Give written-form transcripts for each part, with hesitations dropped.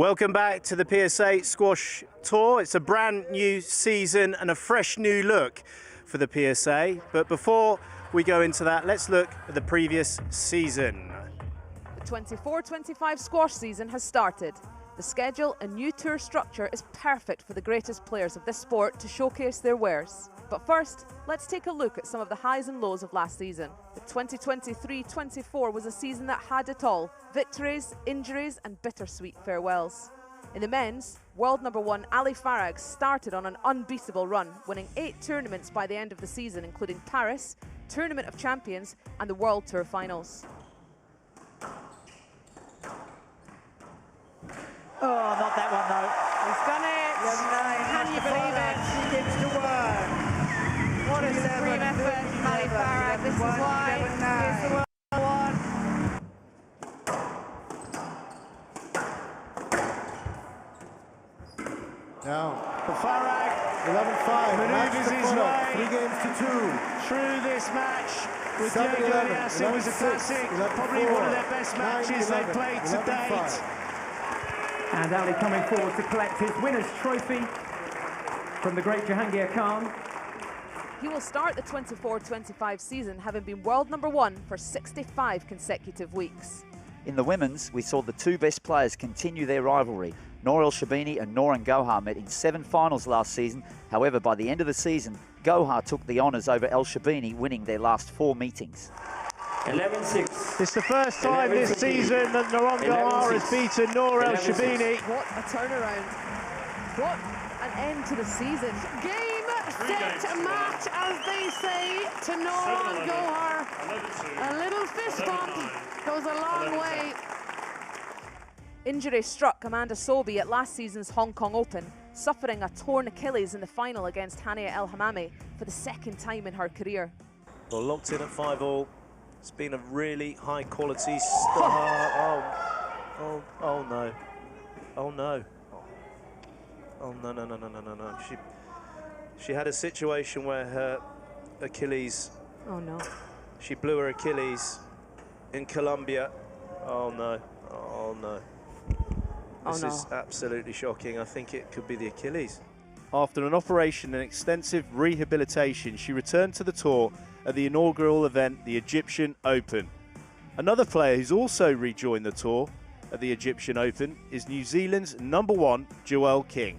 Welcome back to the PSA Squash Tour. It's a brand new season and a fresh new look for the PSA. But before we go into that, let's look at the previous season. The 24-25 squash season has started. The schedule and new tour structure is perfect for the greatest players of this sport to showcase their wares. But first, let's take a look at some of the highs and lows of last season. The 2023-24 was a season that had it all: victories, injuries and bittersweet farewells. In the men's, world number one Ali Farag started on an unbeatable run, winning 8 tournaments by the end of the season, including Paris, Tournament of Champions and the World Tour Finals. Oh, not that one though. He's done it. Can you believe it? She gets to work. What a supreme effort, Ali Farag. This is why he's the world one. Now, for Farag, 11-5, manoeuvres his way 3 games to 2 through this match with Elias. It was a classic, probably one of their best matches they've played to date. And Ali coming forward to collect his winner's trophy from the great Jahangir Khan. He will start the 24-25 season having been world number one for 65 consecutive weeks. In the women's, we saw the 2 best players continue their rivalry. Nour Sherbini and Nour Gohar met in 7 finals last season. However, by the end of the season, Gohar took the honours over Sherbini, winning their last 4 meetings. 11-6. It's the first time this season that Nour Gohar has beaten Nour Sherbini. What a turnaround. What an end to the season. Game, set, match, as they say, to Nour Gohar. A little fist bump goes a long way. Injury struck Amanda Sobhi at last season's Hong Kong Open, suffering a torn Achilles in the final against Hania Hammamy for the 2nd time in her career. Well, locked in at 5-all. It's been a really high quality start. Oh no. Oh no. Oh no. She had a situation where her Achilles. Oh no. She blew her Achilles in Colombia. Oh no. Oh no. This is absolutely shocking. I think it could be the Achilles. After an operation and extensive rehabilitation, she returned to the tour at the inaugural event, the Egyptian Open. Another player who's also rejoined the tour at the Egyptian Open is New Zealand's #1, Joelle King.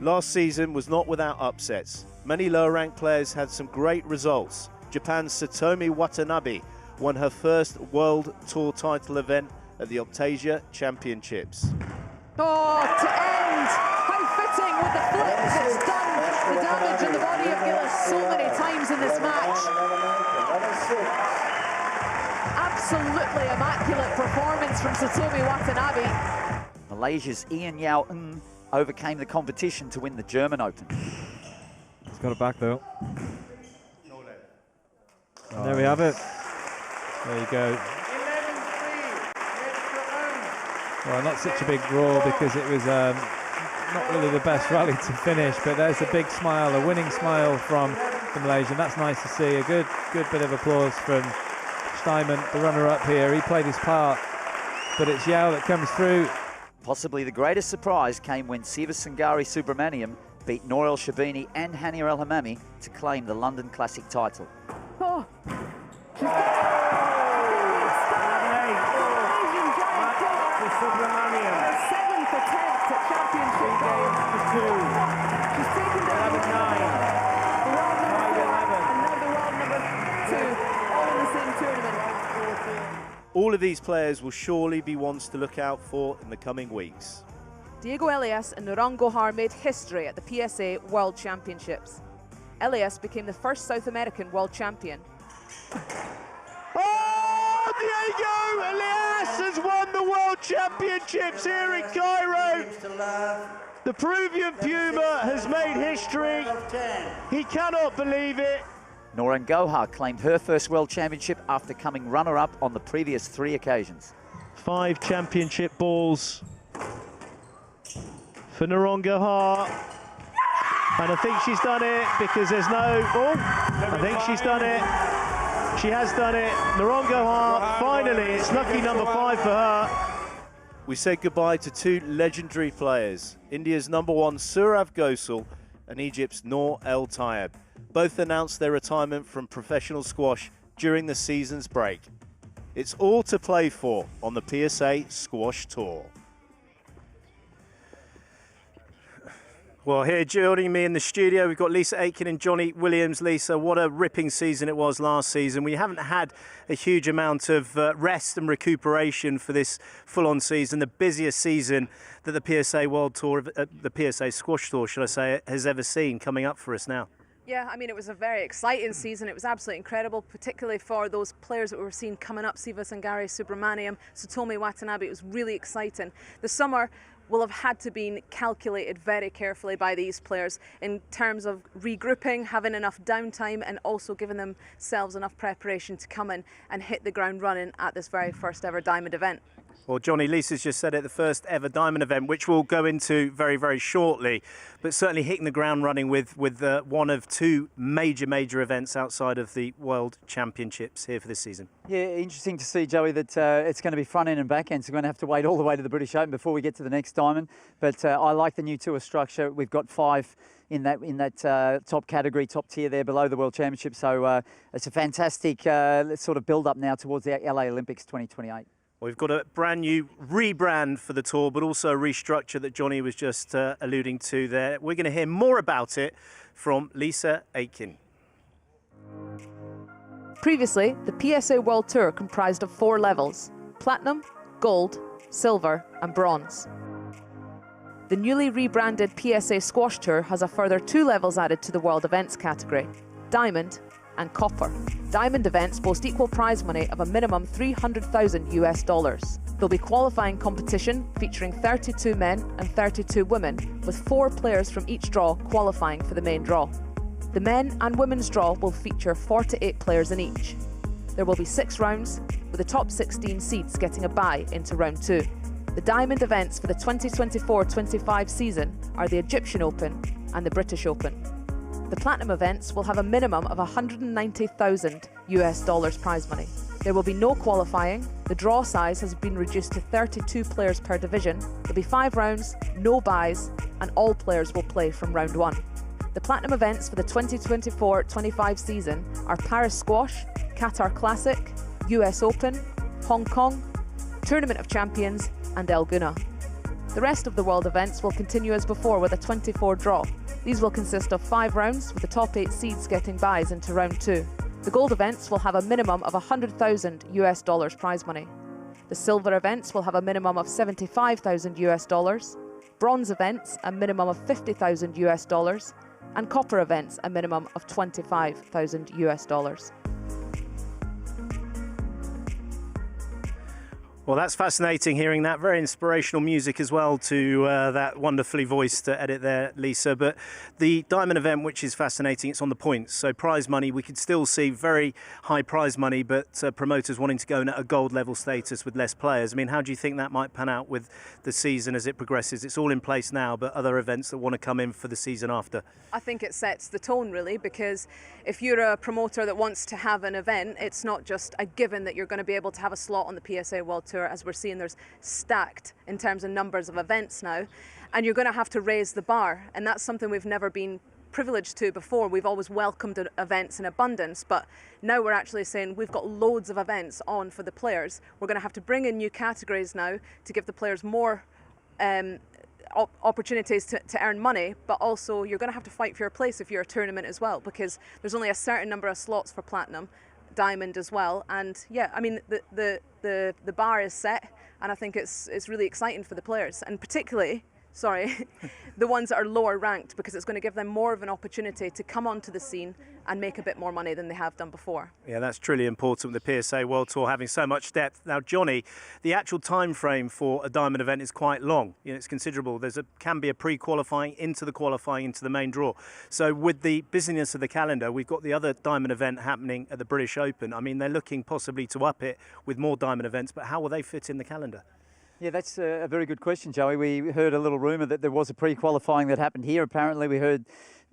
Last season was not without upsets. Many lower-ranked players had some great results. Japan's Satomi Watanabe won her first World Tour title event at the Optasia Championships. Oh, to end! How fitting with the flip that's done the damage in the body of Gillis so many times in this match. Absolutely immaculate performance from Satomi Watanabe. Malaysia's Ian Yao Ng overcame the competition to win the German Open. He's got it back though. And there we have it. There you go. Well, not such a big roar because it was not really the best rally to finish, but there's a big smile, a winning smile from the Malaysian. That's nice to see. A good bit of applause from Steinman, the runner-up here. He played his part, but it's Yao that comes through. Possibly the greatest surprise came when Sivasangari Subramaniam beat Nour Sherbini and Hania Hammamy to claim the London Classic title. Oh. Subramaniam. 7th attempt at championship game. She's taken down the world number 4 and now the world number 2, all in the same tournament. All of these players will surely be ones to look out for in the coming weeks. Diego Elias and Nour Gohar made history at the PSA World Championships. Elias became the first South American world champion. Oh, Diego Elias has won the World Championships here in Cairo. The Peruvian Puma has made history. He cannot believe it. Nour Gohar claimed her first World Championship after coming runner-up on the previous 3 occasions. 5 championship balls for Nour Gohar. And I think she's done it because there's no... Oh, I think she's done it. She has done it. Nour Gohar, finally, it's lucky number 5 for her. We said goodbye to two legendary players, India's #1 Sourav Ghosal and Egypt's Nour El Tayeb. Both announced their retirement from professional squash during the season's break. It's all to play for on the PSA Squash Tour. Well, here joining me in the studio, we've got Lisa Aitken and Johnny Williams. Lisa, what a ripping season it was last season. We haven't had a huge amount of rest and recuperation for this full-on season, the busiest season that the PSA World Tour, the PSA Squash Tour, should I say, has ever seen coming up for us now. Yeah, I mean, it was a very exciting season. It was absolutely incredible, particularly for those players that we were seeing coming up, Siva Sangari, Subramaniam, Sutomi Watanabe. It was really exciting. The summer will have had to be calculated very carefully by these players in terms of regrouping, having enough downtime, and also giving themselves enough preparation to come in and hit the ground running at this very first ever Diamond event. Well, Johnny, Lisa's just said it, the first ever Diamond event, which we'll go into very, very shortly, but certainly hitting the ground running with one of two major events outside of the World Championships here for this season. Yeah, interesting to see, Joey, that it's going to be front end and back end, so we're going to have to wait all the way to the British Open before we get to the next Diamond. But I like the new tour structure. We've got 5 in that top category, top tier there below the World Championship. So it's a fantastic sort of build up now towards the LA Olympics 2028. We've got a brand new rebrand for the tour, but also a restructure that Johnny was just alluding to there. We're going to hear more about it from Lisa Aitken. Previously, the PSA World Tour comprised of 4 levels: Platinum, Gold, Silver and Bronze. The newly rebranded PSA Squash Tour has a further 2 levels added to the World Events category: Diamond and Copper. Diamond events boast equal prize money of a minimum $300,000. There'll be qualifying competition featuring 32 men and 32 women, with 4 players from each draw qualifying for the main draw. The men and women's draw will feature 48 players in each. There will be 6 rounds, with the top 16 seeds getting a bye into round 2. The Diamond events for the 2024-25 season are the Egyptian Open and the British Open. The Platinum events will have a minimum of $190,000 prize money. There will be no qualifying. The draw size has been reduced to 32 players per division. There'll be 5 rounds, no byes, and all players will play from round 1. The Platinum events for the 2024-25 season are Paris Squash, Qatar Classic, US Open, Hong Kong, Tournament of Champions, and El Guna. The rest of the world events will continue as before with a 24 draw. These will consist of 5 rounds, with the top 8 seeds getting byes into round 2. The gold events will have a minimum of $100,000 prize money. The silver events will have a minimum of $75,000. Bronze events a minimum of $50,000, and copper events a minimum of $25,000. Well, that's fascinating hearing that. Very inspirational music as well to that wonderfully voiced edit there, Lisa. But the Diamond event, which is fascinating, it's on the points. So prize money, we could still see very high prize money, but promoters wanting to go in at a gold level status with less players. I mean, how do you think that might pan out with the season as it progresses? It's all in place now, but other events that want to come in for the season after? I think it sets the tone, really, because if you're a promoter that wants to have an event, it's not just a given that you're going to be able to have a slot on the PSA World Tour. As we're seeing, there's stacked in terms of numbers of events now, and you're going to have to raise the bar, and that's something we've never been privileged to before. We've always welcomed events in abundance, but now we're actually saying we've got loads of events on for the players. We're going to have to bring in new categories now to give the players more opportunities to earn money, but also you're going to have to fight for your place if you're a tournament as well, because there's only a certain number of slots for Platinum, Diamond as well. And yeah, I mean, the bar is set, and I think it's really exciting for the players, and particularly the ones that are lower ranked, because it's going to give them more of an opportunity to come onto the scene and make a bit more money than they have done before. Yeah, that's truly important with the PSA World Tour having so much depth. Now, Johnny, the actual time frame for a Diamond event is quite long. You know, it's considerable. Can be a pre-qualifying, into the qualifying, into the main draw. So with the busyness of the calendar, we've got the other Diamond event happening at the British Open. I mean, they're looking possibly to up it with more Diamond events, but how will they fit in the calendar? Yeah, that's a very good question, Joey. We heard a little rumour that there was a pre-qualifying that happened here. Apparently, we heard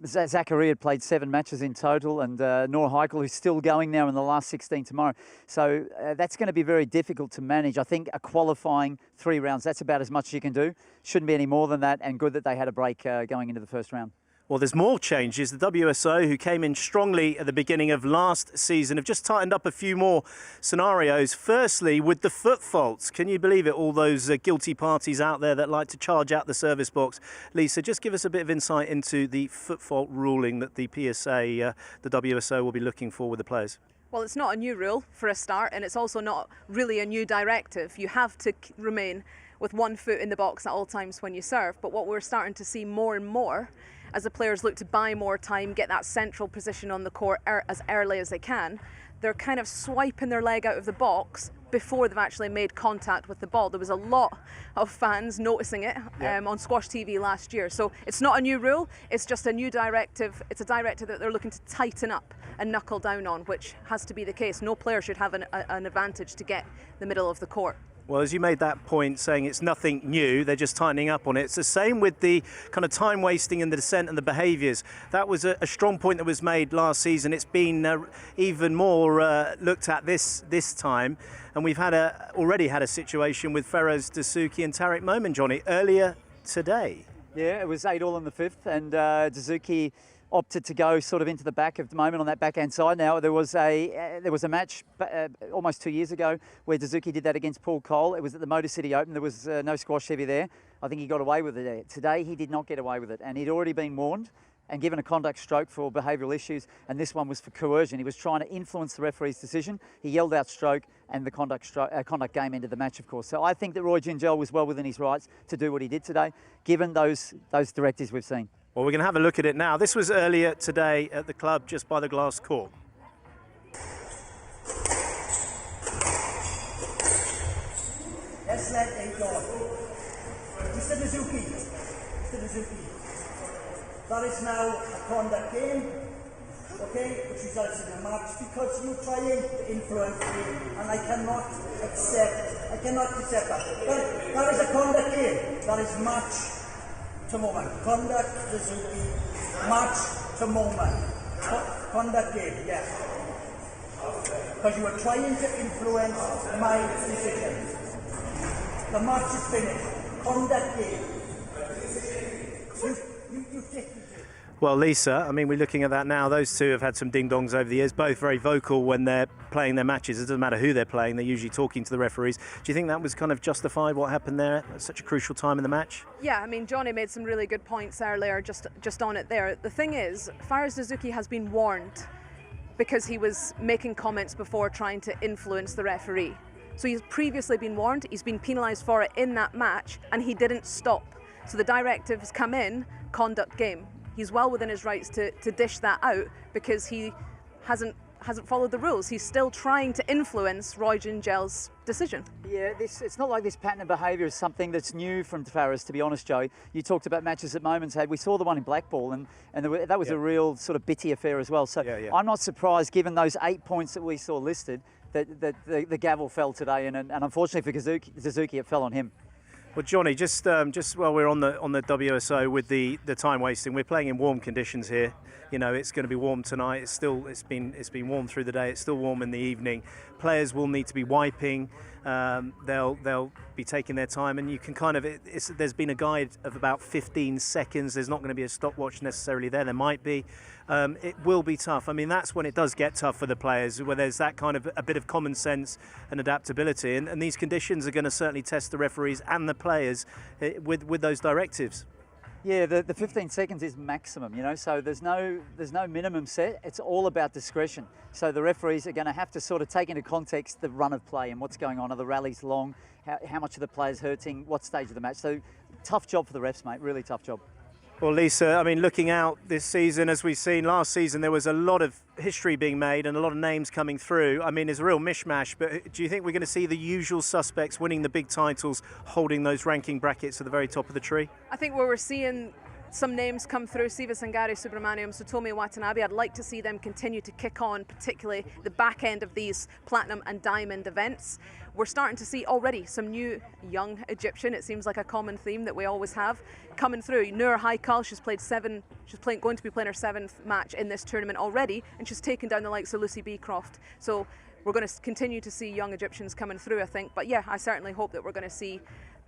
Zachary had played 7 matches in total, and Nour, who's still going now in the last 16 tomorrow. So that's going to be very difficult to manage. I think a qualifying 3 rounds, that's about as much as you can do. Shouldn't be any more than that, and good that they had a break going into the first round. Well, there's more changes. The WSO, who came in strongly at the beginning of last season, have just tightened up a few more scenarios. Firstly, with the foot faults. Can you believe it? All those guilty parties out there that like to charge out the service box. Lisa, just give us a bit of insight into the foot fault ruling that the PSA, the WSO, will be looking for with the players. Well, it's not a new rule for a start, and it's also not really a new directive. You have to remain with 1 foot in the box at all times when you serve. But what we're starting to see more and more as the players look to buy more time, get that central position on the court as early as they can, they're kind of swiping their leg out of the box before they've actually made contact with the ball. There was a lot of fans noticing it on Squash TV last year. So it's not a new rule, it's just a new directive. It's a directive that they're looking to tighten up and knuckle down on, which has to be the case. No player should have an advantage to get the middle of the court. Well, as you made that point, saying it's nothing new, they're just tightening up on it. It's the same with the kind of time wasting and the dissent and the behaviours. That was a strong point that was made last season. It's been even more looked at this time. And we've had already had a situation with Feroz Dasuki and Tariq Momin, Johnny, earlier today. Yeah, it was 8-all in the 5th, and Dasuki opted to go sort of into the back of the moment on that backhand side. Now there was a match almost 2 years ago where Dasuki did that against Paul Cole. It was at the Motor City Open. There was no squash TV there. I think he got away with it there. Today he did not get away with it, and he'd already been warned and given a conduct stroke for behavioural issues, and this one was for coercion. He was trying to influence the referee's decision. He yelled out stroke, and the conduct game ended the match, of course. So I think that Roy Gingell was well within his rights to do what he did today, given those directives we've seen. Well, we're going to have a look at it now. This was earlier today at the club just by the glass court. Let's let it go. Mr. Dasuki, that is now a conduct game, okay, which results in a match because you're trying to influence me, and I cannot accept that. That is a conduct game. That is match to moment. Conduct Dasuki, match to moment. Conduct game, yes. Because you were trying to influence my decision. The match is finished. Conduct game. You take it. Well, Lisa, I mean, we're looking at that now. Those two have had some ding-dongs over the years, both very vocal when they're playing their matches. It doesn't matter who they're playing, they're usually talking to the referees. Do you think that was kind of justified, what happened there at such a crucial time in the match? Yeah, I mean, Johnny made some really good points earlier just on it there. The thing is, Feroz Dasuki has been warned because he was making comments before trying to influence the referee. So he's previously been warned, he's been penalised for it in that match, and he didn't stop. So the directive has come in, conduct game. He's well within his rights to dish that out because he hasn't followed the rules. He's still trying to influence Roy Gingell's decision. Yeah, it's not like this pattern of behaviour is something that's new from Feroz, to be honest, Joey. You talked about matches that Momin's had. We saw the one in Blackball, and that was a real sort of bitty affair as well. So I'm not surprised, given those 8 points that we saw listed, that the gavel fell today, and unfortunately for Dasuki, it fell on him. Well, Johnny, just while we're on the WSO with the time wasting, we're playing in warm conditions here. You know, it's going to be warm tonight. It's been warm through the day. It's still warm in the evening. Players will need to be wiping. They'll be taking their time, and you can kind of. There's been a guide of about 15 seconds. There's not going to be a stopwatch necessarily there. There might be. It will be tough. I mean, that's when it does get tough for the players, where there's that kind of a bit of common sense and adaptability. And these conditions are going to certainly test the referees and the players with those directives. Yeah, the 15 seconds is maximum, you know, so there's no minimum set. It's all about discretion. So the referees are going to have to sort of take into context the run of play and what's going on. Are the rallies long? How much are the players hurting? What stage of the match? So tough job for the refs, mate, really tough job. Well, Lisa, I mean, looking out this season, as we've seen last season, there was a lot of history being made and a lot of names coming through. I mean, it's a real mishmash, but do you think we're going to see the usual suspects winning the big titles, holding those ranking brackets at the very top of the tree? I think where we're seeing some names come through, Siva Sangari, Subramaniam, Sutomi Watanabe. I'd like to see them continue to kick on, particularly the back end of these platinum and diamond events. We're starting to see already some new young Egyptian, it seems like a common theme that we always have, coming through. Nour Haikal, going to be playing her 7th match in this tournament already, and she's taken down the likes of Lucy Beecroft. So we're going to continue to see young Egyptians coming through, I think. But yeah, I certainly hope that we're going to see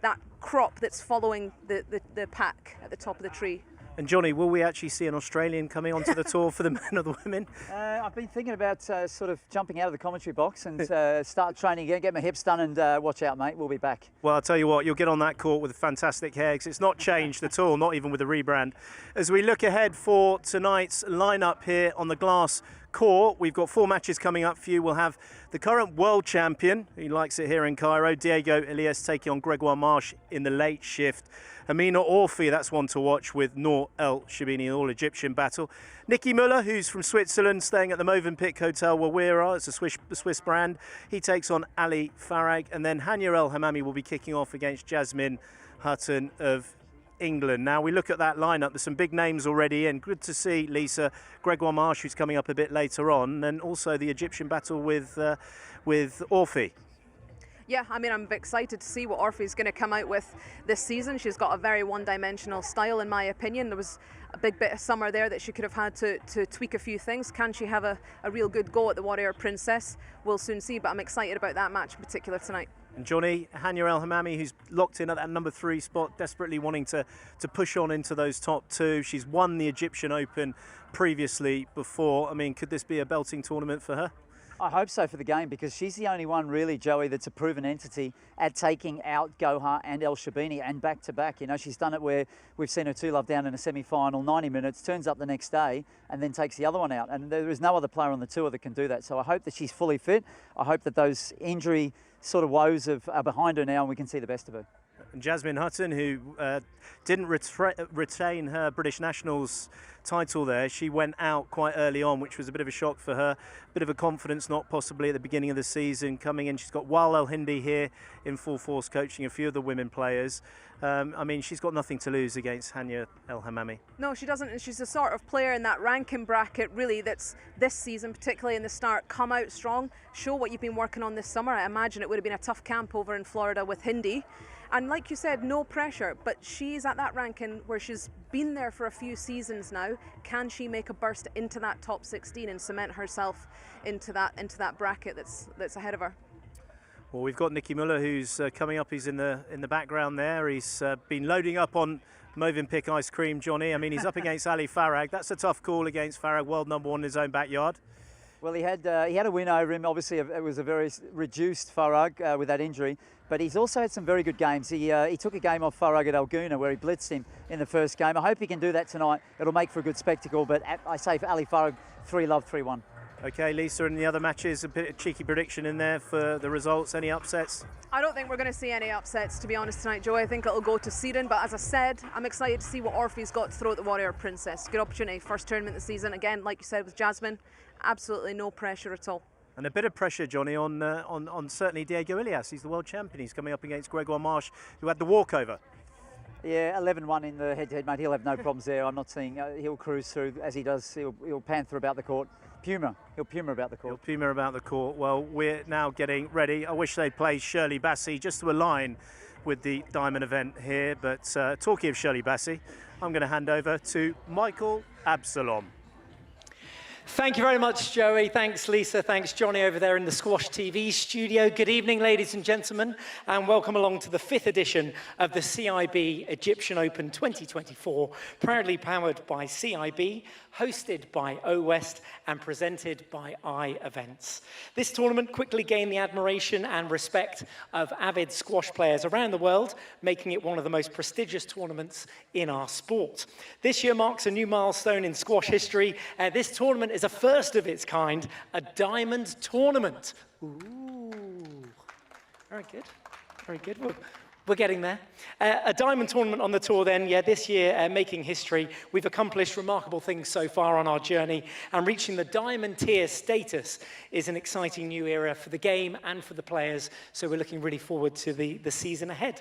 that crop that's following the pack at the top of the tree. And Johnny, will we actually see an Australian coming onto the tour for the men or the women? I've been thinking about sort of jumping out of the commentary box and start training again, get my hips done, and watch out, mate. We'll be back. Well, I'll tell you what, you'll get on that court with fantastic hair, because it's not changed at all, not even with the rebrand. As we look ahead for tonight's lineup here on the glass court, we've got 4 matches coming up for you. We'll have the current world champion, he likes it here in Cairo, Diego Elias, taking on Gregoire Marche in the late shift. Amina Orfi, that's one to watch, with Nour Sherbini, an all-Egyptian battle. Mueller, who's from Switzerland, staying at the Movenpick Hotel where we are. It's a Swiss brand. He takes on Ali Farag. And then Hania Hammamy will be kicking off against Jasmine Hutton of England. Now we look at that lineup, there's some big names already in. Good to see, Lisa, Gregoire Marche, who's coming up a bit later on, and also the Egyptian battle with Orfi. Yeah, I mean, I'm excited to see what Orfi's going to come out with this season. She's got a very one-dimensional style, in my opinion. There was a big bit of summer there that she could have had to tweak a few things. Can she have a real good go at the Warrior Princess? We'll soon see, but I'm excited about that match in particular tonight. And Johnny, Hania Hammamy, who's locked in at that number 3 spot, desperately wanting to push on into those top 2. She's won the Egyptian Open previously before. I mean, could this be a belting tournament for her? I hope so for the game, because she's the only one really, Joey, that's a proven entity at taking out Gohar and El Sherbini, and back to back. You know, she's done it where we've seen her 2-love down in a semi-final, 90 minutes, turns up the next day and then takes the other one out. And there is no other player on the tour that can do that. So I hope that she's fully fit. I hope that those injury sort of woes are behind her now and we can see the best of her. And Jasmine Hutton, who didn't retain her British Nationals title there, she went out quite early on, which was a bit of a shock for her. A bit of a confidence knock possibly at the beginning of the season coming in. She's got Wal El Hindi here in full force, coaching a few of the women players. I mean, she's got nothing to lose against Hania Hammamy. No, she doesn't, and she's the sort of player in that ranking bracket, really, that's this season, particularly in the start, come out strong, show what you've been working on this summer. I imagine it would have been a tough camp over in Florida with Hindi. And like you said, no pressure, but she's at that ranking where she's been there for a few seasons now. Can she make a burst into that top 16 and cement herself into that bracket that's ahead of her? Well, we've got Mueller, who's coming up. He's in the background there. He's been loading up on Movenpick ice cream, Johnny. I mean, he's up against Ali Farag. That's a tough call against Farag, world number 1 in his own backyard. Well, he had a win over him. Obviously, it was a very reduced Farag with that injury, but he's also had some very good games. He took a game off Farag at Alguna where he blitzed him in the first game. I hope he can do that tonight. It'll make for a good spectacle, but I say for Ali Farag, 3-love, 3-1. Okay, Lisa, and the other matches, a bit of cheeky prediction in there for the results. Any upsets? I don't think we're going to see any upsets, to be honest, tonight, Joe. I think it'll go to Siren, but as I said, I'm excited to see what Orfi's got to throw at the Warrior Princess. Good opportunity, first tournament of the season. Again, like you said, with Jasmine, absolutely no pressure at all. And a bit of pressure, Johnny, on certainly Diego Elias. He's the world champion. He's coming up against Gregoire Marche, who had the walkover. Yeah, 11-1 in the head-to-head, mate. He'll have no problems there. I'm not seeing he'll cruise through as he does. He'll panther about the court. He'll puma about the court. He'll puma about the court. Well, we're now getting ready. I wish they'd play Shirley Bassey just to align with the diamond event here. But talking of Shirley Bassey, I'm going to hand over to Michael Absalom. Thank you very much, Joey. Thanks, Lisa. Thanks, Johnny, over there in the Squash TV studio. Good evening, ladies and gentlemen, and welcome along to the 5th edition of the CIB Egyptian Open 2024, proudly powered by CIB, hosted by OWest, and presented by iEvents. This tournament quickly gained the admiration and respect of avid squash players around the world, making it one of the most prestigious tournaments in our sport. This year marks a new milestone in squash history. This tournament is a first of its kind, a diamond tournament. Ooh, very good, very good. We're getting there. A diamond tournament on the tour then, yeah, this year making history. We've accomplished remarkable things so far on our journey, and reaching the diamond tier status is an exciting new era for the game and for the players, so we're looking really forward to the season ahead.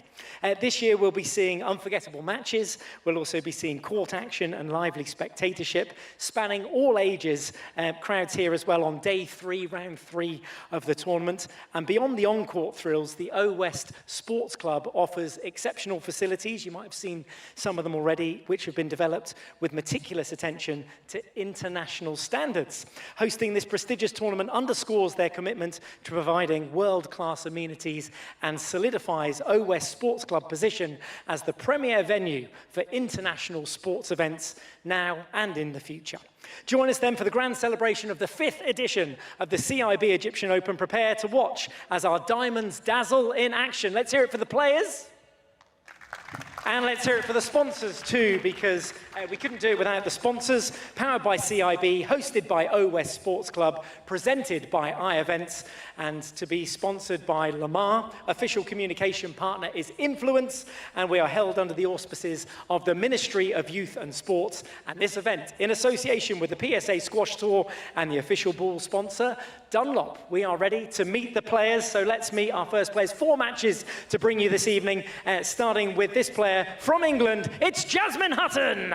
This year we'll be seeing unforgettable matches. We'll also be seeing court action and lively spectatorship, spanning all ages. Crowds here as well on day 3, round 3 of the tournament. And beyond the on-court thrills, the O West Sports Club offers exceptional facilities. You might have seen some of them already, which have been developed with meticulous attention to international standards. Hosting this prestigious tournament underscores their commitment to providing world-class amenities and solidifies O West Sports Club position as the premier venue for international sports events now and in the future. Join us then for the grand celebration of the 5th edition of the CIB Egyptian Open. Prepare to watch as our diamonds dazzle in action. Let's hear it for the players. And let's hear it for the sponsors too, because we couldn't do it without the sponsors. Powered by CIB, hosted by O West Sports Club, presented by iEvents, and to be sponsored by Lamar. Official communication partner is Influence, and we are held under the auspices of the Ministry of Youth and Sports. And this event, in association with the PSA Squash Tour and the official ball sponsor, Dunlop. We are ready to meet the players, so let's meet our first players. 4 matches to bring you this evening, starting with this player from England. It's Jasmine Hutton.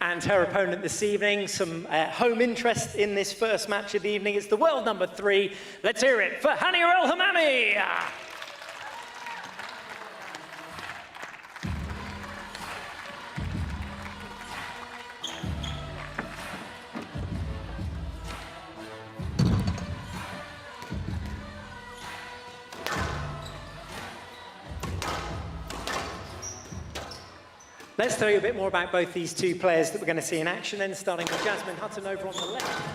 And her opponent this evening, some home interest in this first match of the evening. It's the world number 3. Let's hear it for Hania Hammamy. Let's tell you a bit more about both these two players that we're going to see in action then, starting with Jasmine Hutton over on the left.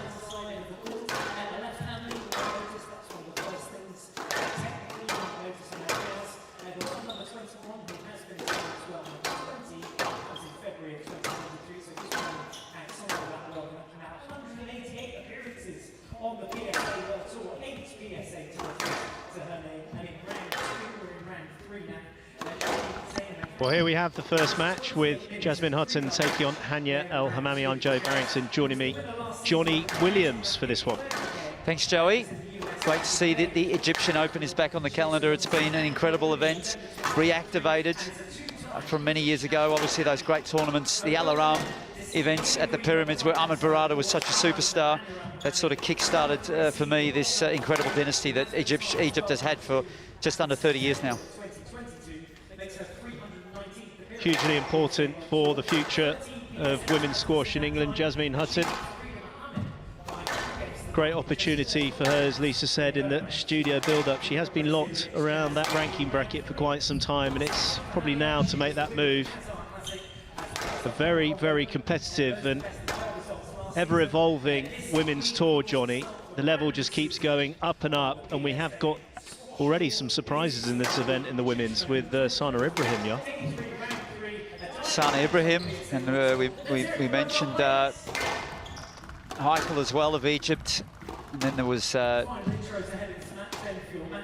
On the PSA World Tour, 8 PSA titles to her name, and in round 2, we're in round 3 now. Well, here we have the first match with Jasmine Hutton taking on Hania Hammamy. I'm Joe Barrington. Joining me, Johnny Williams for this one. Thanks, Joey. Great to see that the Egyptian Open is back on the calendar. It's been an incredible event, reactivated from many years ago. Obviously, those great tournaments, the Al Aram events at the Pyramids, where Ahmed Barada was such a superstar. That sort of kick-started for me this incredible dynasty that Egypt has had for just under 30 years now. Hugely important for the future of women's squash in England, Jasmine Hutton. Great opportunity for her, as Lisa said in the studio build-up. She has been locked around that ranking bracket for quite some time, and it's probably now to make that move. A very, very competitive and ever-evolving women's tour, Johnny. The level just keeps going up and up, and we have got already some surprises in this event in the women's with Sana Ibrahim, yeah? Sana Ibrahim, and we mentioned Heikel as well of Egypt, and then there was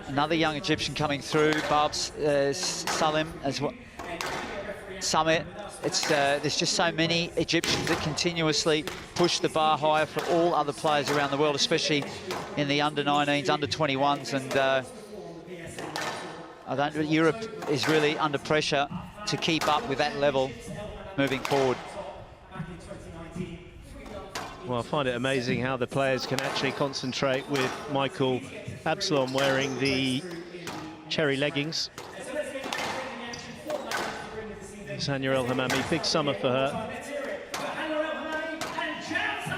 another young Egyptian coming through, Barbs Salim as well. Summit. There's just so many Egyptians that continuously push the bar higher for all other players around the world, especially in the under-19s, under-21s, and Europe is really under pressure to keep up with that level moving forward. Well, I find it amazing how the players can actually concentrate with Michael Absalom wearing the cherry leggings. Hania Hammamy, big summer for her.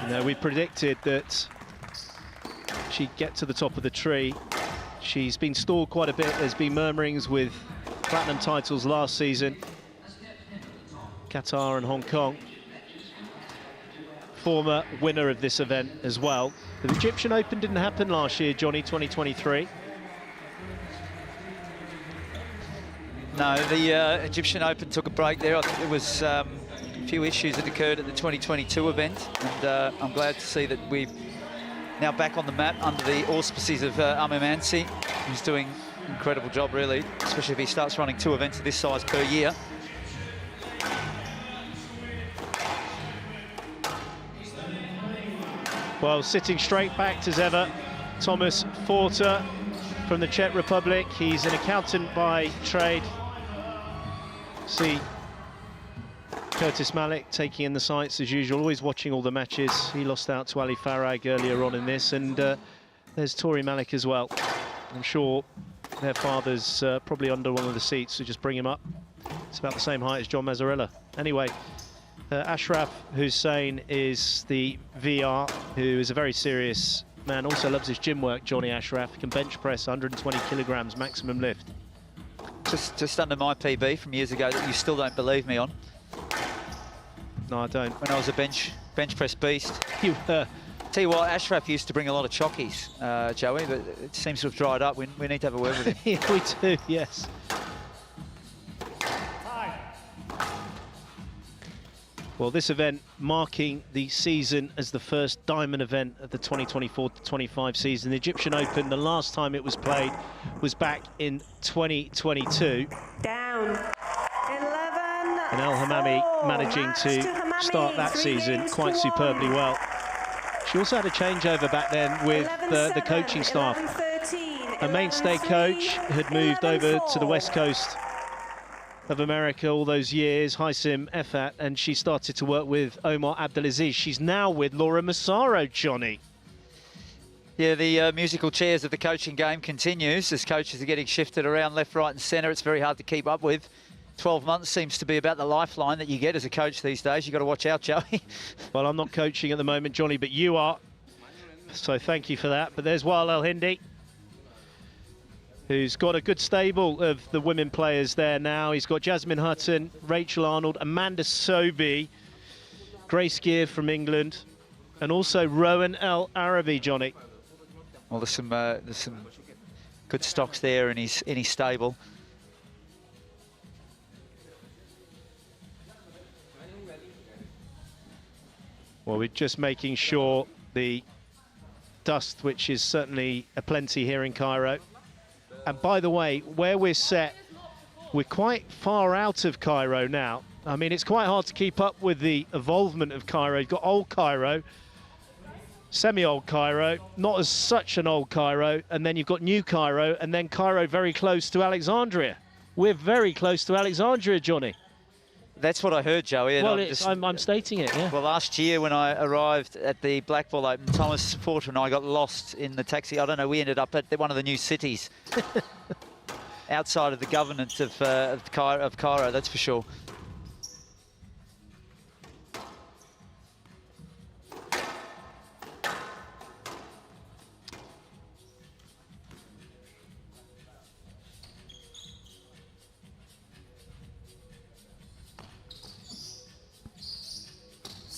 You know, we predicted that she'd get to the top of the tree. She's been stalled quite a bit. There's been murmurings with platinum titles last season, Qatar and Hong Kong. former winner of this event as well. The Egyptian Open didn't happen last year, Johnny, 2023. No, the Egyptian Open took a break there. I think there was a few issues that occurred at the 2022 event, and I'm glad to see that we're now back on the map under the auspices of Hammamy, who's doing an incredible job, really, especially if he starts running 2 events of this size per year. Well, sitting straight back as ever, Thomas Forter from the Czech Republic. He's an accountant by trade. See Curtis Malik taking in the sights as usual, always watching all the matches. He lost out to Ali Farag earlier on in this, and there's Tori Malik as well. I'm sure their father's probably under one of the seats, so just bring him up. It's about the same height as John Mazzarella. Anyway, Ashraf Hussein is the VR, who is a very serious man, also loves his gym work, Johnny Ashraf. He can bench press 120 kilograms maximum lift. Just under my PB from years ago that you still don't believe me on. No, I don't. When I was a bench press beast. You were. Tell you what, Ashraf used to bring a lot of chockies, Joey, but it seems to have dried up. We need to have a word with him. Yeah, we do, yes. Well, this event marking the season as the first diamond event of the 2024-25 season. The Egyptian Open, the last time it was played was back in 2022. Down 11. And El Hammamy managing to start that season quite superbly well. She also had a changeover back then with the coaching staff. Her mainstay coach had moved over to the West Coast of America all those years, Haisim Efat, and she started to work with Omar Abdelaziz. She's now with Laura Massaro, Johnny. Yeah, the musical chairs of the coaching game continues as coaches are getting shifted around left, right and centre. It's very hard to keep up with. 12 months seems to be about the lifeline that you get as a coach these days. You've got to watch out, Joey. Well, I'm not coaching at the moment, Johnny, but you are. So thank you for that. But there's Wael El Hindi, who's got a good stable of the women players there now. He's got Jasmine Hutton, Rachel Arnold, Amanda Sobey, Grace Gear from England, and also Rowan El Arabi, Johnny. Well, there's some good stocks there in his stable. Well, we're just making sure the dust, which is certainly aplenty here in Cairo. And by the way, where we're set, we're quite far out of Cairo now. I mean, it's quite hard to keep up with the evolvement of Cairo. You've got old Cairo, semi-old Cairo, not as such an old Cairo, and then you've got new Cairo, and then Cairo very close to Alexandria. We're very close to Alexandria, Johnny. That's what I heard, Joey. And well, I'm stating it, yeah. Well, last year when I arrived at the Black Ball Open, Thomas Porter and I got lost in the taxi. I don't know, we ended up at one of the new cities outside of the governance of Cairo, that's for sure.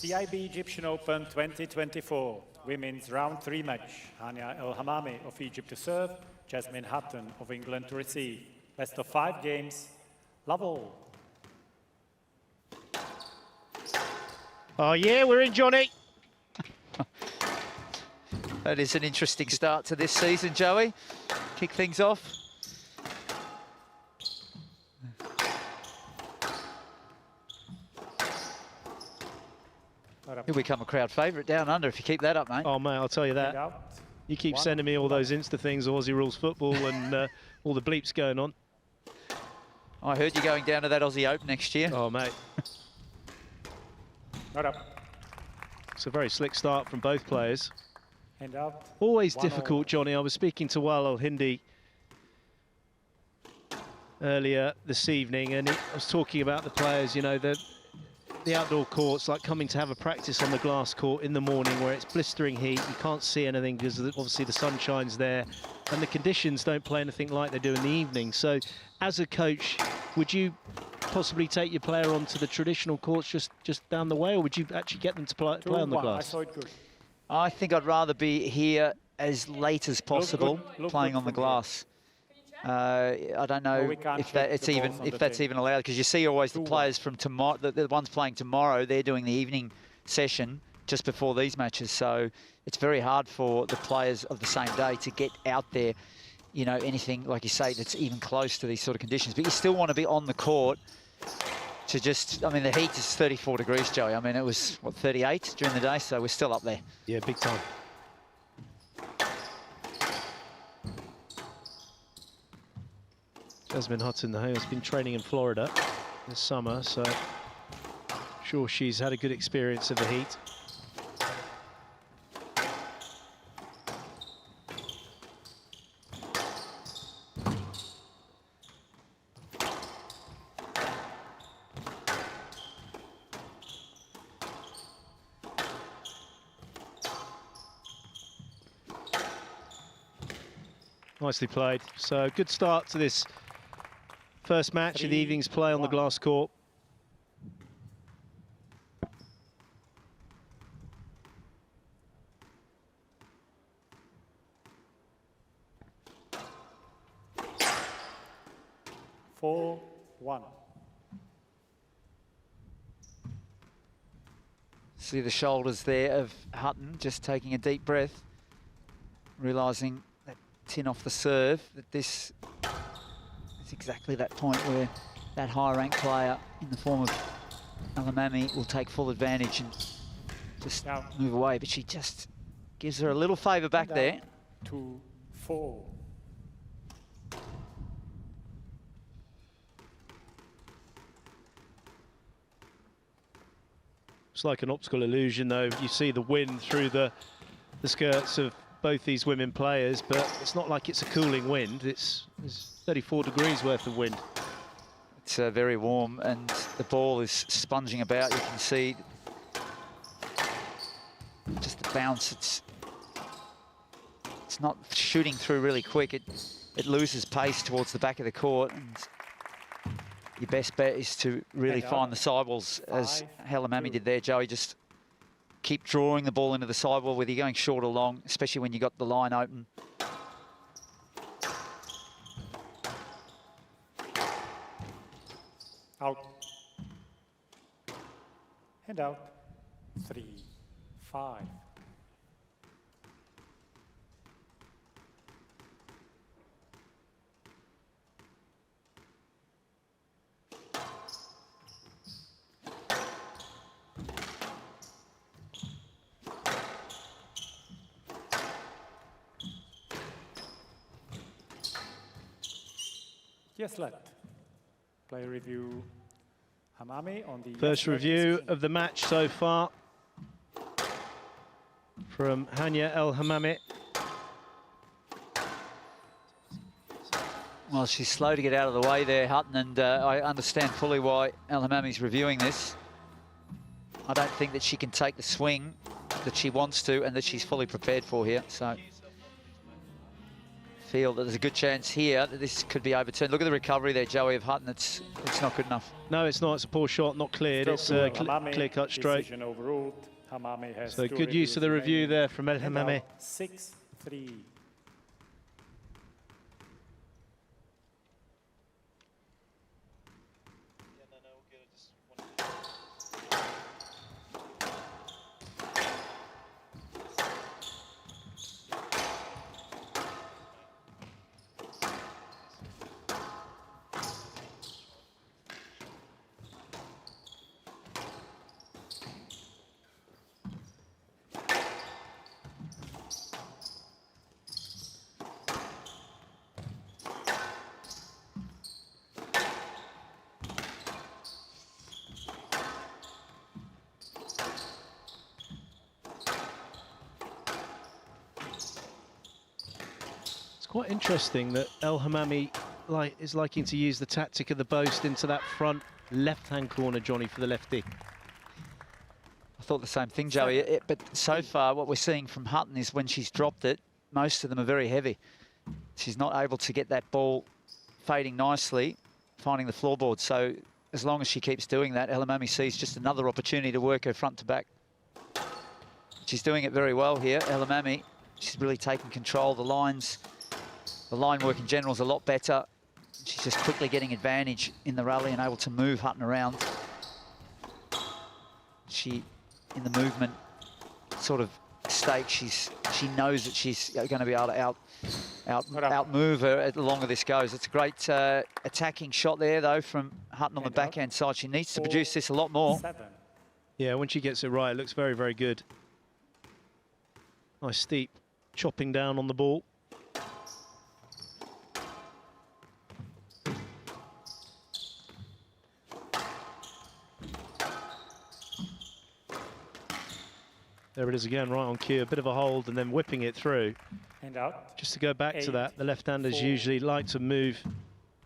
CIB Egyptian Open 2024, Women's Round 3 match. Hania El Hammamy of Egypt to serve, Jasmine Hutton of England to receive. Best of 5 games, love all. Oh yeah, we're in, Johnny. That is an interesting start to this season, Joey. Kick things off. He'll become a crowd favourite down under if you keep that up, mate. Oh, mate, I'll tell you that. You keep sending me all those Insta things, Aussie Rules Football, and all the bleeps going on. I heard you're going down to that Aussie Open next year. Oh, mate. Not up. It's a very slick start from both players. Hand out. Always difficult, Johnny. I was speaking to Wael El Hindi earlier this evening, and I was talking about the players, you know, the outdoor courts, like coming to have a practice on the glass court in the morning where it's blistering heat, you can't see anything because obviously the sun shines there, and the conditions don't play anything like they do in the evening. So as a coach, would you possibly take your player onto the traditional courts just down the way, or would you actually get them to play on the glass? I saw it good. I think I'd rather be here as late as possible, playing on the glass. I don't know if that's even allowed, because you see always the players from tomorrow, the ones playing tomorrow, they're doing the evening session just before these matches, so it's very hard for the players of the same day to get out there, you know, anything, like you say, that's even close to these sort of conditions. But you still want to be on the court to just, I mean, the heat is 34 degrees, Joey. I mean, it was, what, 38 during the day, so we're still up there. Yeah, big time. Jasmine Hutton, though, has been training in Florida this summer, so I'm sure she's had a good experience of the heat. Nicely played. So good start to this first match in the evening's play on the glass court. Four, 1. See the shoulders there of Hutton, just taking a deep breath, realising that tin off the serve, that this is exactly that point where that high-ranked player in the form of Hammamy will take full advantage and just move away. But she just gives her a little favour back there. 2, 4. It's like an optical illusion, though. You see the wind through the skirts of both these women players, but it's not like it's a cooling wind. It's 34 degrees worth of wind. It's very warm, and the ball is sponging about. You can see just the bounce. It's not shooting through really quick. It loses pace towards the back of the court, and your best bet is to really find the sidewalls, as Hammamy did there, Joey. Just keep drawing the ball into the sidewall, whether you're going short or long, especially when you got the line open. Out. And out. 3, 5. Yes, let. Player review. Hammamy on the first review of the match so far from Hania Hammamy. Well, she's slow to get out of the way there, Hutton, and I understand fully why Hammamy's reviewing this. I don't think that she can take the swing that she wants to and that she's fully prepared for here, so feel that there's a good chance here that this could be overturned. Look at the recovery there, Joey, of Hutton. It's not good enough. No, it's not. It's a poor shot, not cleared. It's a clear-cut straight. So good use of the review there from Hammamy. 6-3. Quite interesting that Hammamy is liking to use the tactic of the boast into that front left-hand corner, Johnny, for the lefty. I thought the same thing, Joey. But so far, what we're seeing from Hutton is when she's dropped it, most of them are very heavy. She's not able to get that ball fading nicely finding the floorboard. So as long as she keeps doing that, Hammamy sees just another opportunity to work her front to back. She's doing it very well here, Hammamy. She's really taking control. The line work in general is a lot better. She's just quickly getting advantage in the rally and able to move Hutton around. She, in the movement sort of stake, she knows that she's going to be able to outmove her as the longer this goes. It's a great attacking shot there, though, from Hutton on the backhand side. She needs to produce this a lot more. Yeah, when she gets it right, it looks very, very good. Nice steep chopping down on the ball. There it is again, right on cue. A bit of a hold and then whipping it through. And out. Just to go back to that, the left-handers usually like to move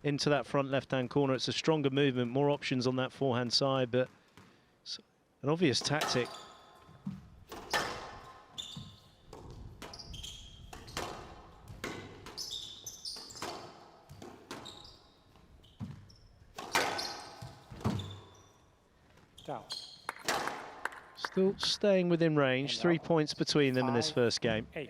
into that front left-hand corner. It's a stronger movement, more options on that forehand side, but it's an obvious tactic. Down. Still staying within range, 3 points between them in this first game. 8.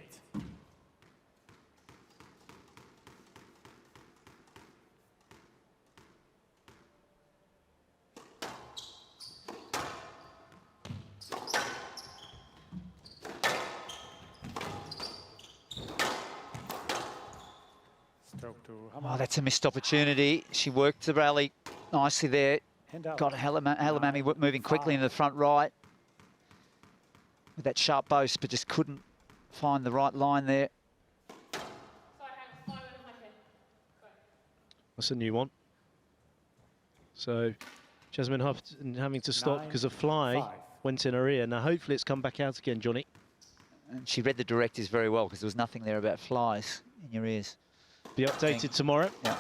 Stroke to Hammamy. Oh, that's a missed opportunity. She worked the rally nicely there. Got Hammamy moving quickly into the front right with that sharp boast, but just couldn't find the right line there. That's a new one. So Jasmine Hutton having to stop because a fly went in her ear. Now hopefully it's come back out again, Johnny. And she read the directives very well because there was nothing there about flies in your ears. Be updated tomorrow. Yeah.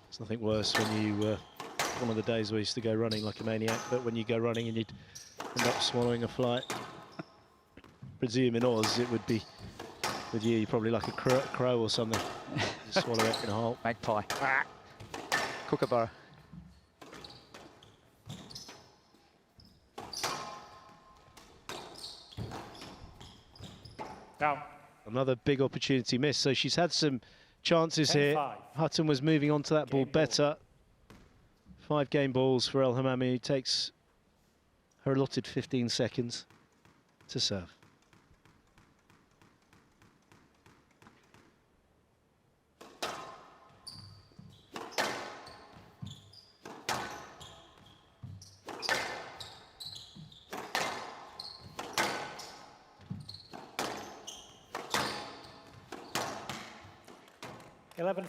It's nothing worse when you, one of the days we used to go running like a maniac, but when you go running and you'd end up swallowing a fly. Presume in Oz it would be, with you, you're probably like a crow or something. You swallow it in a hole. Magpie. Kookaburra. Down. Another big opportunity missed. So she's had some chances here. Hutton was moving on to that ball better. 5 game balls for Hammamy, who takes her allotted 15 seconds to serve.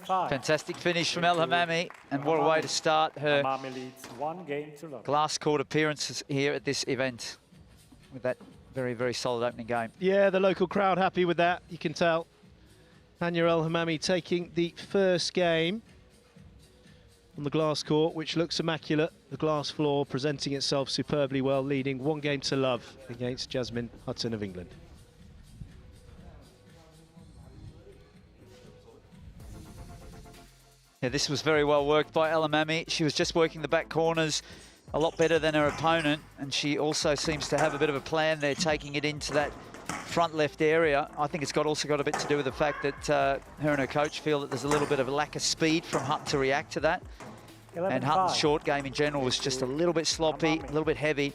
Fantastic finish from Hammamy, and what a way to start her Hammamy leads 1 game to 0. glass court appearances here at this event with that very, very solid opening game. Yeah, the local crowd happy with that, you can tell. Hania Hammamy taking the first game on the glass court, which looks immaculate. The glass floor presenting itself superbly well, leading 1 game to love against Jasmine Hutton of England. Yeah, this was very well worked by Hammamy. She was just working the back corners a lot better than her opponent, and she also seems to have a bit of a plan there, taking it into that front left area. I think it's also got a bit to do with the fact that her and her coach feel that there's a little bit of a lack of speed from Hutton to react to that. And Hutton's short game in general was just a little bit sloppy, a little bit heavy.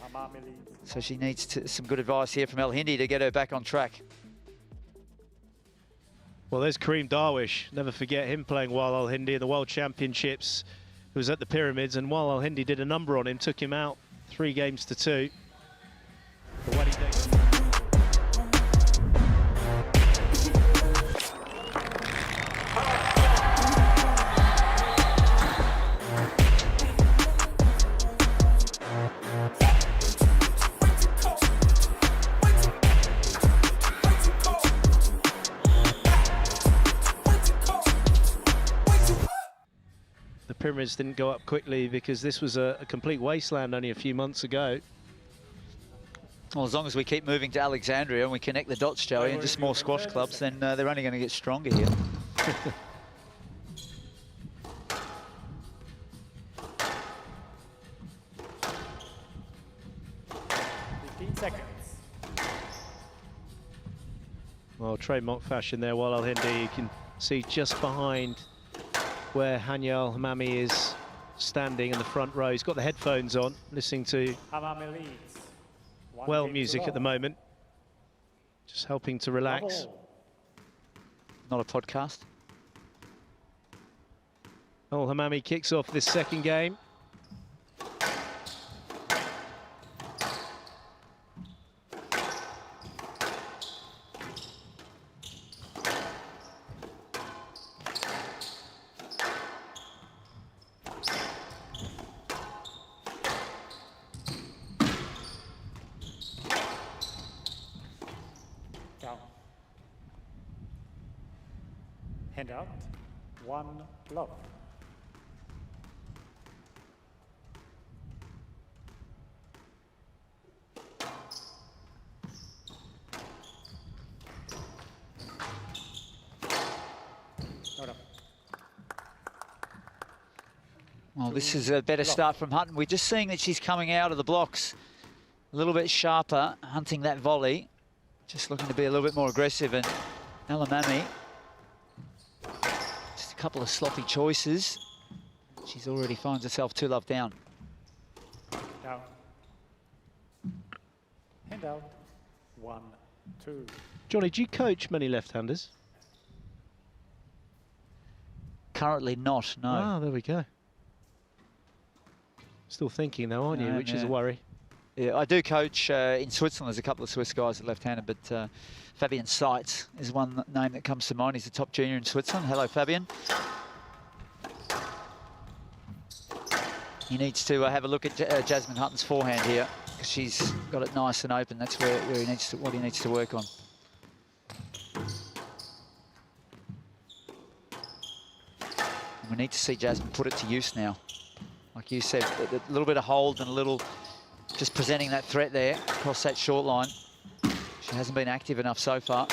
So she needs some good advice here from Hindi to get her back on track. Well, there's Kareem Darwish. Never forget him playing Wal Hindi in the World Championships. He was at the Pyramids, and Wal Hindi did a number on him, took him out 3 games to 2. The wedding day. Pyramids didn't go up quickly because this was a complete wasteland only a few months ago. Well, as long as we keep moving to Alexandria and we connect the dots, Joey, and just more squash clubs, then they're only going to get stronger here. 15 seconds. Well, trademark fashion there, while Al-Hindi, you can see just behind where Hania Al-Hammamy is standing in the front row. He's got the headphones on, listening to Hammamy leads. well music at the moment. Just helping to relax. Not a podcast. Al-Hammamy kicks off this second game. Hand out, 1 love. Well, this is a better start from Hutton. We're just seeing that she's coming out of the blocks a little bit sharper, hunting that volley. Just looking to be a little bit more aggressive. And Al-Hammamy, just a couple of sloppy choices. She's already finds herself 2 love down. Down. Hand out, 1, 2. Johnny, do you coach many left-handers? Currently not, no. Ah, there we go. Still thinking though, aren't you? Which is a worry. Yeah, I do coach in Switzerland. There's a couple of Swiss guys that left-handed, but Fabian Seitz is one name that comes to mind. He's a top junior in Switzerland. Hello, Fabian. He needs to have a look at Jasmine Hutton's forehand here, because she's got it nice and open. That's where he needs to, what he needs to work on. And we need to see Jasmine put it to use now. Like you said, a little bit of hold and a little just presenting that threat there across that short line. She hasn't been active enough so far.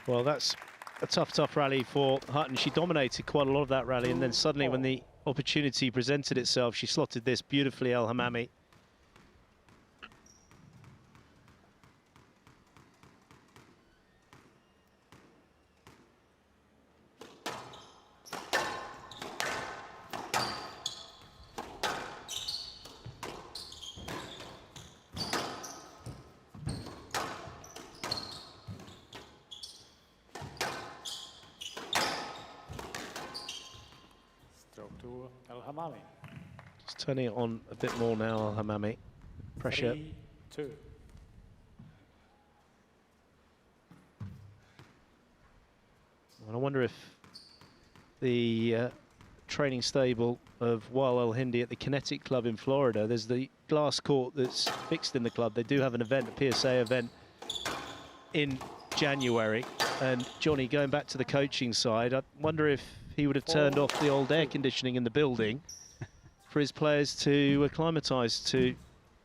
Well, that's a tough rally for Hutton. She dominated quite a lot of that rally, and then suddenly when the opportunity presented itself, she slotted this beautifully, Al-Hammamy. To Al-Hammamy. Just turning it on a bit more now, Al-Hammamy. Pressure. 3, 2. And I wonder if the training stable of Wael El-Hindi at the Kinetic Club in Florida, there's the glass court that's fixed in the club. They do have an event, a PSA event in January. And Johnny, going back to the coaching side, I wonder if he would have turned off the old air conditioning in the building for his players to acclimatise to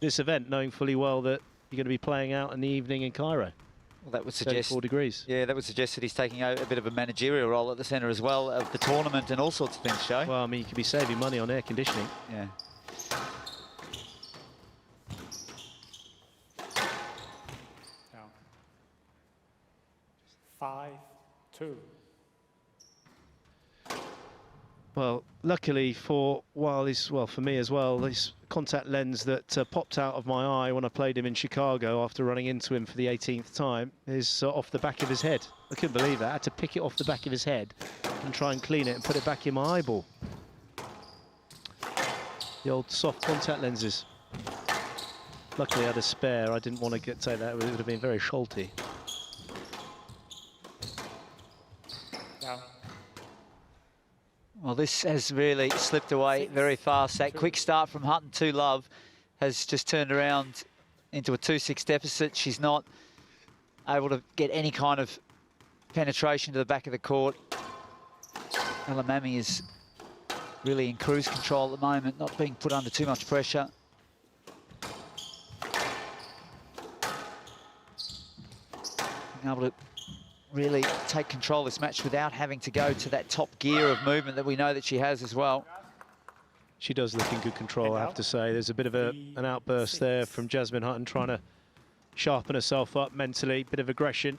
this event, knowing fully well that you're going to be playing out in the evening in Cairo. Well, that would suggest 34 degrees. Yeah, that would suggest that he's taking a bit of a managerial role at the centre as well of the tournament and all sorts of things, Joe. Well, I mean, you could be saving money on air conditioning. Yeah. Down. 5, 2. Well, luckily for for me as well, this contact lens that popped out of my eye when I played him in Chicago after running into him for the 18th time is off the back of his head. I couldn't believe that. I had to pick it off the back of his head and try and clean it and put it back in my eyeball. The old soft contact lenses. Luckily I had a spare. I didn't want to take that. It would have been very salty. Down. Well, this has really slipped away very fast. That quick start from Hutton to Love has just turned around into a 2-6 deficit. She's not able to get any kind of penetration to the back of the court. Hammamy is really in cruise control at the moment, not being put under too much pressure. Being able to really take control of this match without having to go to that top gear of movement that we know that she has as well. She does look in good control, I have to say. There's a bit of an outburst there from Jasmine Hutton, trying to sharpen herself up mentally, bit of aggression.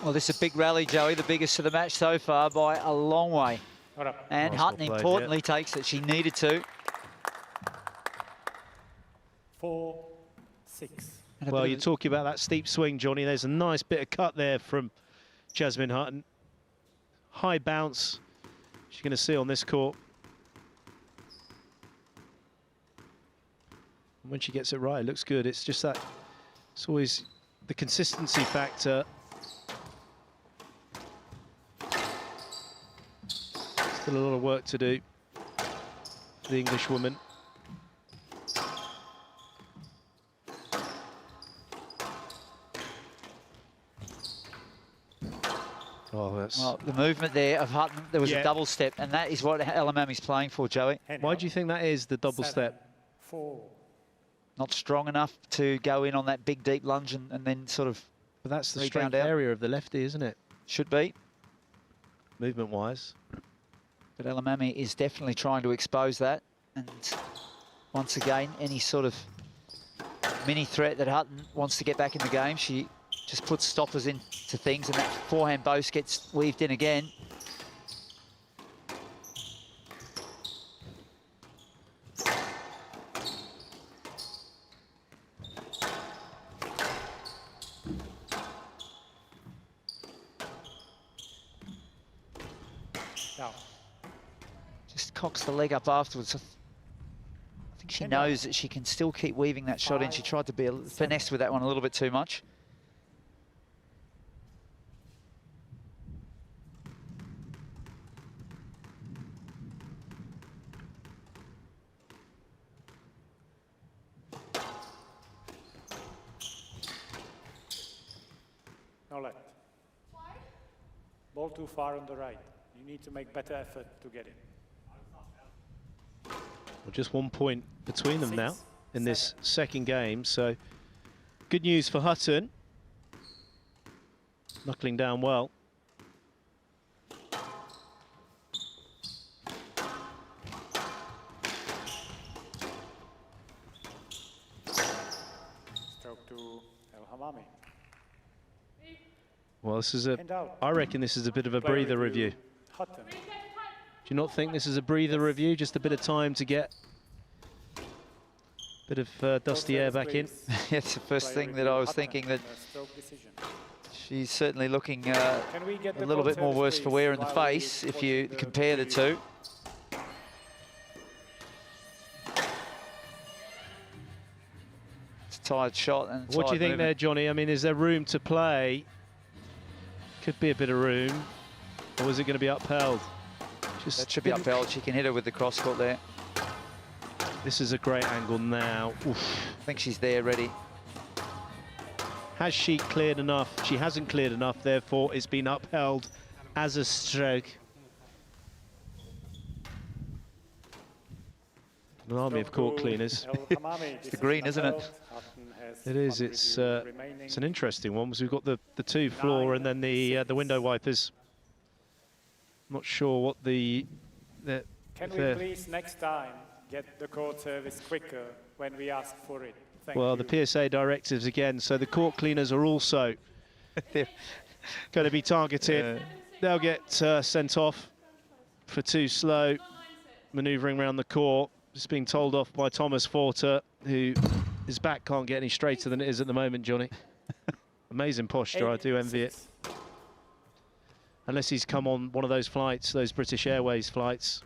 Well, this is a big rally, Joey, the biggest of the match so far by a long way. And Hutton, importantly, takes it. She needed to. 4-6. Well, you're talking about that steep swing, Johnny. There's a nice bit of cut there from Jasmine Hutton. High bounce. She's going to see on this court. And when she gets it right, it looks good. It's just that, it's always the consistency factor. Still a lot of work to do for the English woman. Oh, that's... Well, the movement there of Hutton, there was a double step, and that is what Hammamy's playing for, Joey. Why do you think that is, the double step? 4. Not strong enough to go in on that big, deep lunge and then sort of... But that's the strength area of the lefty, isn't it? Should be. Movement-wise. But Hammamy is definitely trying to expose that. And once again, any sort of mini threat that Hutton wants to get back in the game, she just puts stoppers into things, and that forehand boast gets weaved in again. Just cocks the leg up afterwards. I think she knows that she can still keep weaving that shot in. She tried to be finesse with that one a little bit too much. No left. Ball too far on the right. You need to make better effort to get it. Well, just 1 point between them now in this second game, so good news for Hutton. Knuckling down well. Stroke to Hammamy. Well, this is I reckon this is a bit of a breather review. Hutton. Do you not think this is a breather review? Just a bit of time to get a bit of dusty air back in? It's the first thing that I was thinking, that she's certainly looking a little bit more worse for wear in the face if you compare the two. It's a tired shot. And What do you think there, Johnny? I mean, is there room to play? Could be a bit of room. Or is it going to be upheld? That should be upheld. She can hit her with the cross court there. This is a great angle now. Oof. I think she's there, ready. Has she cleared enough? She hasn't cleared enough, therefore it's been upheld as a stroke. An army of court cleaners. It's the green, isn't it? It is. It's an interesting one, because we've got the two floor and then the window wipers. Not sure what the that... Can we please next time get the court service quicker when we ask for it? Thank you. The PSA directives again, so the court cleaners are also going to be targeted. They'll get sent off for too slow manoeuvring around the court. Just being told off by Thomas Forter, who his back can't get any straighter than it is at the moment, Johnny. Amazing posture, I do envy it. Unless he's come on one of those flights, those British Airways flights,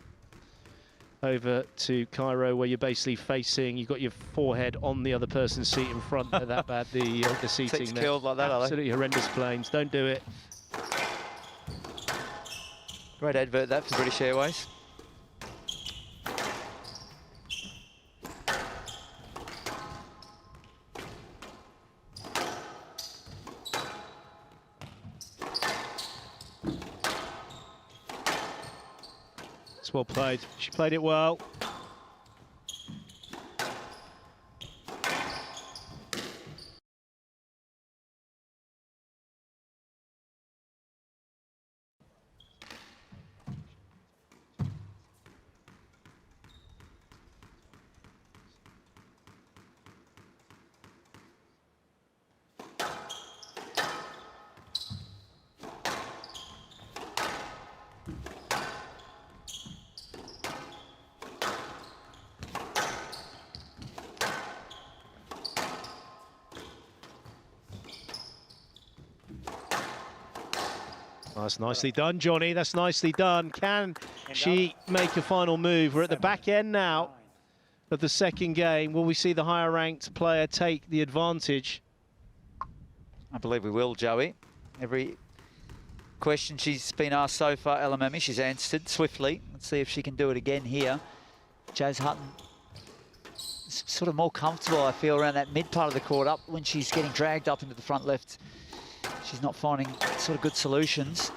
over to Cairo, where you're basically facing, you've got your forehead on the other person's seat in front. They're that bad, the seating. Seats killed like that, are they? Absolutely horrendous planes. Don't do it. Great advert that for British Airways. It's well played. She played it well. That's nicely done, Johnny. That's nicely done. Can she make a final move? We're at the back end now of the second game. Will we see the higher ranked player take the advantage? I believe we will, Joey. Every question she's been asked so far, Hammamy, she's answered swiftly. Let's see if she can do it again here. Jazz Hutton is sort of more comfortable, I feel, around that mid part of the court, up when she's getting dragged up into the front left. She's not finding sort of good solutions.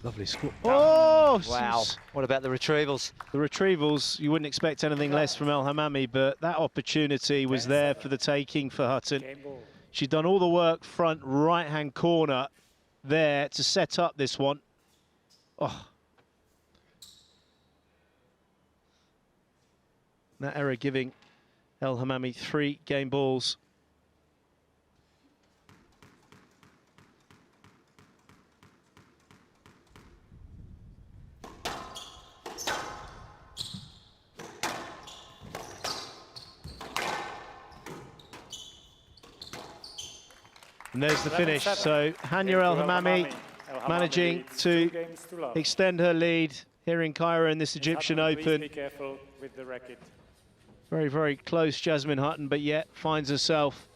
Lovely score. Oh, wow. What about the retrievals? The retrievals, you wouldn't expect anything less from Hammamy, but that opportunity was there for the taking for Hutton. She'd done all the work front right-hand corner there to set up this one. Oh. That error giving Hammamy 3 game balls. And there's the finish. So Hania Hammamy managing to extend her lead here in Cairo in this Egyptian Open. Be careful with the racket. Very, very close, Jasmine Hutton, but yet finds herself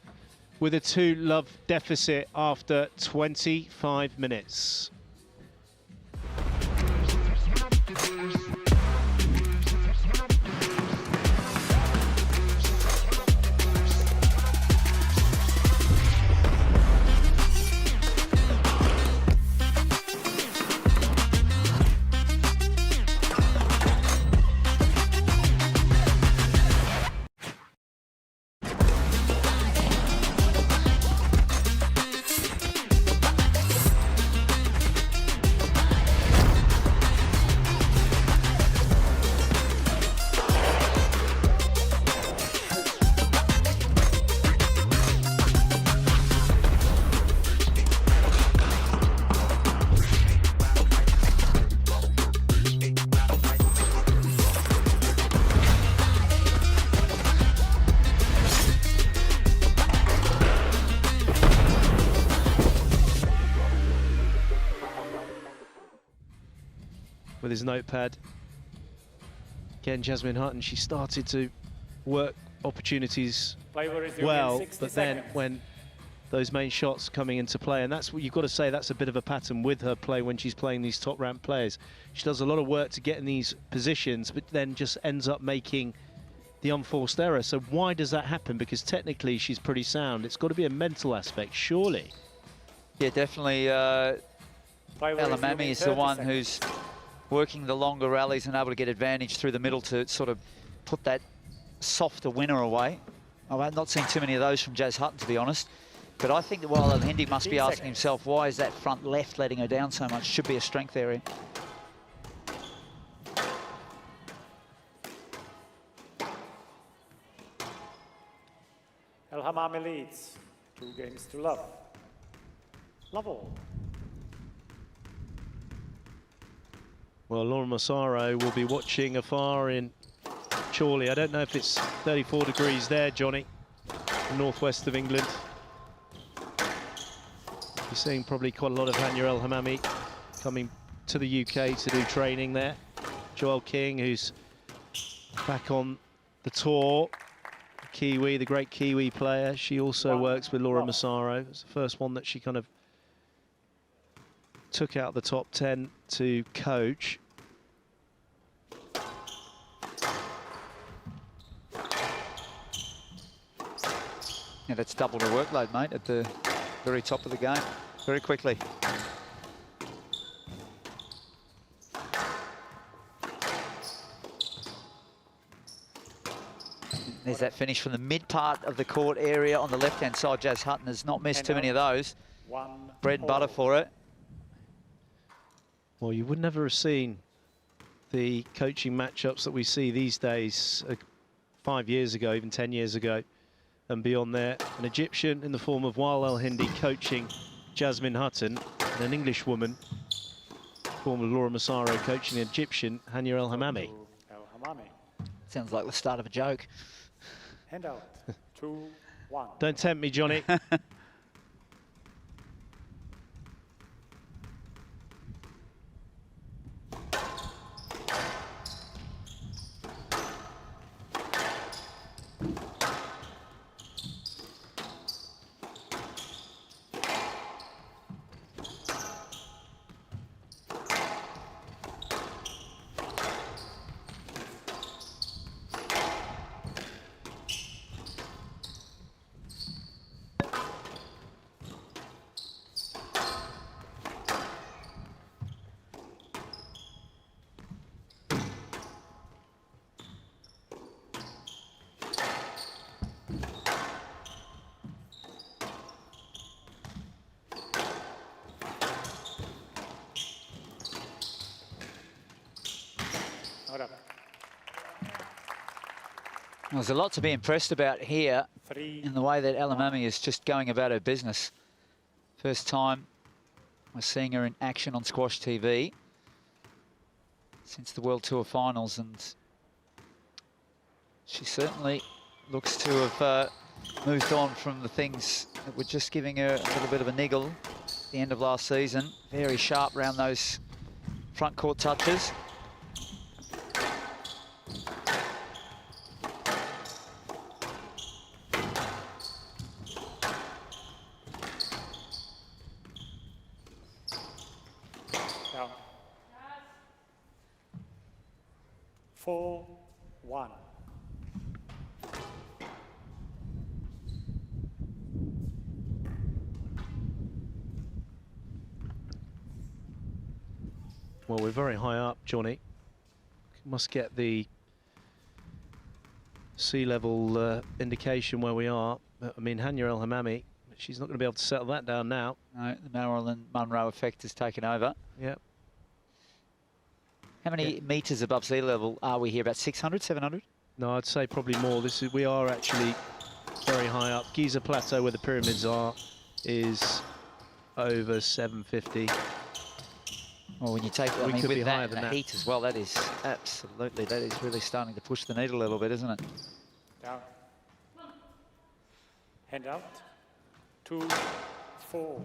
with a 2-love deficit after 25 minutes. With his notepad. Again, Jasmine Hutton, she started to work opportunities well, but then when those main shots coming into play, and that's what you've got to say, that's a bit of a pattern with her play when she's playing these top-ranked players. She does a lot of work to get in these positions, but then just ends up making the unforced error. So why does that happen? Because technically she's pretty sound. It's got to be a mental aspect, surely. Yeah, definitely. Hammamy is the one who's working the longer rallies and able to get advantage through the middle to sort of put that softer winner away. I've not seen too many of those from Jazz Hutton, to be honest. But I think that while Hindi must be asking himself, why is that front left letting her down so much? Should be a strength area. Hammamy leads 2 games to love. Love all. Well, Laura Massaro will be watching afar in Chorley. I don't know if it's 34 degrees there, Johnny, in northwest of England. You're seeing probably quite a lot of Hania Hammamy coming to the UK to do training there. Joelle King, who's back on the tour. Kiwi, the great Kiwi player. She also works with Laura Massaro. It's the first one that she kind of took out the top 10 to coach. Yeah, that's doubled her workload, mate, at the very top of the game, very quickly. There's that finish from the mid part of the court area on the left-hand side. Jazz Hutton has not missed too many of those. Bread and butter for it. Well, you would never have seen the coaching matchups that we see these days 5 years ago, even 10 years ago, and beyond there. An Egyptian in the form of Wael El Hindi coaching Jasmine Hutton, and an English woman, form of Laura Massaro, coaching an Egyptian Hania Hammamy. Sounds like the start of a joke. Hand out. 2-1. Don't tempt me, Johnny. There's a lot to be impressed about here in the way that Hammamy is just going about her business. First time we're seeing her in action on Squash TV since the World Tour finals, and she certainly looks to have moved on from the things that were just giving her a little bit of a niggle at the end of last season. Very sharp around those front court touches. Down. 4-1. Well, we're very high up, Johnny. Must get the sea level indication where we are. I mean, Hania Hammamy, she's not going to be able to settle that down now. No, the Marilyn Monroe effect has taken over. Yep. How many metres above sea level are we here? About 600, 700? No, I'd say probably more. We are actually very high up. Giza Plateau, where the pyramids are, is over 750. Well, when you take, I mean, could be with higher that than and the heat as well, that is absolutely, that is really starting to push the needle a little bit, isn't it? Down. Hand out. 2-4.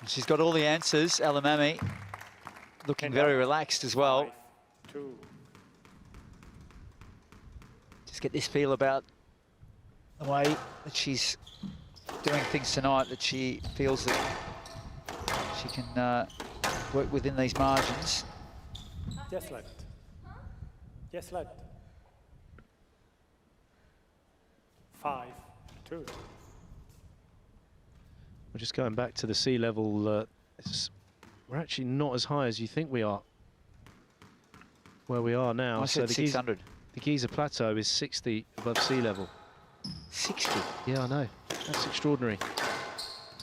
She's got all the answers, Hammamy, looking very relaxed as well. 5-2. Just get this feel about the way that she's doing things tonight, that she feels that she can work within these margins. Yes, left. Yes, left. 5-2. We're just going back to the sea level. We're actually not as high as you think we are. Where we are now. I said the 600. The Giza Plateau is 60 above sea level. 60? Yeah, I know. That's extraordinary.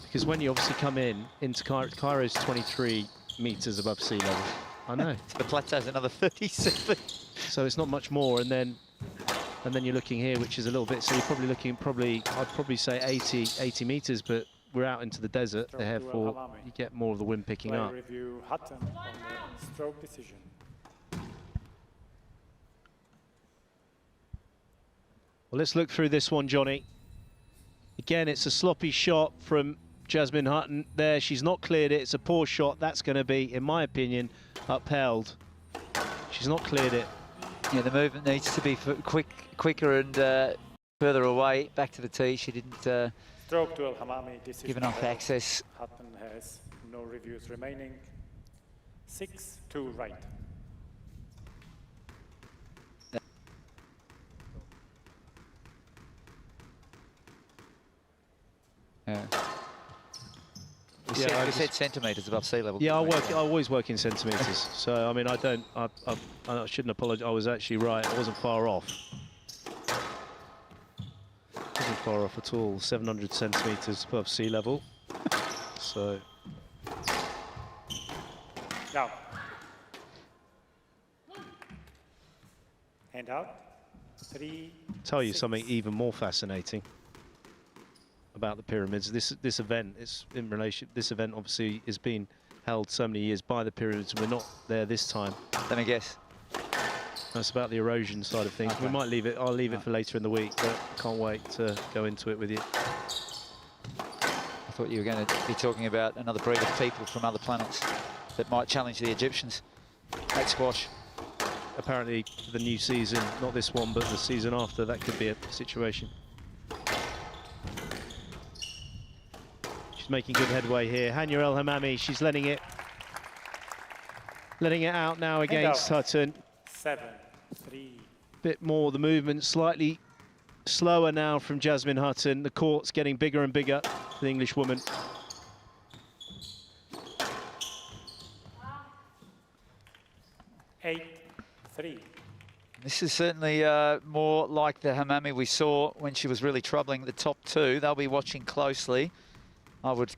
Because when you obviously come into Cairo's 23 meters above sea level. I know. The plateau's another 37. So it's not much more, and then you're looking here, which is a little bit. So you're probably looking I'd probably say 80 meters, but we're out into the desert. Therefore, you get more of the wind picking up. Review Hutton on the stroke decision. Well, let's look through this one, Johnny. Again, it's a sloppy shot from Jasmine Hutton. There, she's not cleared it. It's a poor shot. That's going to be, in my opinion, upheld. She's not cleared it. Yeah, the movement needs to be quicker and further away. Back to the tee. She didn't Stroke to Hammamy, decision give enough access. Hutton has no reviews remaining. 6-2 right. Yeah. We said centimetres above sea level. Yeah, I always work in centimetres. So I mean, I shouldn't apologise. I was actually right. I wasn't far off. Wasn't far off at all. 700 centimetres above sea level. So. Now. Hand out. 3. Tell you something even more fascinating about the pyramids. This event is in relation. This event obviously is being held so many years by the pyramids. We're not there this time. Let me guess. That's about the erosion side of things. Okay. We might leave it. I'll leave it for later in the week, but can't wait to go into it with you. I thought you were going to be talking about another breed of people from other planets that might challenge the Egyptians at squash. Apparently, the new season, not this one, but the season after, that could be a situation. Making good headway here. Hania Hammamy, she's letting it out now against Hutton. 7-3. Bit more the movement, slightly slower now from Jasmine Hutton. The court's getting bigger and bigger for the English woman. This is certainly more like the Hammamy we saw when she was really troubling the top two. They'll be watching closely. I would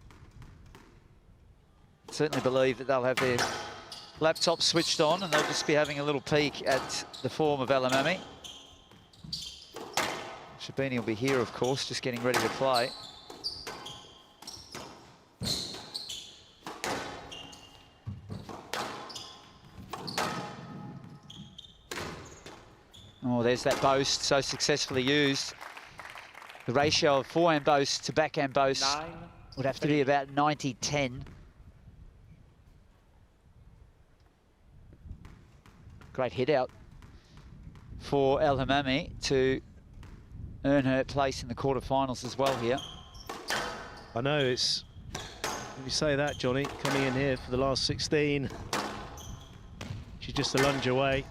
certainly believe that they'll have their laptops switched on and they'll just be having a little peek at the form of Hammamy. Sherbini will be here, of course, just getting ready to play. Oh, there's that boast so successfully used. The ratio of forehand boast to backhand boast would have to be about 90-10. Great hit out for Hammamy to earn her place in the quarterfinals as well here. I know it's, when you say that, Johnny, coming in here for the last 16. She's just a lunge away.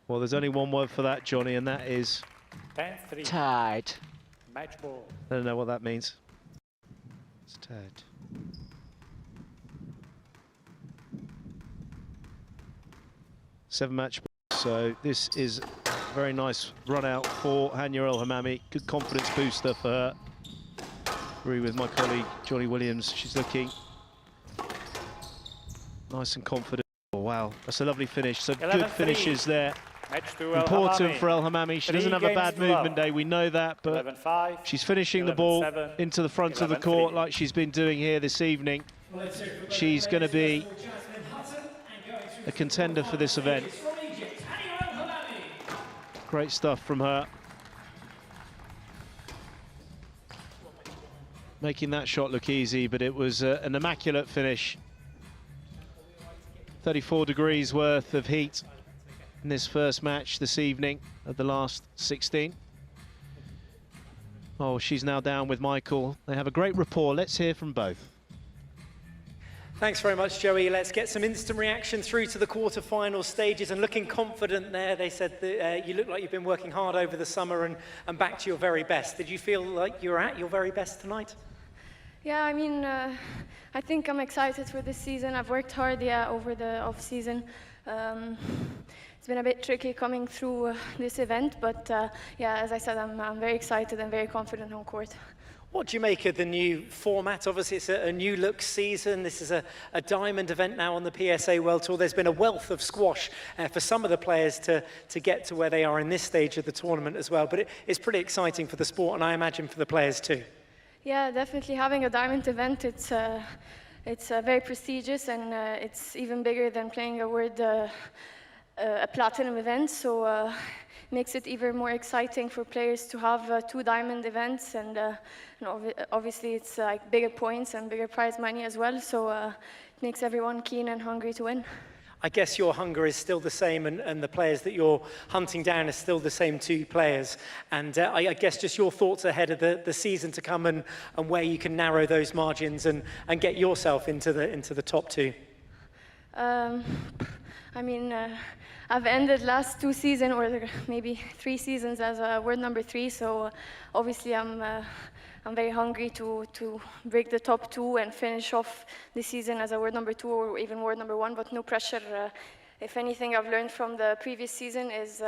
Well, there's only one word for that, Johnny, and that is... 10-3. Tied. Match ball. I don't know what that means. It's tied. Seven match ball. So this is a very nice run out for Hania Hammamy. Good confidence booster for her. Agree with my colleague, Johnny Williams. She's looking nice and confident. Oh, wow, that's a lovely finish. So good finishes there. Important for Hammamy. She doesn't have a bad movement day, we know that, but she's finishing the ball into the front of the court like she's been doing here this evening. She's going to be a contender for this event. Great stuff from her. Making that shot look easy, but it was an immaculate finish. 34 degrees worth of heat in this first match this evening of the last 16. Oh, she's now down with Michael. They have a great rapport. Let's hear from both. Thanks very much, Joey. Let's get some instant reaction through to the quarter-final stages, and looking confident there. They said that you look like you've been working hard over the summer and back to your very best. Did you feel like you're at your very best tonight? Yeah, I mean, I think I'm excited for this season. I've worked hard, over the off-season. It's been a bit tricky coming through this event, but yeah, as I said, I'm very excited and very confident on court. What do you make of the new format? Obviously, it's a new look season. This is a diamond event now on the PSA World Tour. There's been a wealth of squash for some of the players to get to where they are in this stage of the tournament as well. But it's pretty exciting for the sport, and I imagine for the players too. Yeah, definitely having a diamond event, it's very prestigious, and it's even bigger than playing a platinum event. So makes it even more exciting for players to have 2 diamond events, and obviously it's like bigger points and bigger prize money as well, so it makes everyone keen and hungry to win. I guess your hunger is still the same, and the players that you're hunting down are still the same 2 players, and I guess just your thoughts ahead of the season to come, and where you can narrow those margins and get yourself into the top 2. I mean, I've ended last 2 seasons, or maybe 3 seasons, as world number 3. So obviously, I'm very hungry to break the top 2 and finish off the season as a world number 2 or even world number 1. But no pressure. If anything, I've learned from the previous season is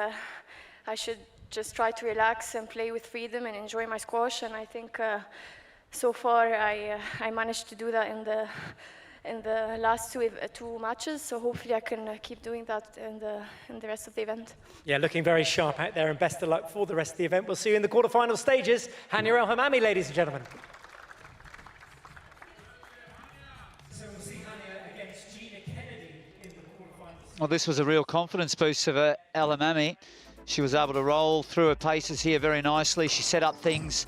I should just try to relax and play with freedom and enjoy my squash. And I think so far I managed to do that in the last 2 matches, so hopefully I can keep doing that in the rest of the event. Yeah, looking very sharp out there, and best of luck for the rest of the event. We'll see you in the quarterfinal stages. Hania Hammamy, ladies and gentlemen. So we'll see Hania against Gina Kennedy in the quarterfinals. Well, this was a real confidence boost of Hammamy. She was able to roll through her paces here very nicely. She set up things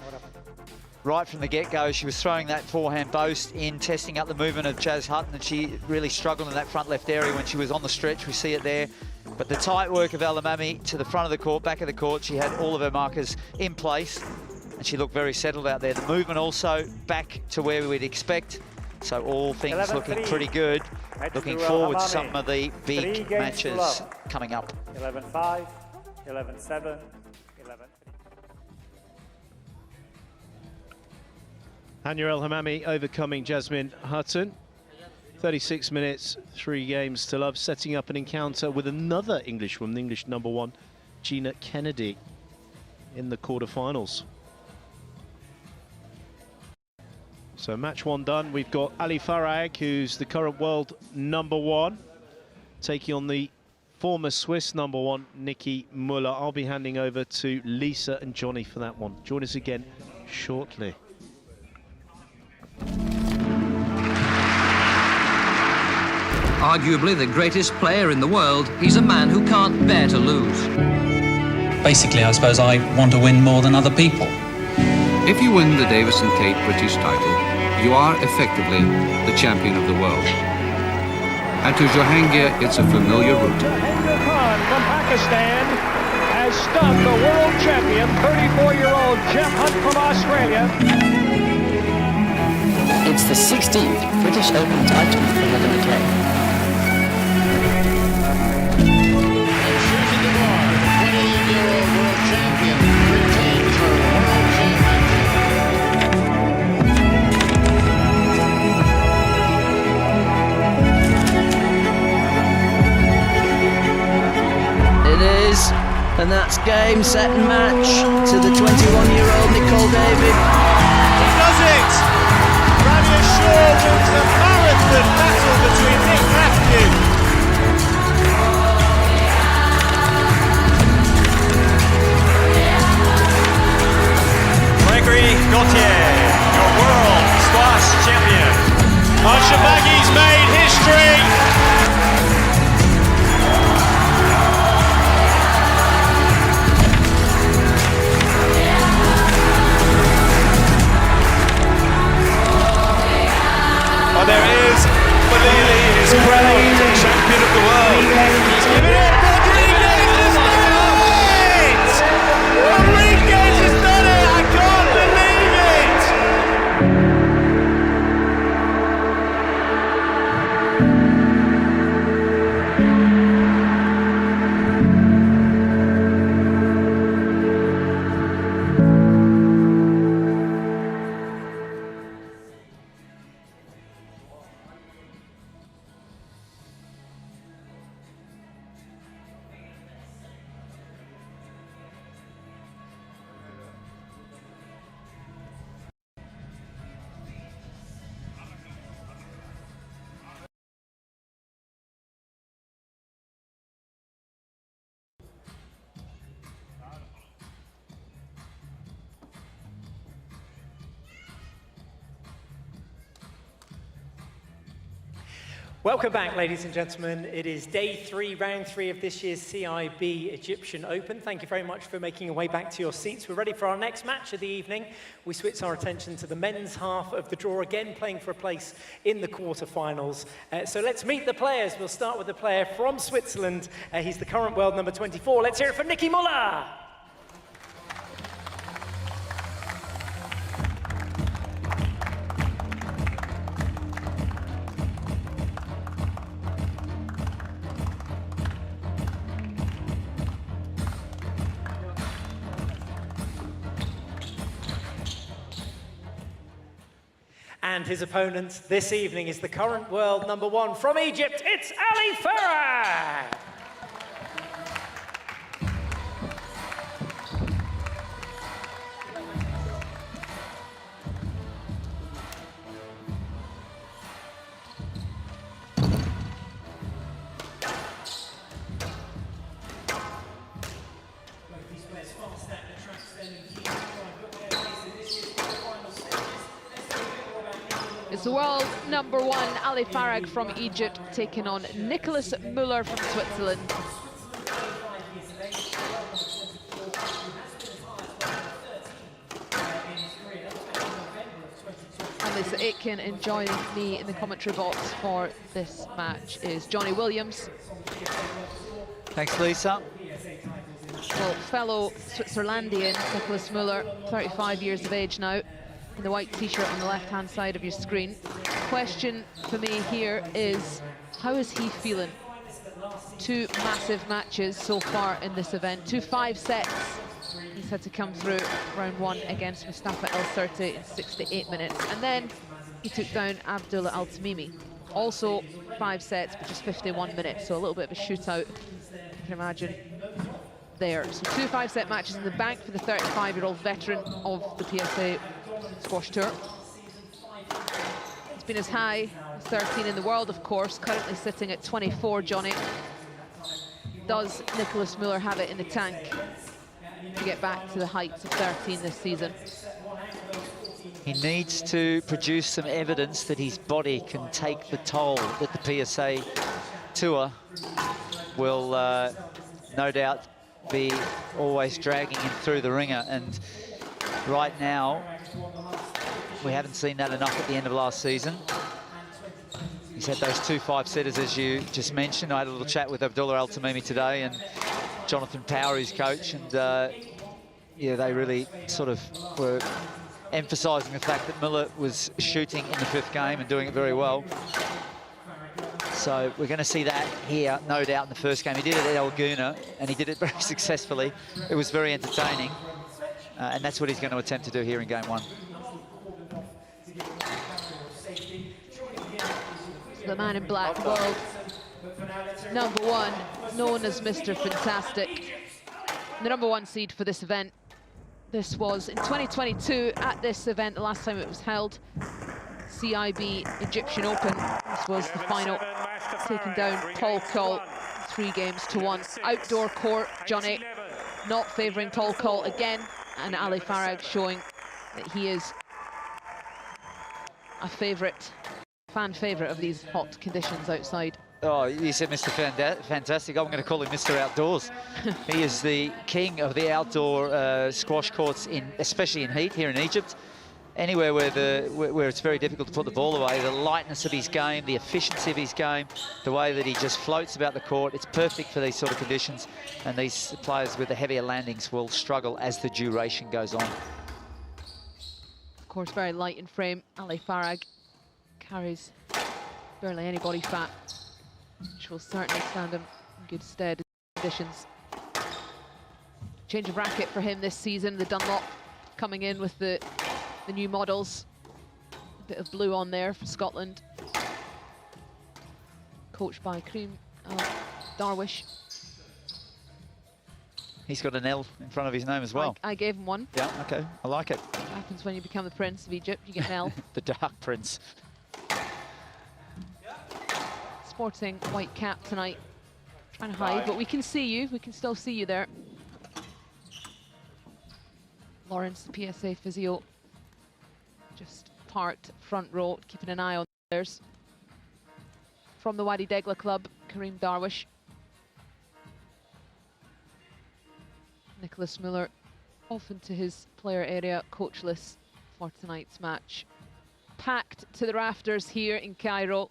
right from the get-go. She was throwing that forehand boast in, testing out the movement of Jazz Hutton, and she really struggled in that front left area when she was on the stretch. We see it there. But the tight work of Hammamy to the front of the court, back of the court, she had all of her markers in place, and she looked very settled out there. The movement also back to where we'd expect. So all things looking pretty good. Looking forward to some of the big matches coming up. 11-5, 11-7, 11-3. Hania Hammamy overcoming Jasmine Hutton. 36 minutes, 3 games to love, setting up an encounter with another Englishwoman, English #1, Gina Kennedy, in the quarterfinals. So match 1 done. We've got Ali Farag, who's the current world #1, taking on the former Swiss #1, Mueller. I'll be handing over to Lisa and Johnny for that one. Join us again shortly. Arguably the greatest player in the world, he's a man who can't bear to lose. Basically, I suppose I want to win more than other people. If you win the Davis & Kate British title, you are effectively the champion of the world. And to Jahangir, it's a familiar route. Khan from Pakistan has stunned the world champion, 34-year-old Jeff Hunt from Australia. It's the 16th British Open title for Hutton McKay. It is, and that's game, set and match to the 21-year-old Nicole David. He does it! Shaw wins the marathon battle between Nick Matthew. Gregoire Gauthier, your world squash champion. Sherbini's made history. There is Malili, his Welcome back, ladies and gentlemen. It is day 3, round 3 of this year's CIB Egyptian Open. Thank you very much for making your way back to your seats. We're ready for our next match of the evening. We switch our attention to the men's half of the draw, again playing for a place in the quarterfinals. So let's meet the players. We'll start with the player from Switzerland. He's the current world number 24. Let's hear it for Mueller. And his opponent this evening is the current world number 1 from Egypt. It's Ali Farag. It's the world number 1, Ali Farag from Egypt, taking on Nicolas Mueller from Switzerland. And Lisa Aitken, and joining me in the commentary box for this match is Johnny Williams. Thanks, Lisa. Well, fellow Switzerlandian Nicolas Mueller, 35 years of age now, in the white t-shirt on the left-hand side of your screen. Question for me here is, how is he feeling? 2 massive matches so far in this event, 2 5 sets. He's had to come through round 1 against Mustafa El Serti in 68 minutes. And then he took down Abdullah Al Tamimi. Also 5 sets, but just 51 minutes. So a little bit of a shootout, you can imagine there. So 2 5-set matches in the bank for the 35-year-old veteran of the PSA Squash Tour. It's been as high as 13 in the world, of course, currently sitting at 24, Johnny. Does Nicolas Mueller have it in the tank to get back to the heights of 13 this season? He needs to produce some evidence that his body can take the toll that the PSA Tour will no doubt be always dragging him through the ringer. And right now, we haven't seen that enough at the end of last season. He's had those 2 5-setters, as you just mentioned. I had a little chat with Abdullah Al Tamimi today and Jonathan Power, his coach, and yeah, they really sort of were emphasising the fact that Mueller was shooting in the 5th game and doing it very well. So we're going to see that here, no doubt, in the first game. He did it at El Guna, and he did it very successfully. It was very entertaining, and that's what he's going to attempt to do here in game 1. The man in black, world number 1, known as Mr. Fantastic. The number 1 seed for this event. This was in 2022 at this event, the last time it was held. CIB Egyptian Open. This was the final, taking down Paul Cole 3-1. Outdoor court, Johnny, not favouring Paul Cole again, and Ali Farag showing that he is a fan favourite of these hot conditions outside. Oh, you said Mr. Fantastic. I'm going to call him Mr. Outdoors. He is the king of the outdoor squash courts, especially in heat here in Egypt. Anywhere where it's very difficult to put the ball away, the lightness of his game, the efficiency of his game, the way that he just floats about the court, it's perfect for these sort of conditions. And these players with the heavier landings will struggle as the duration goes on. Of course, very light in frame. Ali Farag carries barely any body fat, which will certainly stand him in good stead in conditions. Change of racket for him this season. The Dunlop coming in with the new models. A bit of blue on there for Scotland. Coached by Kareem Darwish. He's got an L in front of his name as well. I gave him one. Yeah, okay, I like it. What happens when you become the Prince of Egypt? You get an L. The Dark Prince. Sporting white cap tonight. Trying to hide, but we can see you. We can still see you there. Lawrence, the PSA physio, just parked front row, keeping an eye on the players. from the Wadi Degla club, Karim Darwish. Nicolas Mueller off into his player area, coachless for tonight's match. Packed to the rafters here in Cairo.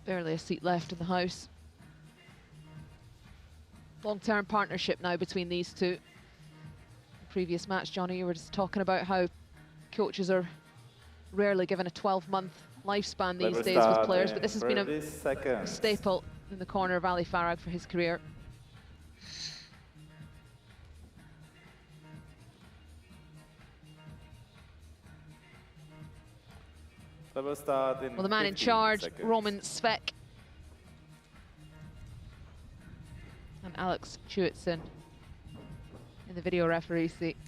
Barely a seat left in the house. Long-term partnership now between these two. The previous match, Johnny, you were just talking about how coaches are rarely given a 12-month lifespan these days with players, but this has been a staple in the corner of Ali Farag for his career. Well, the man in charge, Roman Svek, and Alex Chewitson in the video referee seat.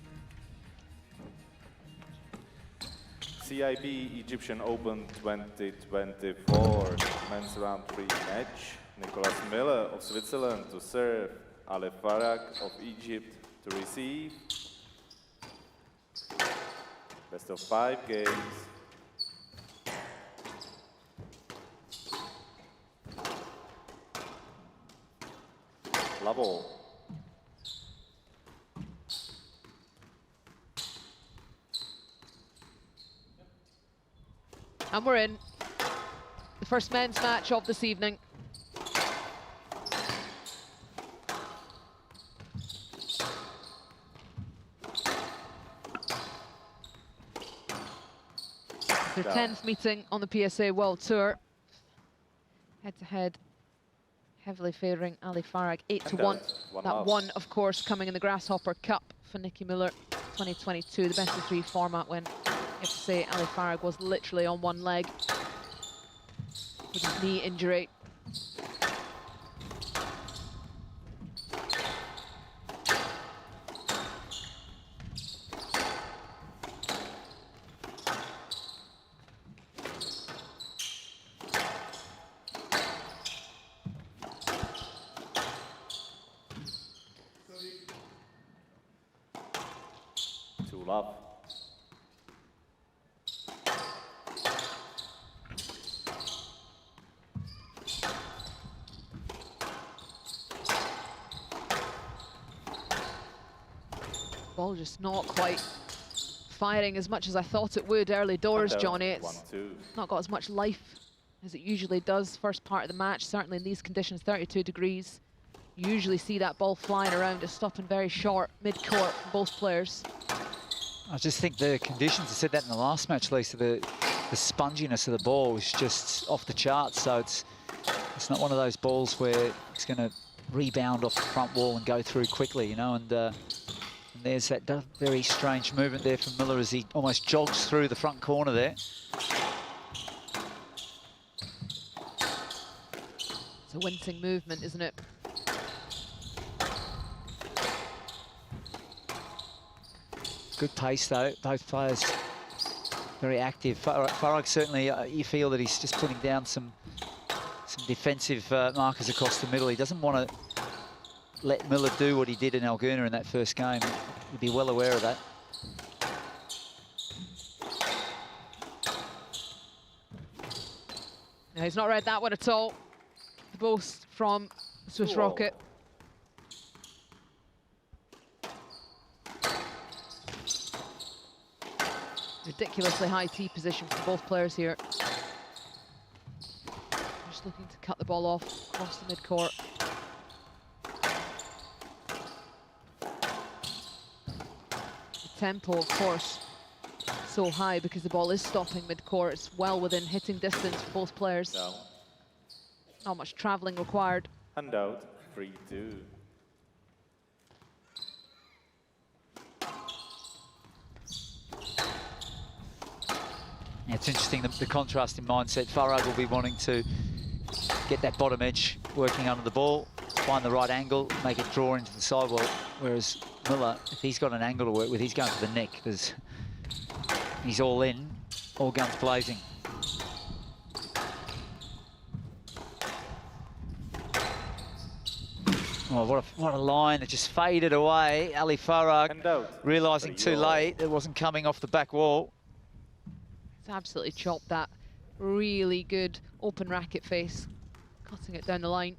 CIB Egyptian Open 2024 men's round 3 match. Nicolas Mueller of Switzerland to serve, Ali Farag of Egypt to receive. Best of 5 games. Level. And we're in the first men's match of this evening. Their 10th meeting on the PSA World Tour. Head-to-head, heavily favouring Ali Farag, 8-1. That one, of course, coming in the Grasshopper Cup for Nicky Mueller 2022, the best of 3 format, when you have to say Ali Farag was literally on one leg with his knee injury. Love. Ball just not quite firing as much as I thought it would early doors, Johnny. It's not got as much life as it usually does first part of the match, certainly in these conditions, 32 degrees. You usually see that ball flying around, just stopping very short mid-court from both players. I just think the conditions, I said that in the last match, Lisa, the sponginess of the ball was just off the charts. So it's not one of those balls where it's going to rebound off the front wall and go through quickly, you know. And there's that very strange movement there from Mueller as he almost jogs through the front corner there. It's a wincing movement, isn't it? Good pace, though. Both players very active. Farag certainly, you feel that he's just putting down some defensive markers across the middle. He doesn't want to let Mueller do what he did in Alguna in that first game. He'd be well aware of that. No, he's not read that one at all. The boast from Swiss Rocket. Ridiculously high tee position for both players here. Just looking to cut the ball off across the mid-court. The tempo, of course, so high because the ball is stopping mid-court. It's well within hitting distance for both players. No. Not much travelling required. Handout, 3-2. Yeah, it's interesting, the contrast in mindset. Farag will be wanting to get that bottom edge working under the ball, find the right angle, make it draw into the sidewall, whereas Mueller, if he's got an angle to work with, he's going for the neck. He's all in, all guns blazing. Oh, what a line that just faded away. Ali Farag realising too late it wasn't coming off the back wall. It's absolutely chopped that. Really good open racket face, cutting it down the line.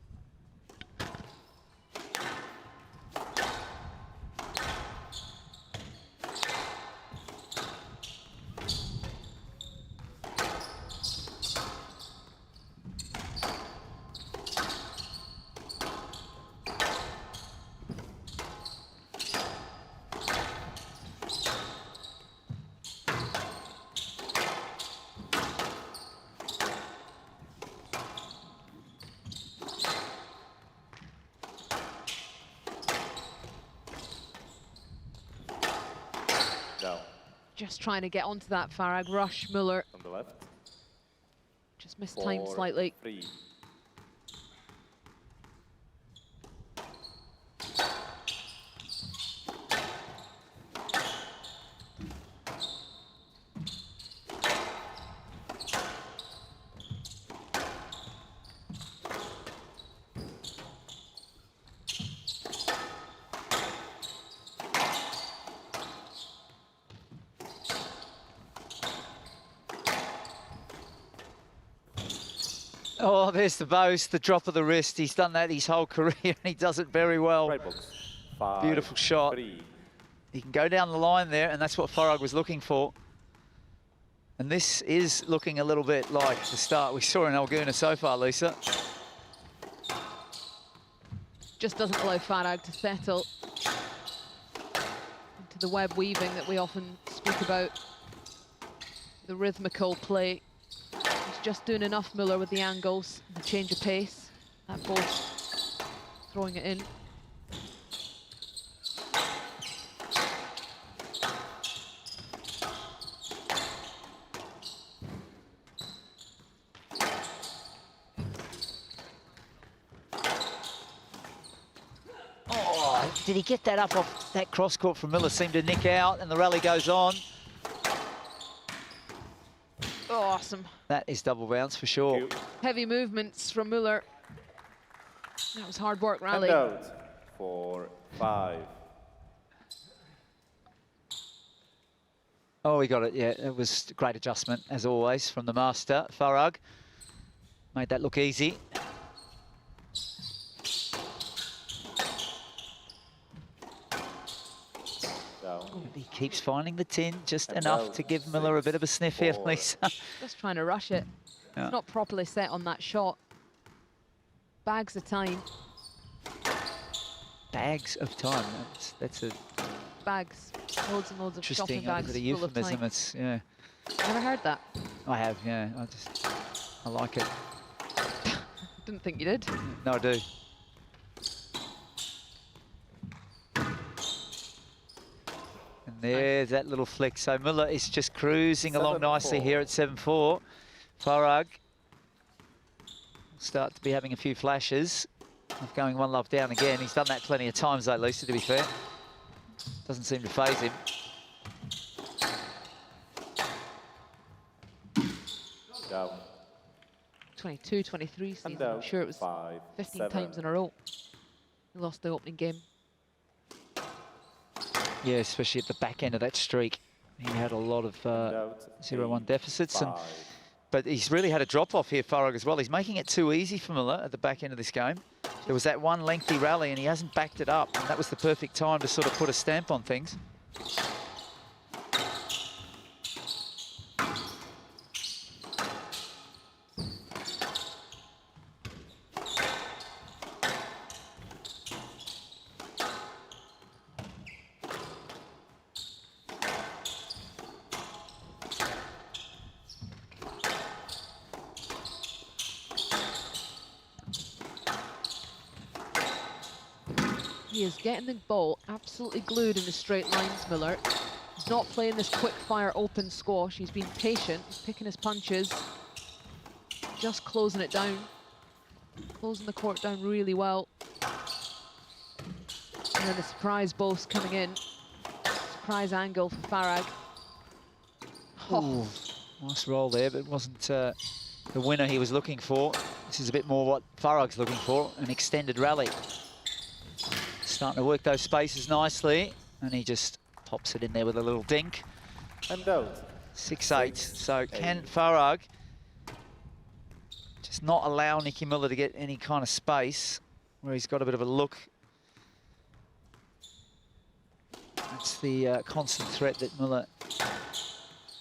Just trying to get onto that Farag rush. Mueller on the left. Just missed time slightly. 4-3. Oh, there's the boast, the drop of the wrist. He's done that his whole career, and he does it very well. Right box. 5, Beautiful shot. 3. He can go down the line there, and that's what Farag was looking for. And this is looking a little bit like the start we saw in Alguna so far, Lisa. Just doesn't allow Farag to settle into the web weaving that we often speak about. The rhythmical play. He's just doing enough, Mueller, with the angles, the change of pace. That both throwing it in. Oh, did he get that up off that cross court from Mueller? Seemed to nick out, and the rally goes on. Oh, awesome. That is double bounce for sure. Heavy movements from Mueller. That was hard work rally. And out for 5. Oh, he got it, yeah. It was a great adjustment, as always, from the master, Farag. Made that look easy. He keeps finding the tin, just enough to give Mueller a bit of a sniff here, Lisa. Just trying to rush it. Yeah. It's not properly set on that shot. Bags of time. Bags of time. That's a Bags. Loads and loads of shopping interesting bags bit of full of euphemism. time. It's, yeah. Never heard that. I have, yeah. I like it. Didn't think you did. No, I do. And there's that little flick. So Mueller is just cruising along nicely here at 7-4. Farag will start to be having a few flashes of going one love down again. He's done that plenty of times though, Lisa, to be fair. Doesn't seem to faze him. Down. 22, 23 season. I'm sure it was 15 7. times in a row. He lost the opening game. Yeah, especially at the back end of that streak. He had a lot of 0-1 deficits. But he's really had a drop-off here, Farag, as well. He's making it too easy for Mueller at the back end of this game. There was that one lengthy rally, and he hasn't backed it up. And that was the perfect time to sort of put a stamp on things. He is getting the ball absolutely glued in the straight lines, Mueller. He's not playing this quick-fire open squash. He's been patient, he's picking his punches, just closing it down. Closing the court down really well. And then the surprise boast coming in. Surprise angle for Farag. Oh, nice roll there, but it wasn't the winner he was looking for. This is a bit more what Farag's looking for, an extended rally. Starting to work those spaces nicely, and he just pops it in there with a little dink. And out 6-8. So can Farag just not allow Nicky Mueller to get any kind of space where he's got a bit of a look? That's the constant threat that Mueller,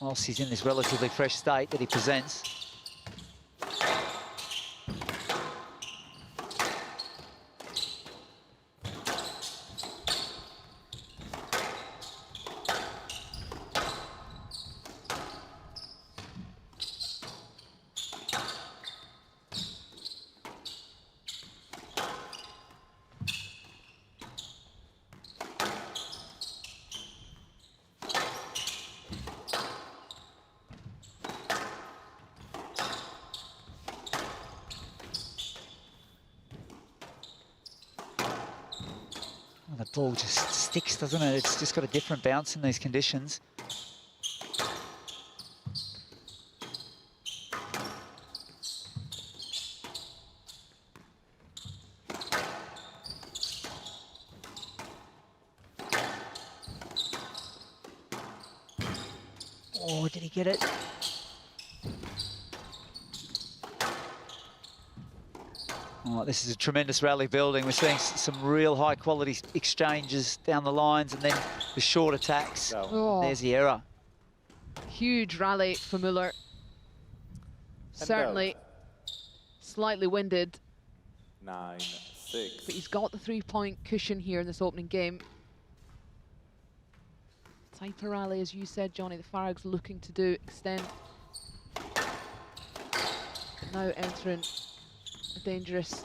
whilst he's in this relatively fresh state, that he presents. The ball just sticks, doesn't it? It's just got a different bounce in these conditions. Oh, did he get it? Oh, this is a tremendous rally building. We're seeing some real high-quality exchanges down the lines, and then the short attacks. Oh. There's the error. Huge rally for Mueller. Certainly slightly winded. 9-6. But he's got the 3-point cushion here in this opening game. Type of rally, as you said, Johnny, the Farag's looking to do, extend. Now entering a dangerous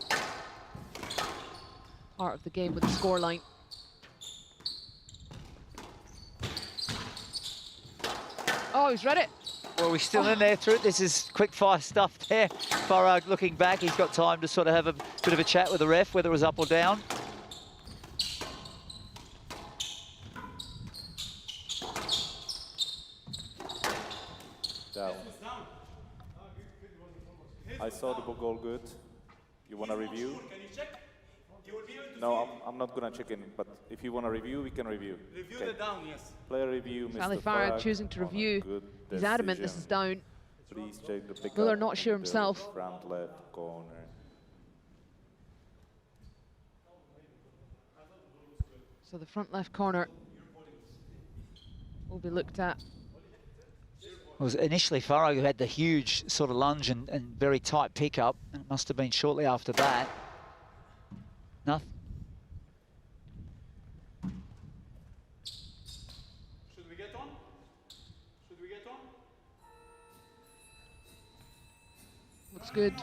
part of the game with the scoreline. Oh, he's read it. Well, we're still in there through it. This is quick fire stuff there. Farag looking back. He's got time to sort of have a bit of a chat with the ref, whether it was up or down. Down. I saw the goal good. You want to review? Can you check? You will be able to No, I'm not going to check in, but if you want to review, we can review. review the down, yes. Player review, Ali Mr. Farag choosing to review. He's adamant this is down. Please check the pickup. Mueller not sure in the himself. Front left corner. So the front left corner will be looked at. It was initially Farag who had the huge sort of lunge and very tight pickup, and it must have been shortly after that. Nothing. Should we get on? Should we get on? Looks good.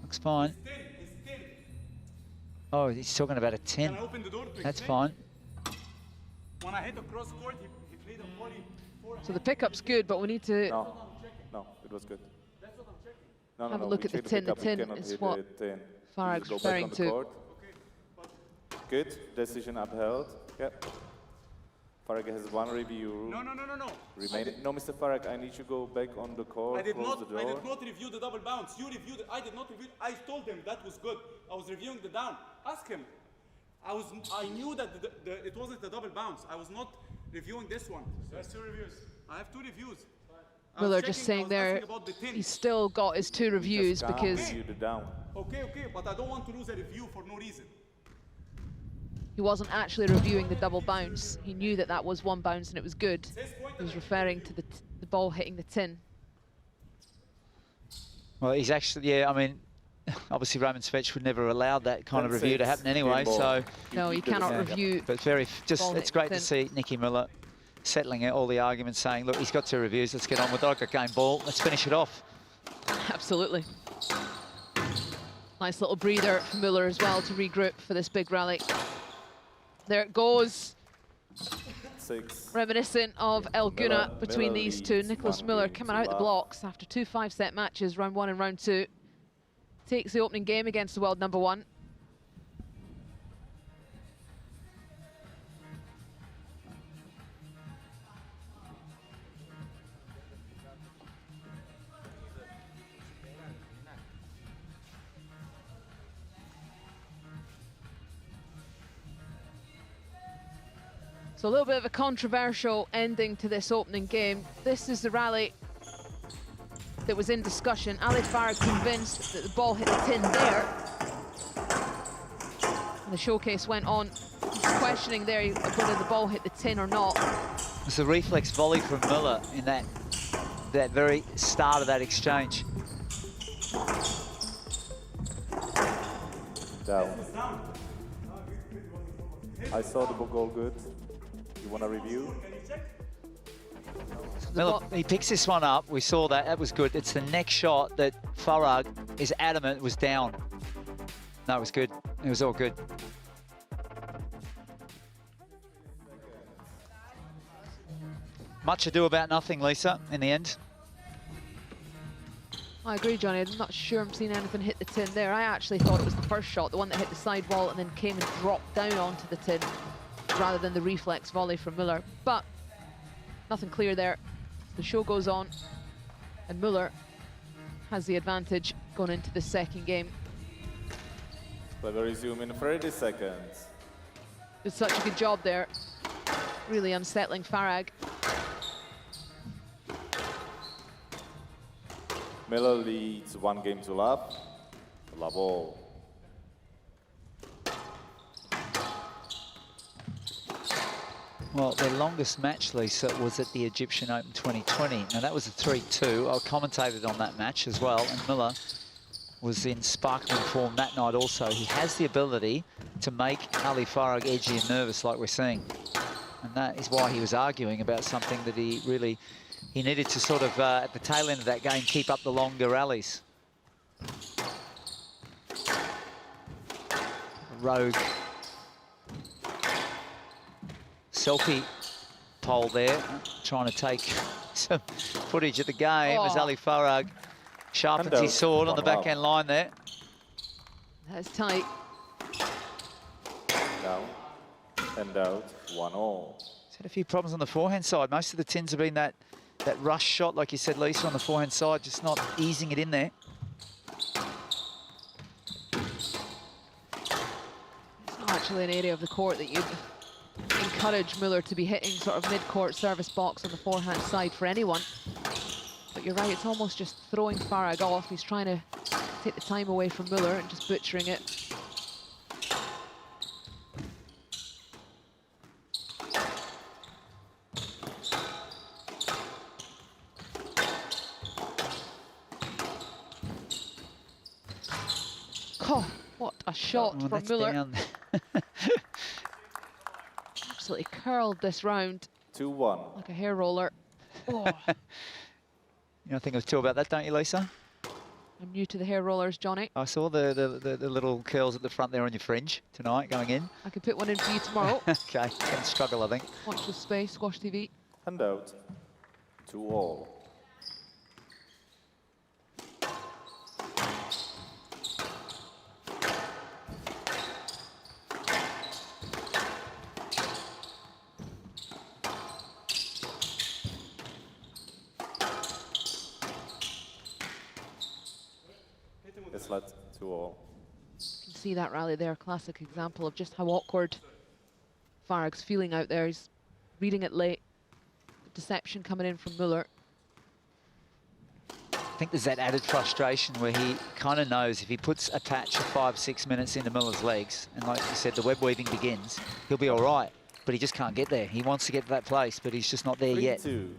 Looks fine. It's 10. Oh, he's talking about a 10. Can I open the door to That's explain? fine. When I hit the cross court, he played a 44. So the pickup's good, but we need to No, it was good. That's what I'm checking. No, have a no, look we at the checked 10. The pickup, we 10 cannot is hit what the 10. Farag's Go back referring on the to. court. Good, decision upheld. Yep. Farag has one review. No. No, Mr. Farag, I need you to go back on the court. I did close the door. not review the double bounce. You reviewed it. I did not review it. I told him that was good. I was reviewing the down. Ask him. I knew that it wasn't the double bounce. I was not reviewing this one. There's 2 reviews. I have 2 reviews. Mueller just saying there, he's still got his 2 reviews because Okay, but I don't want to lose a review for no reason. he wasn't actually reviewing the double bounce. He knew that that was one bounce and it was good. He was referring to the ball hitting the tin. Well, he's actually, yeah, I mean, obviously Roman Svech would never allow that kind of review to happen anyway, so... No, you cannot review. But it's great to see Nicky Mueller settling out all the arguments, saying, look, he's got 2 reviews, let's get on with it, I've got game ball, let's finish it off. Absolutely. Nice little breather for Mueller as well to regroup for this big rally. There it goes. 6. Reminiscent of El Guna between these two. Nicolas Mueller coming out the blocks after 2 5-set matches, round 1 and round 2. Takes the opening game against the world number 1. So a little bit of a controversial ending to this opening game. This is the rally that was in discussion. Ali Farag convinced that the ball hit the tin there. And the showcase went on. He's questioning there whether the ball hit the tin or not. It's a reflex volley from Mueller in that very start of that exchange. Down. I saw the goal good. You want a review? Miller, he picks this one up. We saw that. That was good. It's the next shot that Farag is adamant was down. No, it was good. It was all good. Much ado about nothing, Lisa, in the end. I agree, Johnny. I'm not sure I'm seeing anything hit the tin there. I actually thought it was the first shot, the one that hit the side wall and then came and dropped down onto the tin, rather than the reflex volley from Mueller. But nothing clear there. The show goes on, and Mueller has the advantage going into the second game. Let me resume in 30 seconds. Did such a good job there. Really unsettling Farag. Miller leads 1 game to love. Love all. Well, their longest match, Lisa, was at the Egyptian Open 2020. Now, that was a 3-2. I commentated on that match as well, and Mueller was in sparkling form that night also. He has the ability to make Ali Farag edgy and nervous like we're seeing. And that is why he was arguing about something that he needed to sort of, at the tail end of that game, keep up the longer rallies. Rogue selfie pole there, trying to take some footage of the game as Ali Farag sharpens his sword on the backhand line there. That's tight. Down and out, 1-all. He's had a few problems on the forehand side. Most of the tins have been that rush shot, like you said, Lisa, on the forehand side, just not easing it in there. It's not actually an area of the court that you'd encourage Mueller to be hitting sort of mid-court service box on the forehand side for anyone. But you're right, it's almost just throwing Farag off. He's trying to take the time away from Mueller and just butchering it. Oh, what a shot from Mueller. Absolutely curled this round. 2-1. Like a hair roller. Oh. You don't think of two about that, don't you, Lisa? I'm new to the hair rollers, Johnny. I saw the little curls at the front there on your fringe tonight going in. I could put one in for you tomorrow. Okay, gonna struggle, I think. Watch the space, Squash TV. And out, 2-all. It's like 2-all. You can see that rally there, classic example of just how awkward Farag's feeling out there. He's reading it late. Deception coming in from Mueller. I think there's that added frustration where he kind of knows if he puts a patch of 5-6 minutes into Mueller's legs, and like you said, the web weaving begins, he'll be all right, but he just can't get there. He wants to get to that place, but he's just not there yet. 3-2.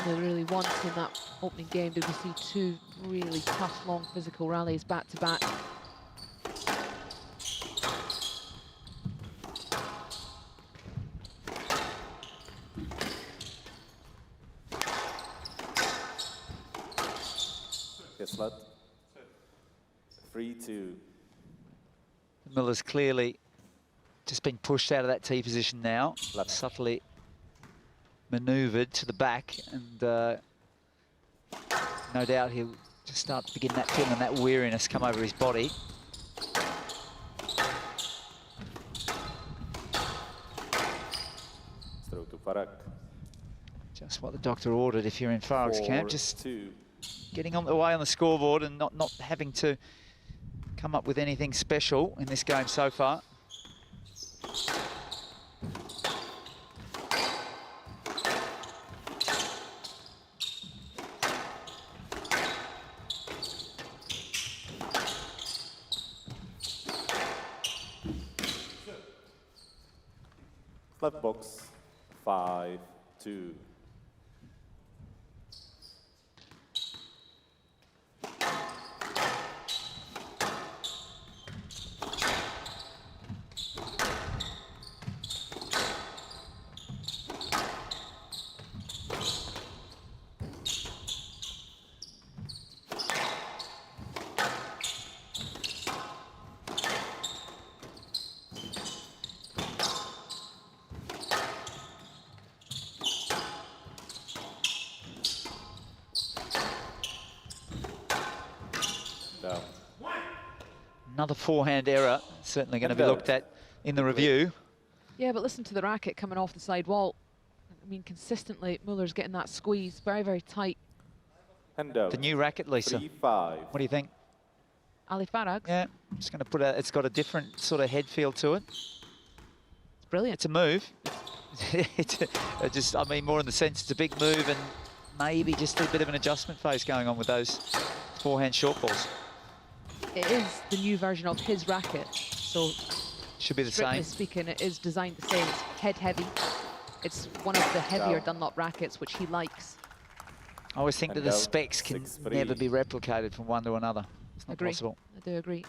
Only really once in that opening game did we see two really tough, long physical rallies back to back. Yes, lad. 3-2. Miller's clearly just been pushed out of that tee position now, subtly manoeuvred to the back, and no doubt he'll just start to begin that feeling, that weariness come over his body. Throw to Farag. Just what the doctor ordered if you're in Farag's camp, just getting on the way on the scoreboard and not having to come up with anything special in this game so far. Left box, 5-2. Another forehand error, certainly going to be looked at in the review. Yeah, but listen to the racket coming off the side wall. I mean, consistently, Mueller's getting that squeeze, very, very tight. The new racket, Lisa. 3-5. What do you think? Ali Farag. Yeah, just going to put it's got a different sort of head feel to it. It's brilliant. It's a move. I mean, more in the sense it's a big move and maybe just a bit of an adjustment phase going on with those forehand short balls. It is the new version of his racket, so should be the strictly same. speaking, it is designed the same. It's head heavy. It's one of the heavier Dunlop rackets, which he likes. I always think that the specs can never be replicated from one to another. It's not possible. I do agree.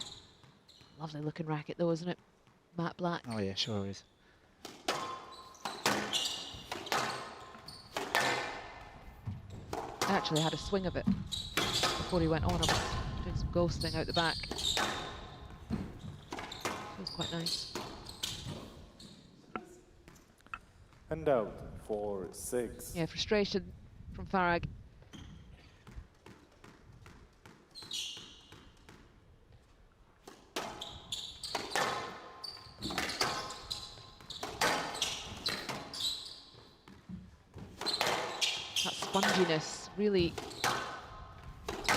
Lovely looking racket though, isn't it? Matte black. Oh yeah, sure it is. I actually had a swing of it before he went on. I was doing some ghosting out the back. Feels quite nice. And out, 4-6. Yeah, frustration from Farag. That sponginess really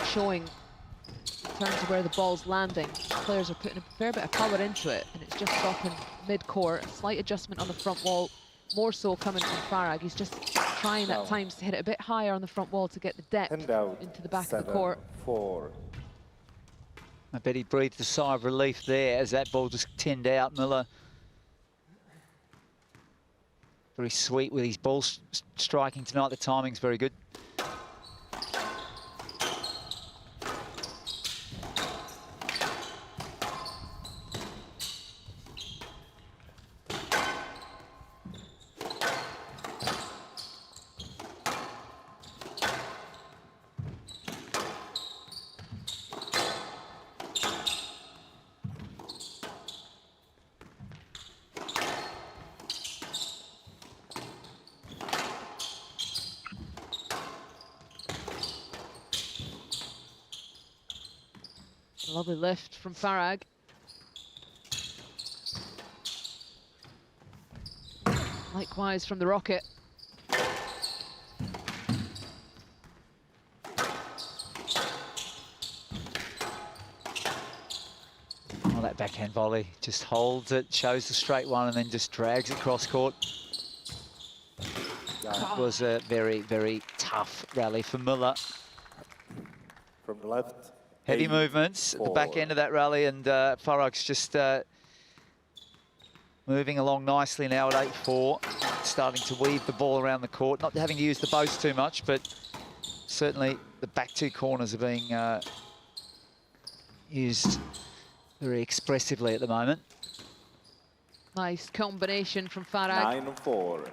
showing in terms of where the ball's landing. Players are putting a fair bit of power into it, and it's just stopping mid-court. A slight adjustment on the front wall, more so coming from Farag. He's just trying at times to hit it a bit higher on the front wall to get the depth into the back of the court. 7-4. I bet he breathed a sigh of relief there as that ball just tinned out. Mueller very sweet with his ball striking tonight. The timing's very good. Lovely lift from Farag. Likewise from the Rocket. Well, that backhand volley just holds it, shows the straight one, and then just drags it cross court. That was a very, very tough rally for Mueller. From the left. Heavy movements at the back end of that rally, and Farag's just moving along nicely now at 8-4, starting to weave the ball around the court, not having to use the boast too much, but certainly the back two corners are being used very expressively at the moment. Nice combination from Farag. 9-4.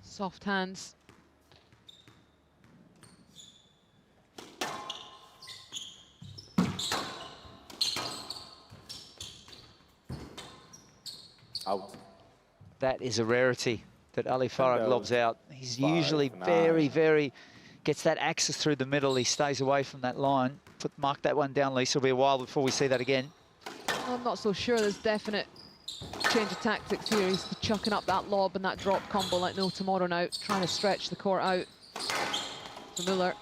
Soft hands. Out. That is a rarity that Ali Farag lobs out. He's usually very, very, gets that axis through the middle. He stays away from that line. Mark that one down, Lisa. It'll be a while before we see that again. I'm not so sure there's definite change of tactics here. He's chucking up that lob and that drop combo like no tomorrow now, trying to stretch the court out for Mueller.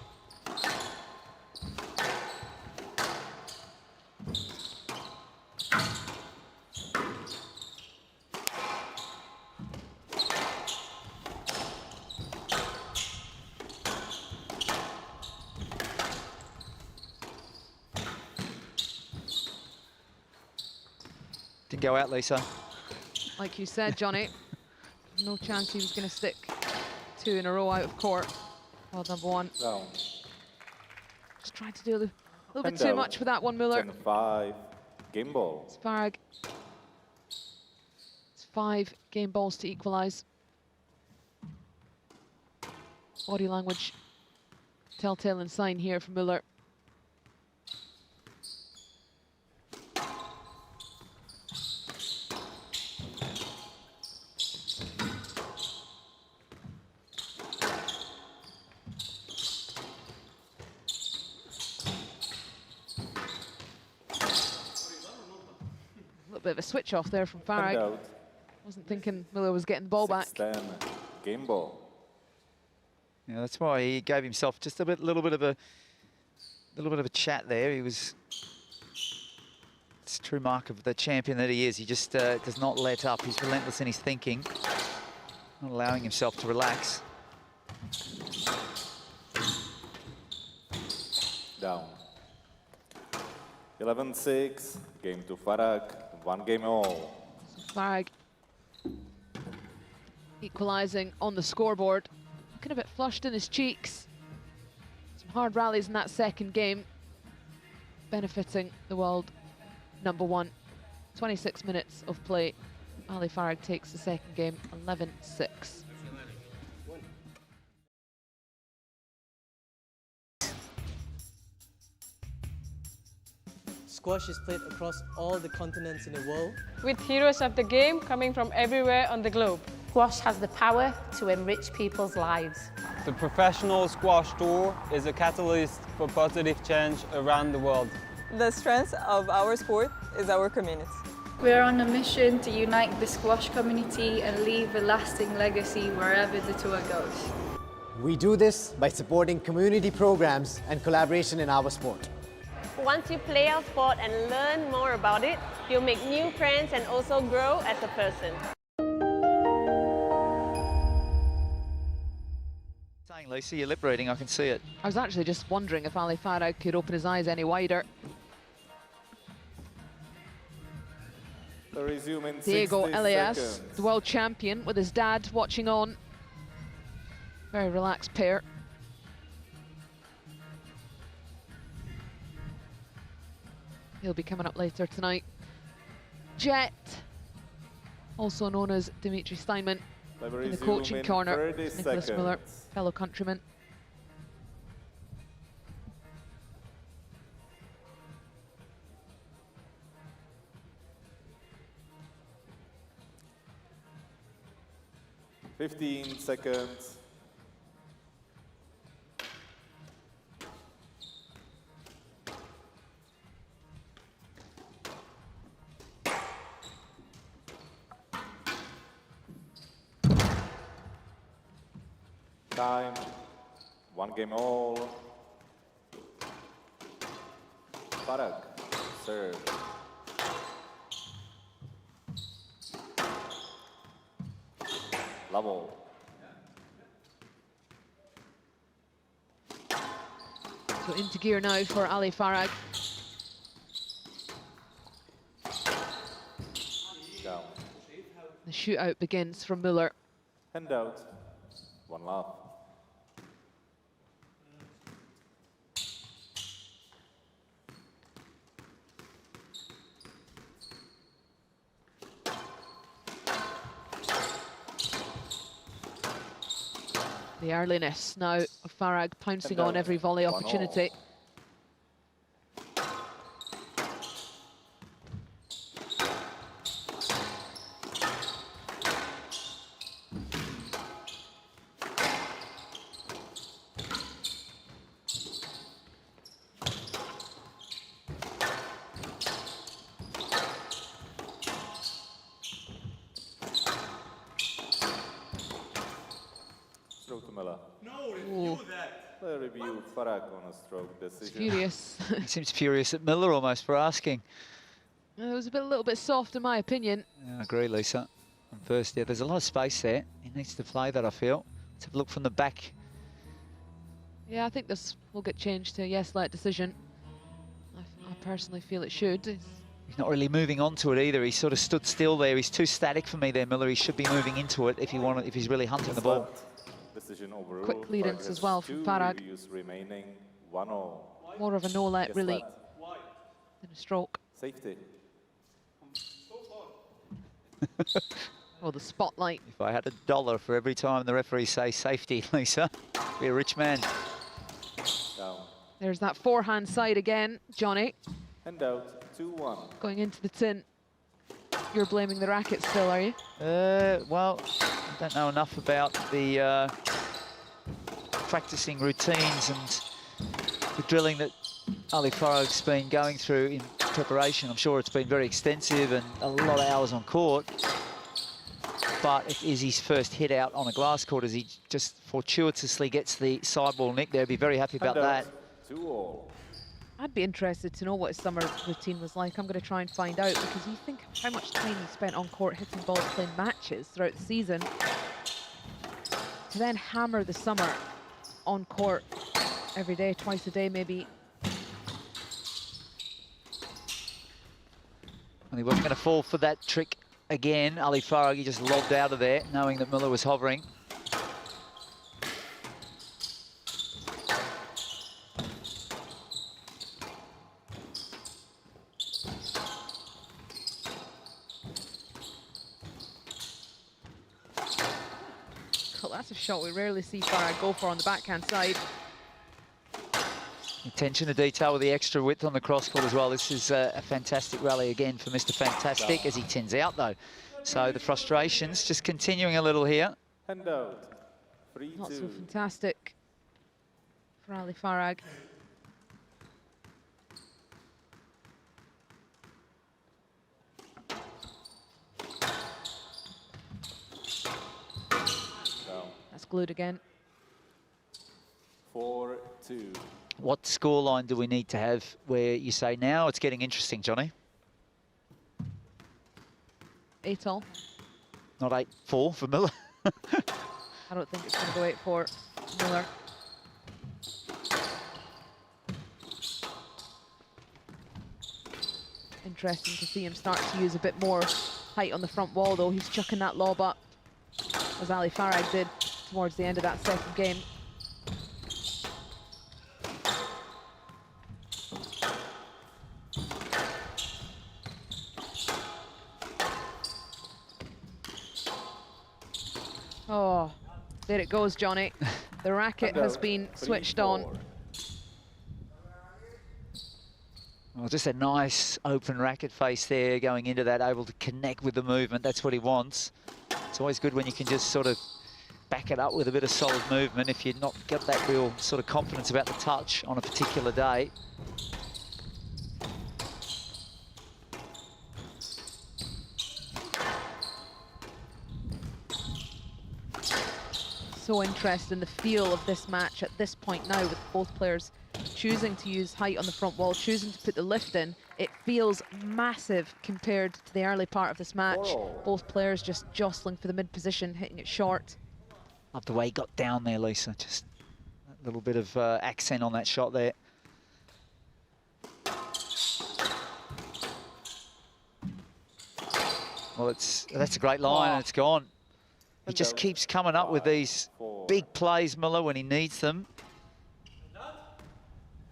Didn't go out, Lisa. Like you said, Johnny, no chance he was going to stick 2 in a row out of court. Well, number 1. Down. Just trying to do a little bit too much with that one, Mueller. 10-5, game ball. It's Farag. It's 5 game balls to equalise. Body language, telltale and sign here from Mueller. Bit of a switch off there from Farag. Wasn't thinking Mueller was getting the ball back. 6-10, game ball. Yeah, that's why he gave himself just a little bit of a chat there. He was, it's a true mark of the champion that he is. He just does not let up. He's relentless in his thinking, not allowing himself to relax. Down. 11-6, game to Farag, 1 game all. Farag equalising on the scoreboard. Looking a bit flushed in his cheeks. Some hard rallies in that second game, benefiting the world number 1. 26 minutes of play. Ali Farag takes the second game, 11-6. Squash is played across all the continents in the world. With heroes of the game coming from everywhere on the globe. Squash has the power to enrich people's lives. The Professional Squash Tour is a catalyst for positive change around the world. The strength of our sport is our community. We're on a mission to unite the squash community and leave a lasting legacy wherever the tour goes. We do this by supporting community programs and collaboration in our sport. Once you play our sport and learn more about it, you'll make new friends and also grow as a person. Saying, Lisa, you're lip reading, I can see it. I was actually just wondering if Ali Farag could open his eyes any wider. Diego Elias, the world champion, with his dad watching on. Very relaxed pair. He'll be coming up later tonight. Jet, also known as Dimitri Steinman, in the coaching corner. Nicolas Mueller, fellow countryman. $15 seconds. Time, 1 game all. Farag, serve. Level. So into gear now for Ali Farag. Down. The shootout begins from Mueller. Hand out. 1 love. The earliness now of Farag pouncing on every volley opportunity. Review Farag on a stroke decision. It's furious. He seems furious at Mueller almost for asking. It was a little bit soft in my opinion. Yeah, I agree, Lisa. And first, yeah, there's a lot of space there. He needs to play that, I feel. Let's have a look from the back. Yeah, I think this will get changed to a yes-led decision. I personally feel it should. He's He's not really moving on to it either. He sort of stood still there. He's too static for me there, Mueller. He should be moving into it if he's really hunting the ball. Quick clearance as well from Farag. More of a no-let, really, than a stroke. Safety. Oh, the spotlight. If I had $1 for every time the referee says safety, Lisa, I'd be a rich man. Down. There's that forehand side again, Johnny. And out. 2-1. Going into the tin. You're blaming the racket still, are you? Well, I don't know enough about the practicing routines and the drilling that Ali Farag's been going through in preparation. I'm sure it's been very extensive and a lot of hours on court. But it is his first hit out on a glass court as he just fortuitously gets the sideball nick there. Be very happy about that. 2-all. I'd be interested to know what his summer routine was like. I'm going to try and find out, because you think how much time he spent on court hitting balls, playing matches throughout the season, to then hammer the summer on court every day, twice a day maybe. And he wasn't going to fall for that trick again. Ali Farag, he just lobbed out of there, knowing that Mueller was hovering. Well, that's a shot we rarely see Farag go for on the backhand side. Attention to detail with the extra width on the cross court as well. This is a fantastic rally again for Mr. Fantastic as he tins out though. So the frustrations just continuing a little here. And out. 3-2. Not so fantastic for Ali Farag. That's glued again. 4-2. What scoreline do we need to have where you say now it's getting interesting, Johnny? 8-all. Not 8-4 for Mueller. I don't think it's going to go 8-4 Mueller. Interesting to see him start to use a bit more height on the front wall, though. He's chucking that lob up, as Ali Farag did towards the end of that second game. Oh, there it goes, Johnny. The racket has been switched on. Well, just a nice open racket face there going into that, able to connect with the movement. That's what he wants. It's always good when you can just sort of back it up with a bit of solid movement if you've not got that real sort of confidence about the touch on a particular day. So interested in the feel of this match at this point now, with both players choosing to use height on the front wall, choosing to put the lift in. It feels massive compared to the early part of this match. Both players just jostling for the mid position, hitting it short. Love the way he got down there, Lisa. Just a little bit of accent on that shot there. Well, that's a great line, and it's gone. He just keeps coming up with these big plays, Mueller, when he needs them.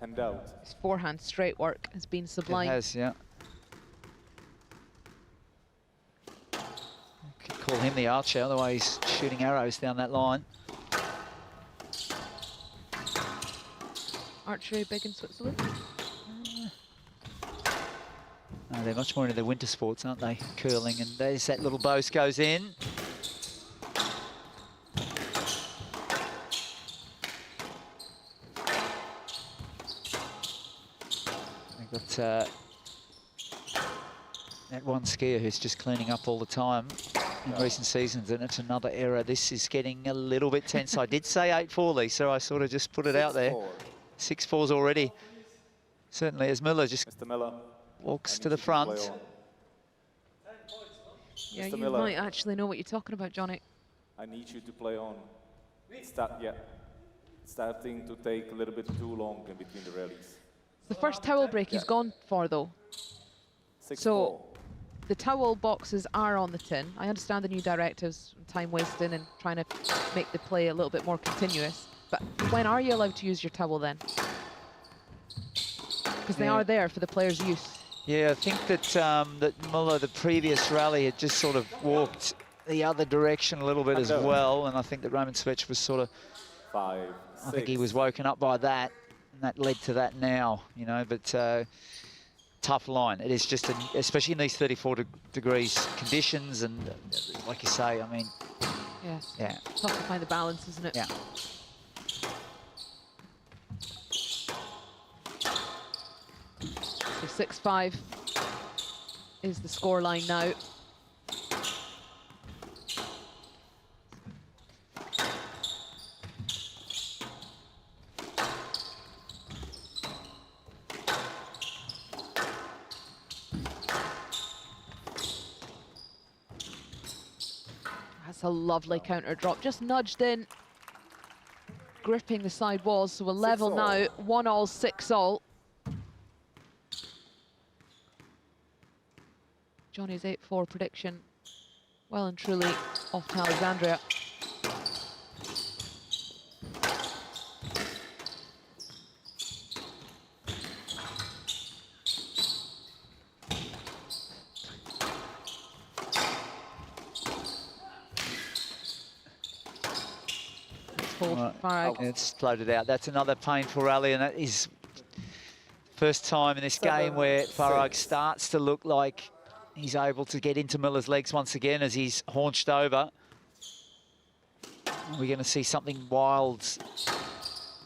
And out. His forehand straight work has been sublime. It has, yeah. Could call him the archer, the way he's shooting arrows down that line. Archery big in Switzerland? No, they're much more into the winter sports, aren't they? Curling, and there's that little boast goes in. Got that one skier who's just cleaning up all the time in recent seasons, and it's another error. This is getting a little bit tense. I did say 8-4, Lisa. I sort of just put it out there. 6-4s already. Certainly, as Mueller just walks to the front. Yeah, you might actually know what you're talking about, Johnny. I need you to play on. Starting to take a little bit too long in between the rallies. The first towel break he's gone for, though. So the towel boxes are on the tin. I understand the new directives, time wasting and trying to make the play a little bit more continuous. But when are you allowed to use your towel then? Because they are there for the players' use. Yeah, I think that that Mueller, the previous rally, had just sort of walked the other direction a little bit as well, and I think that Roman Svech was sort of, I think he was woken up by that, and that led to that now, you know, but tough line. It is just, especially in these 34 degrees conditions, and like you say, I mean, yes. Yeah. Tough to find the balance, isn't it? Yeah. So 6-5 is the scoreline now. That's a lovely counter drop, just nudged in, gripping the side walls. So we're level now, 1-all, 6-all. Johnny's 8-4 prediction, well and truly off to Alexandria. Farag. It's floated out. That's another painful rally, and that is first time in this game where Farag starts to look like he's able to get into Mueller's legs once again as he's haunched over. We're going to see something wild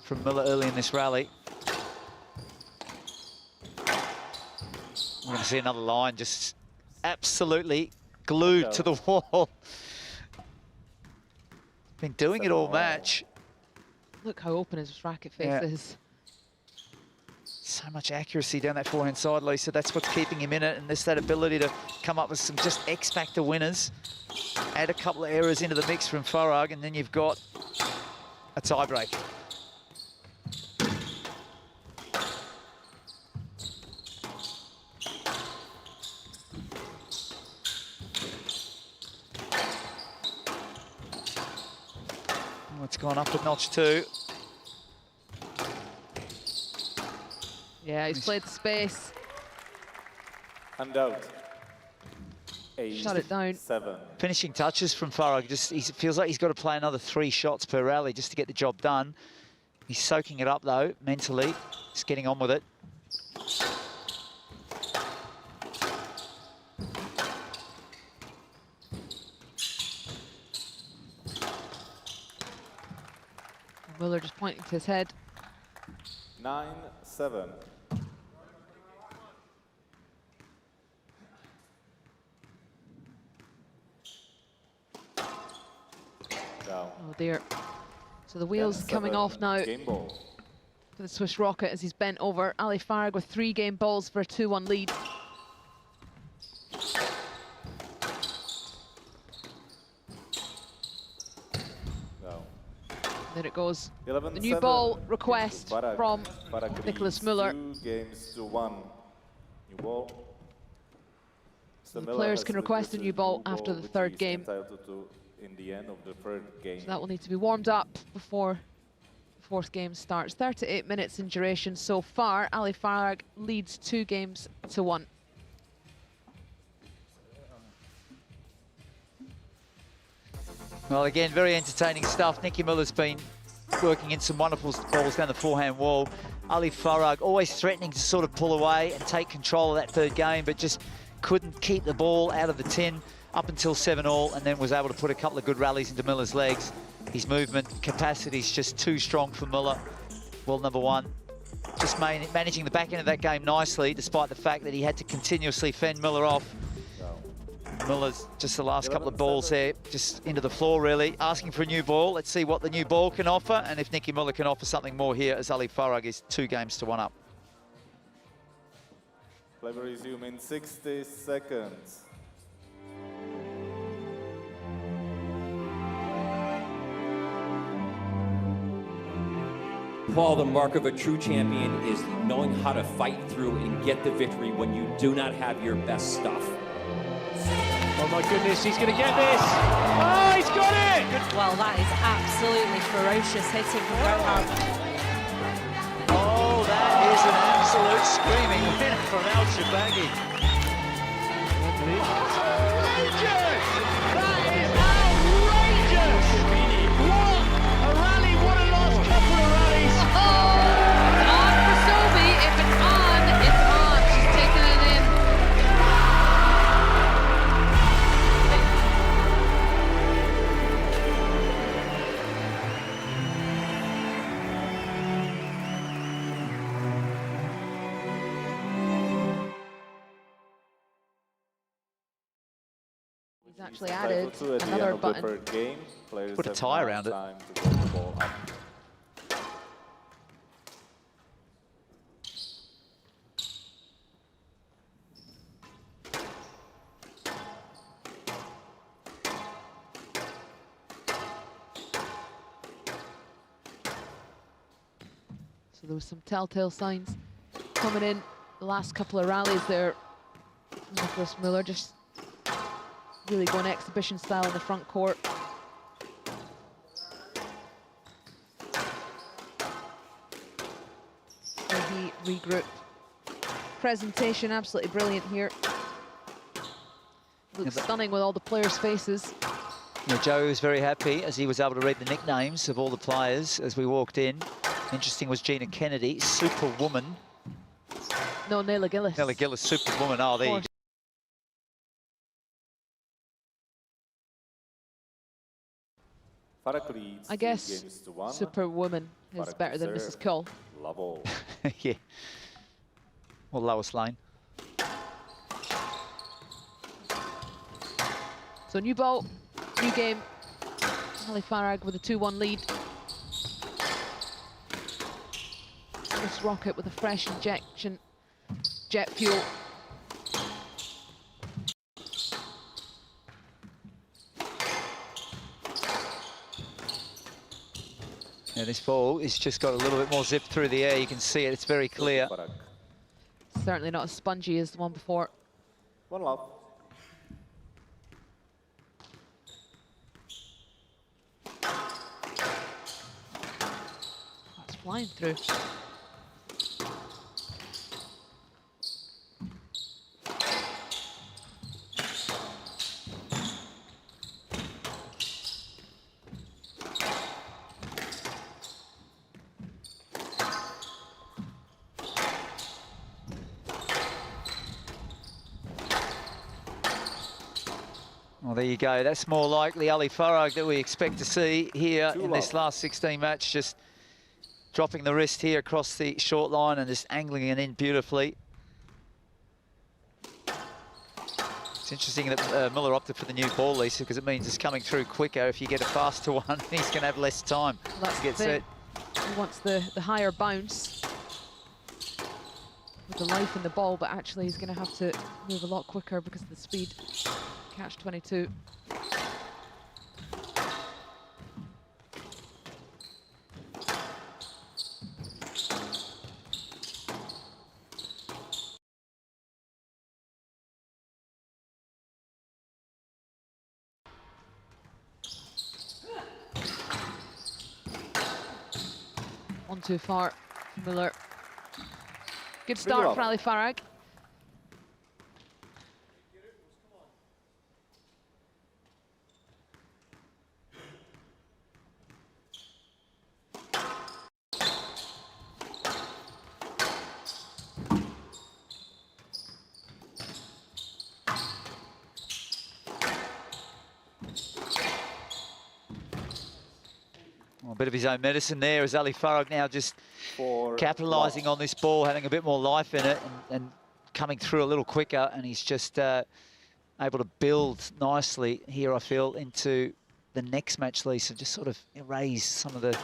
from Mueller early in this rally. We're going to see another line just absolutely glued to the wall. Been doing it all match. Look how open his racket face is. So much accuracy down that forehand side, Lisa. That's what's keeping him in it, and there's that ability to come up with some just X-factor winners. Add a couple of errors into the mix from Farag, and then you've got a tiebreak. It's gone up a notch too. Yeah, he's played the space. And out. 8, Shut it down. 7. Finishing touches from Farag. Just, he feels like he's got to play another 3 shots per rally just to get the job done. He's soaking it up though, mentally. Just getting on with it. Mueller just pointing to his head. 9-7. Oh dear. So the wheels coming off now for the Swiss Rocket as he's bent over. Ali Farag with 3 game balls for a 2-1 lead. There it goes. The new ball request from Nicolas Mueller. 2 games to 1. New ball. So the players can request a new ball after the 3rd game. In the end of the 3rd game. So that will need to be warmed up before the 4th game starts. 38 minutes in duration so far. Ali Farag leads 2 games to 1. Well, again, very entertaining stuff. Nicky Muller's been working in some wonderful balls down the forehand wall. Ali Farag always threatening to sort of pull away and take control of that 3rd game, but just couldn't keep the ball out of the tin up until 7-all, and then was able to put a couple of good rallies into Muller's legs. His movement capacity is just too strong for Mueller. World number 1. Just managing the back end of that game nicely, despite the fact that he had to continuously fend Mueller off. Muller's just the last couple of balls there, just into the floor really, asking for a new ball. Let's see what the new ball can offer, and if Nicky Mueller can offer something more here, as Ali Farag is 2 games to 1 up. Play will resume in 60 seconds. Paul, the mark of a true champion is knowing how to fight through and get the victory when you do not have your best stuff. Oh my goodness, he's going to get this! Oh, he's got it! Well, that is absolutely ferocious hitting from Gregoire. Oh, that is an absolute screaming win from El Sherbini. Outrageous! That is outrageous! What a rally, what a last couple of rallies! Oh, on for Sophie. If it's on, it's on. She's taking it in. He's actually added another button. Put a tie around it. So there was some telltale signs coming in the last couple of rallies there. Nicolas Mueller just really going exhibition style in the front court. So he regrouped. Presentation absolutely brilliant here. Looks stunning with all the players' faces. Yeah, Joe was very happy as he was able to read the nicknames of all the players as we walked in. Interesting was Gina Kennedy, Superwoman. No, Nella Gillis. Nella Gillis, Superwoman. Oh, there you go. I guess Superwoman is better than Mrs. Cole. Yeah. Or Lois Lane. So new ball, new game. Ali Farag with a 2-1 lead. This rocket with a fresh injection, jet fuel. Yeah, this ball has just got a little bit more zip through the air. You can see it, it's very clear. Certainly not as spongy as the one before. One love. It's flying through. Well, there you go. That's more likely Ali Farag that we expect to see here in this last 16 match, just dropping the wrist here across the short line and just angling it in beautifully. It's interesting that Mueller opted for the new ball, Lisa, because it means it's coming through quicker. If you get a faster one, he's going to have less time to get set. He wants the higher bounce with the life in the ball, but actually he's going to have to move a lot quicker because of the speed. Catch 22. One too far for Mueller. Good start for Ali Farag. A bit of his own medicine there as Ali Farag now just capitalising on this ball, having a bit more life in it and coming through a little quicker, and he's just able to build nicely here, I feel, into the next match, Lisa, just sort of erase some of the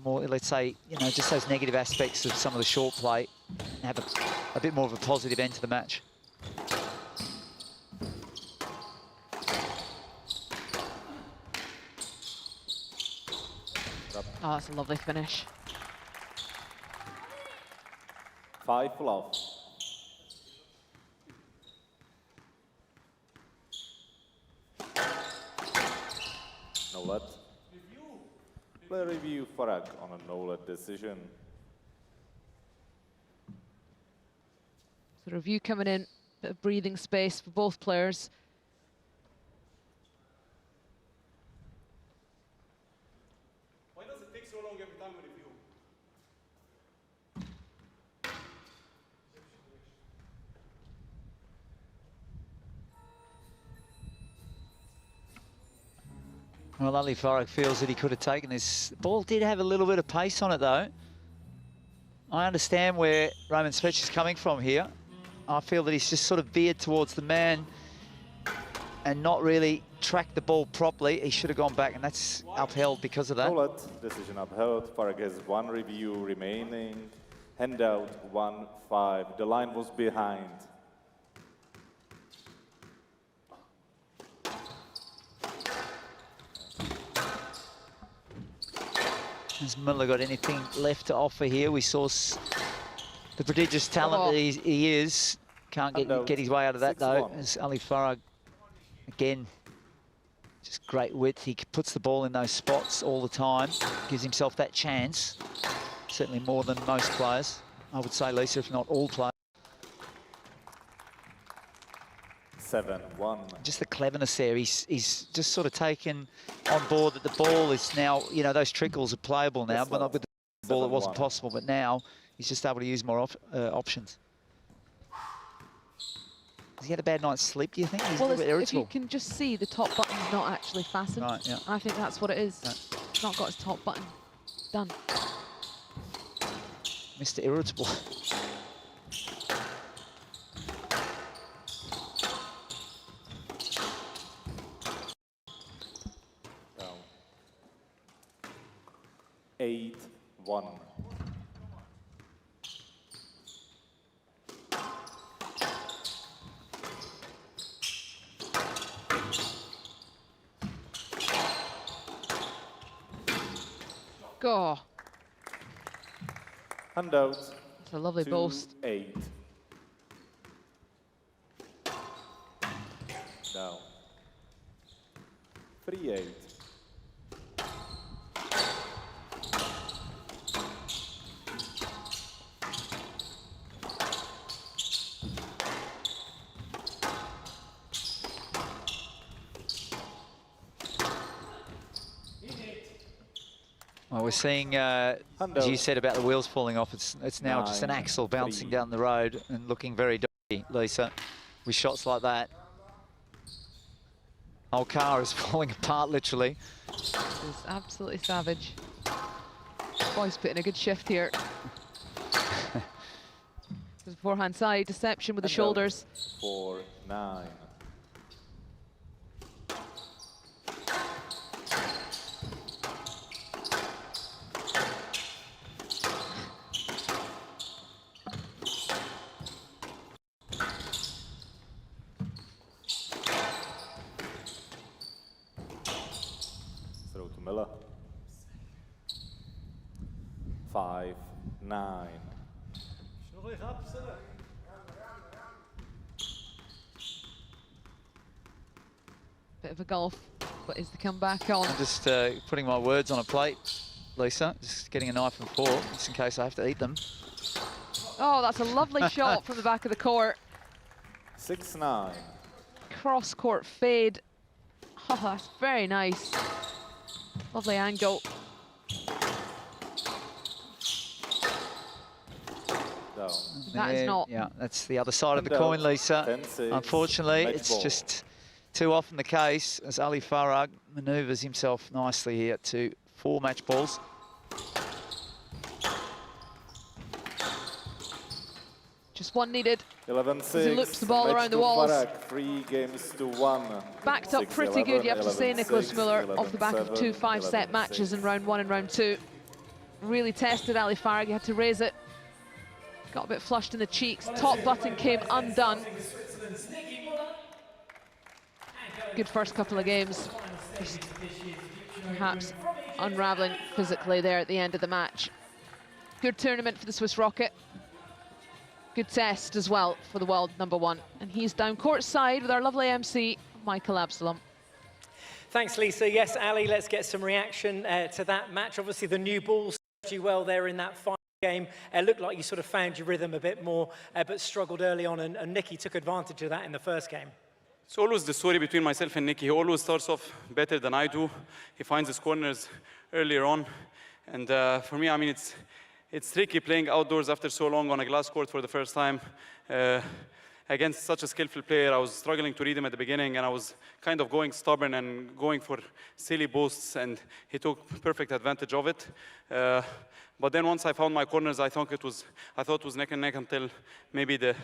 more, let's say, you know, just those negative aspects of some of the short play and have a bit more of a positive end to the match. Oh, that's a lovely finish. 5 love. No-let. Play review Farag on a no-let decision. The review coming in, bit of breathing space for both players. Why does it take so long every time we review? Well, Ali Farag feels that he could have taken this. The ball did have a little bit of pace on it, though. I understand where Roman Spech is coming from here. I feel that he's just sort of veered towards the man and not really tracked the ball properly. He should have gone back, and that's upheld because of that. No-let, decision upheld. Farag has 1 review remaining. Handout 1-5. The line was behind. Has Mueller got anything left to offer here? We saw the prodigious talent that he is. Can't get his way out of that, though. As Ali Farag, again, just great width. He puts the ball in those spots all the time. Gives himself that chance. Certainly more than most players, I would say, Lisa, if not all players. 7-1. Just the cleverness there. He's just sort of taken on board that the ball is now, you know, those trickles are playable now, but not with the ball it wasn't possible. But now he's just able to use more options. Has he had a bad night's sleep, do you think? He's a little bit irritable. If you can just see the top button's not actually fastened. Right, yeah. I think that's what it is. He's not got his top button done. Mr. Irritable. Down. 8-1. Go. Handout. It's a lovely boast. 8. Down. 3-8. Well, we're seeing, as you said about the wheels falling off, it's now just an axle bouncing down the road and looking very dodgy, Lisa, with shots like that. Whole car is falling apart, literally. It's absolutely savage. Boy's putting a good shift here. There's forehand side deception with the shoulders. 4-9. Throw to Mueller. 5-9. Bit of a gulf, but is the comeback on? I'm just putting my words on a plate, Lisa. Just getting a knife and fork, just in case I have to eat them. Oh, that's a lovely shot from the back of the court. 6-9. Cross-court fade. Oh, that's very nice. Lovely angle. That is not. Yeah, that's the other side of the coin, Lisa. Unfortunately, it's just too often the case as Ali Farag manoeuvres himself nicely here to 4 match balls. Just one needed. 11-6. He loops the ball around the walls. Farag, 3-1. Backed up pretty good, you have to say, Nicolas Mueller, off the back of 2 5-set matches in round 1 and round 2. Really tested Ali Farag, he had to raise it. Got a bit flushed in the cheeks. Top button came undone. Good first couple of games. Just perhaps unraveling physically there at the end of the match. Good tournament for the Swiss Rocket. Good test as well for the world #1. And he's down courtside with our lovely MC, Michael Absalom. Thanks, Lisa. Yes, Ali, let's get some reaction to that match. Obviously, the new ball served you well there in that final game. It looked like you sort of found your rhythm a bit more, but struggled early on, and Nicky took advantage of that in the first game. It's always the story between myself and Nicky. He always starts off better than I do. He finds his corners earlier on. And for me, I mean, it's tricky playing outdoors after so long on a glass court for the first time. Against such a skillful player, I was struggling to read him at the beginning, and I was kind of going stubborn and going for silly boasts, and he took perfect advantage of it. But then once I found my corners, I thought it was neck and neck until maybe the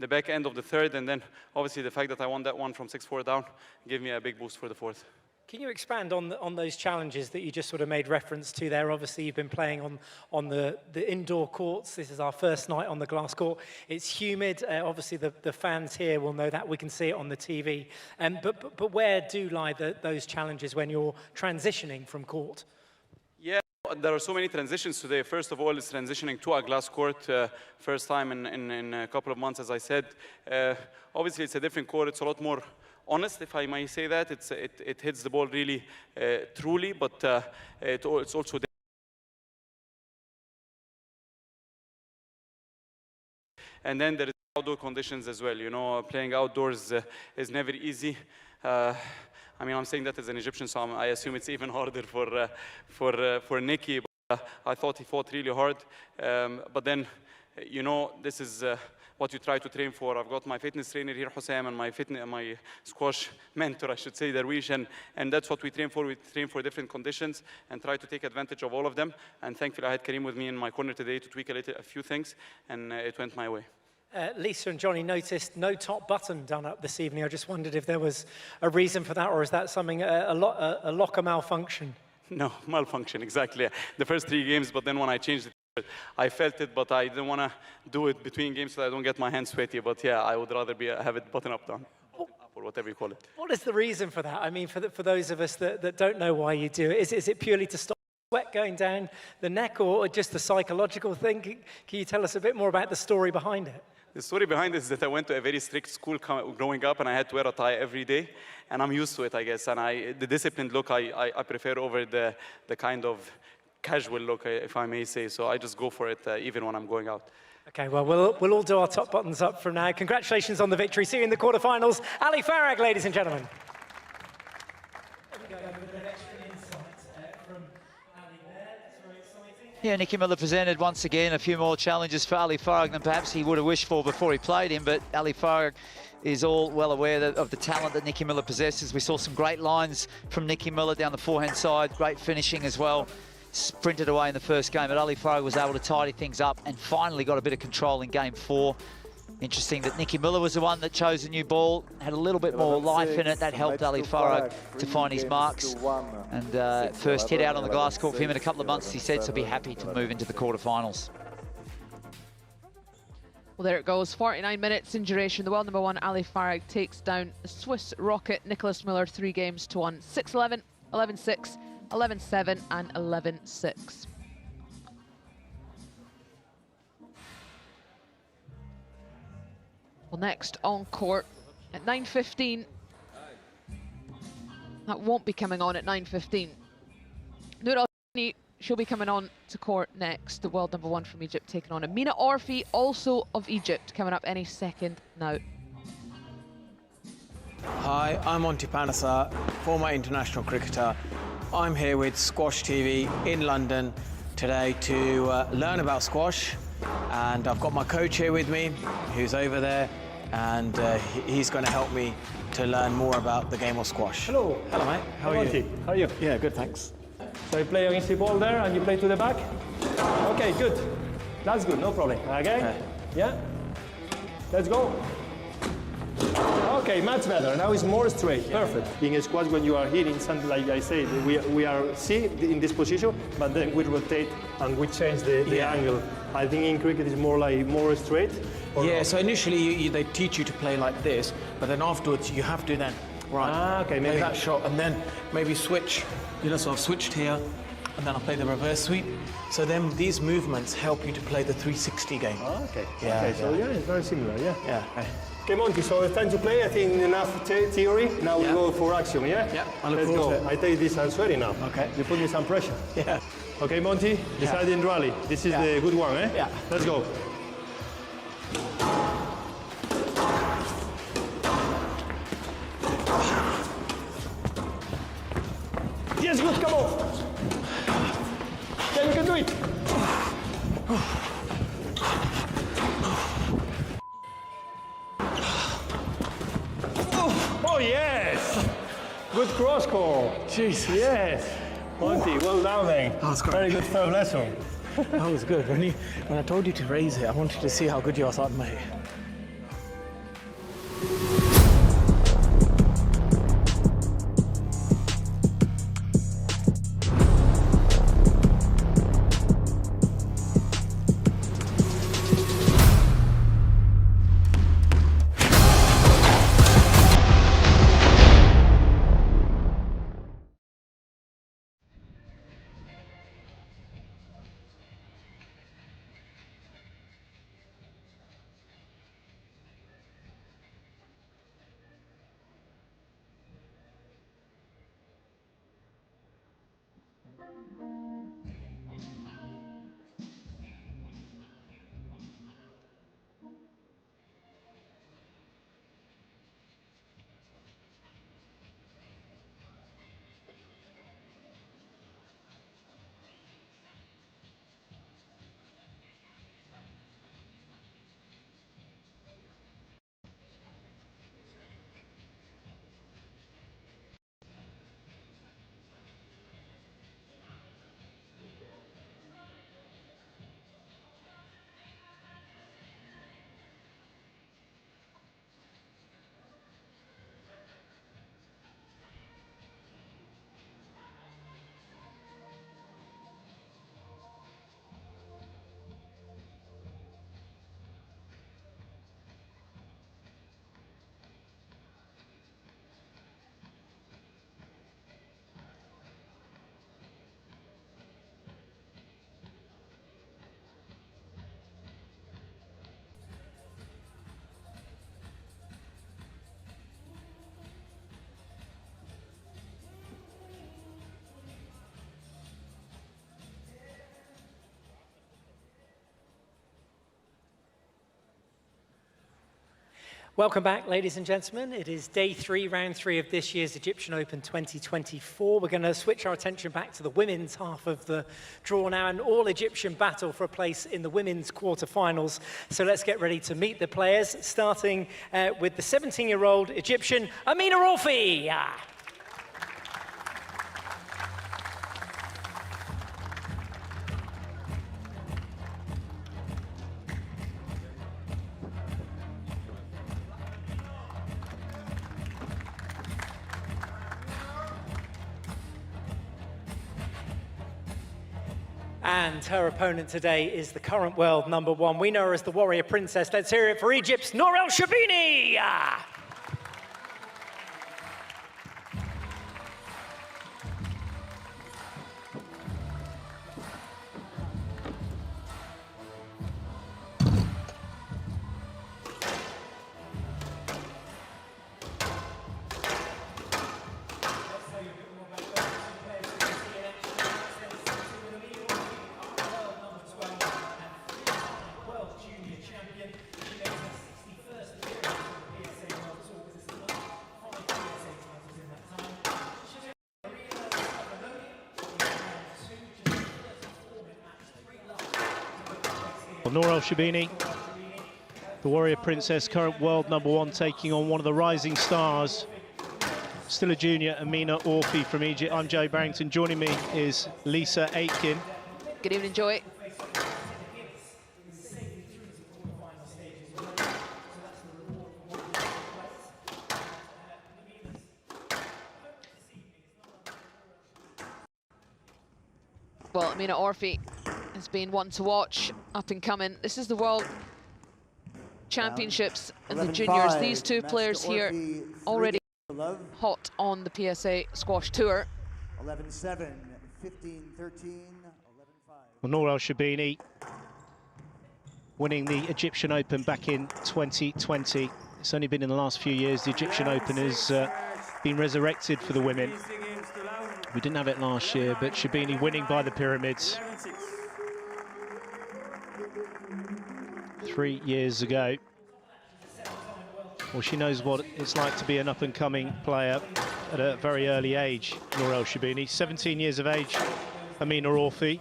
back end of the third, and then obviously the fact that I won that one from 6-4 down gave me a big boost for the fourth. Can you expand on those challenges that you just sort of made reference to there? Obviously, you've been playing on the indoor courts. This is our first night on the glass court. It's humid. Obviously, the fans here will know that. We can see it on the TV. But where do lie those challenges when you're transitioning from court? Yeah, there are so many transitions today. First of all, it's transitioning to a glass court. First time in a couple of months, as I said. Obviously, it's a different court. It's a lot more honest, if I may say that. It hits the ball really truly, but it's also and then there is outdoor conditions as well. You know, playing outdoors is never easy. I mean, I'm saying that as an Egyptian, so I assume it's even harder for Nicky. But I thought he fought really hard. But then, you know, this is what you try to train for. I've got my fitness trainer here, Hussam, and my squash mentor, I should say, Darwish, and that's what we train for. We train for different conditions and try to take advantage of all of them. And thankfully, I had Karim with me in my corner today to tweak a few things, and it went my way. Lisa and Johnny noticed no top button done up this evening. I just wondered if there was a reason for that, or is that something, a locker malfunction? No, malfunction, exactly. The first 3 games, but then when I changed it, I felt it, but I didn't want to do it between games so I don't get my hands sweaty. But yeah, I would rather have it button up down, or whatever you call it. What is the reason for that? I mean, for those of us that don't know why you do it, is it purely to stop sweat going down the neck, or just a psychological thing? Can you tell us a bit more about the story behind it? The story behind it is that I went to a very strict school growing up, and I had to wear a tie every day, and I'm used to it, I guess. And the disciplined look I prefer over the kind of casual look, if I may say. So I just go for it even when I'm going out. Okay, well, we'll all do our top buttons up from now. Congratulations on the victory. See you in the quarterfinals. Ali Farag, ladies and gentlemen. Yeah, Nicky Mueller presented once again a few more challenges for Ali Farag than perhaps he would have wished for before he played him, but Ali Farag is all well aware of the talent that Nicky Mueller possesses. We saw some great lines from Nicky Mueller down the forehand side, great finishing as well. Sprinted away in the first game, but Ali Farag was able to tidy things up and finally got a bit of control in game 4. Interesting that Nicky Mueller was the one that chose a new ball, had a little bit more life in it. That helped Ali Farag to find his marks. And first hit out on the glass court for him in a couple of months, he said, so be happy to move into the quarterfinals. Well, there it goes, 49 minutes in duration. The world #1, Ali Farag, takes down the Swiss rocket, Nicolas Mueller, 3 games to 1. 6-11, 11-6, 11-7, and 11-6. Well, next on court at 9:15. That won't be coming on at 9:15. Nour, she'll be coming on to court next. The world #1 from Egypt taking on Amina Orfi, also of Egypt, coming up any second now. Hi, I'm Monty Panasa, former international cricketer. I'm here with Squash TV in London today to learn about squash, and I've got my coach here with me who's over there, and he's going to help me to learn more about the game of squash. Hello. Hello, mate. How are you? How are you? Yeah, good, thanks. So you play against the ball there and you play to the back? Okay, good. That's good, no problem. Okay? Yeah? Let's go. Okay, much better. Now it's more straight. Perfect. In a squash, when you are hitting something like I said, we are in this position, but then we rotate and we change the angle. I think in cricket it's more straight. Yeah, so initially they teach you to play like this, but then afterwards you have to then, right, okay, maybe play that shot and then maybe switch. You know, so I've switched here and then I play the reverse sweep. So then these movements help you to play the 360 game. Oh, okay. Yeah, okay, so yeah, it's very similar, yeah. Yeah. Okay, Monty, so it's time to play. I think enough theory. Now we go for action, yeah? Yeah, I look Let's forward go. to it. I take this, I'm sweating now. Okay. You put me some pressure. Yeah. Okay, Monty, deciding rally. This is the good one, eh? Yeah. Let's go. Yes, good, come on. Yeah, you can do it. Oh, yes. Good cross call. Jesus. Yes. Monty, well done, man. That was great. Very good first lesson. That was good. When I told you to raise it, I wanted to see how good you are. I thought, mate. Welcome back, ladies and gentlemen. It is day 3, round 3 of this year's Egyptian Open 2024. We're going to switch our attention back to the women's half of the draw now, an all-Egyptian battle for a place in the women's quarterfinals. So let's get ready to meet the players, starting with the 17-year-old Egyptian Amina Orfi. And her opponent today is the current world #1. We know her as the Warrior Princess. Let's hear it for Egypt's Nour Sherbini. Nour Sherbini, the Warrior Princess, current world #1, taking on one of the rising stars, still a junior, Amina Orfi from Egypt. I'm Joe Barrington. Joining me is Lisa Aitken. Good evening, Joey. Well, Amina Orfi has been one to watch, up and coming. This is the World Championships and the juniors. These two players here already hot on the PSA Squash Tour. 11-7, 15-13, 11-5. Well, Nour Sherbini winning the Egyptian Open back in 2020. It's only been in the last few years the Egyptian Open has been resurrected for the women. We didn't have it last year, but Sherbini winning by the Pyramids 3 years ago. Well, she knows what it's like to be an up-and-coming player at a very early age, Nour Sherbini. 17 years of age, Amina Orfi.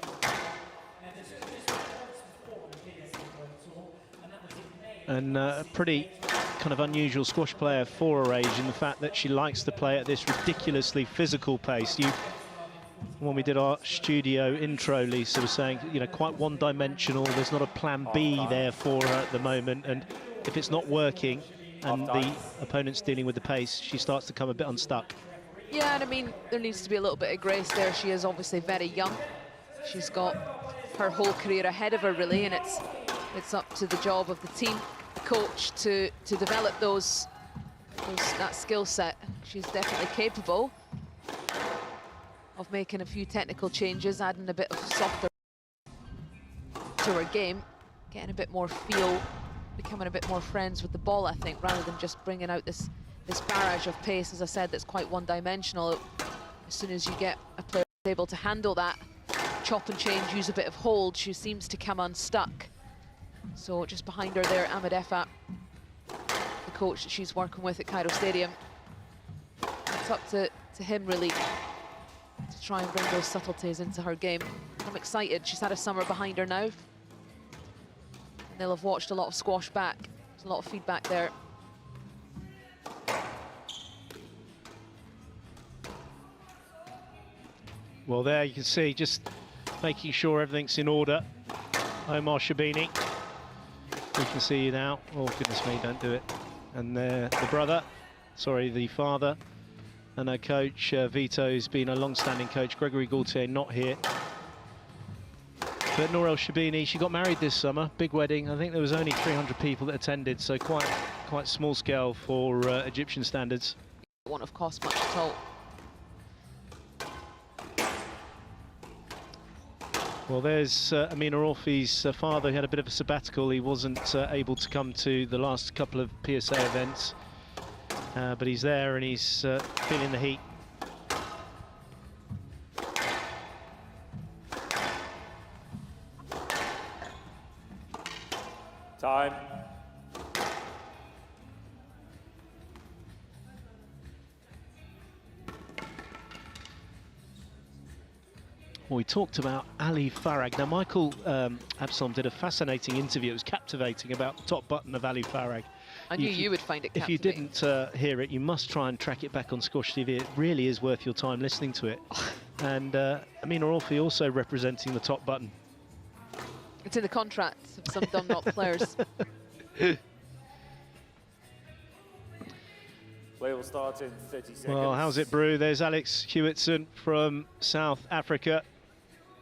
And a pretty kind of unusual squash player for her age in the fact that she likes to play at this ridiculously physical pace. When we did our studio intro, Lisa was saying, you know, quite one-dimensional. There's not a plan B there for her at the moment, and if it's not working and the opponent's dealing with the pace, she starts to come a bit unstuck. Yeah, and I mean, there needs to be a little bit of grace there. She is obviously very young. She's got her whole career ahead of her, really, and it's up to the job of the team coach to develop that skill set. She's definitely capable of making a few technical changes, adding a bit of softer to her game, getting a bit more feel, becoming a bit more friends with the ball, I think, rather than just bringing out this barrage of pace, as I said, that's quite one-dimensional. As soon as you get a player able to handle that, chop and change, use a bit of hold, she seems to come unstuck. So just behind her there, Ahmed Effat, the coach that she's working with at Cairo Stadium. It's up to him, really, to try and bring those subtleties into her game. I'm excited. She's had a summer behind her now. And they'll have watched a lot of squash back. There's a lot of feedback there. Well, there you can see, just making sure everything's in order. Omar Sherbini. We can see you now. Oh, goodness me, don't do it. And the father. And our coach, Vito's been a long-standing coach. Gregoire Gaultier not here. But Nour Sherbini, she got married this summer, big wedding. I think there was only 300 people that attended, so quite small scale for Egyptian standards. It won't have cost much at all. Well, there's Amina Orfi's father. He had a bit of a sabbatical. He wasn't able to come to the last couple of PSA events. But he's there and he's feeling the heat. Time. Well, we talked about Ali Farag. Now, Michael Absalom did a fascinating interview. It was captivating about the top button of Ali Farag. I knew you would find it captivating. If you didn't hear it, you must try and track it back on Squash TV. It really is worth your time listening to it. And Amina Orfi also representing the top button. It's in the contract of some dumb not players. Play will start in 30 seconds. Well, how's it brew? There's Alex Hewitson from South Africa.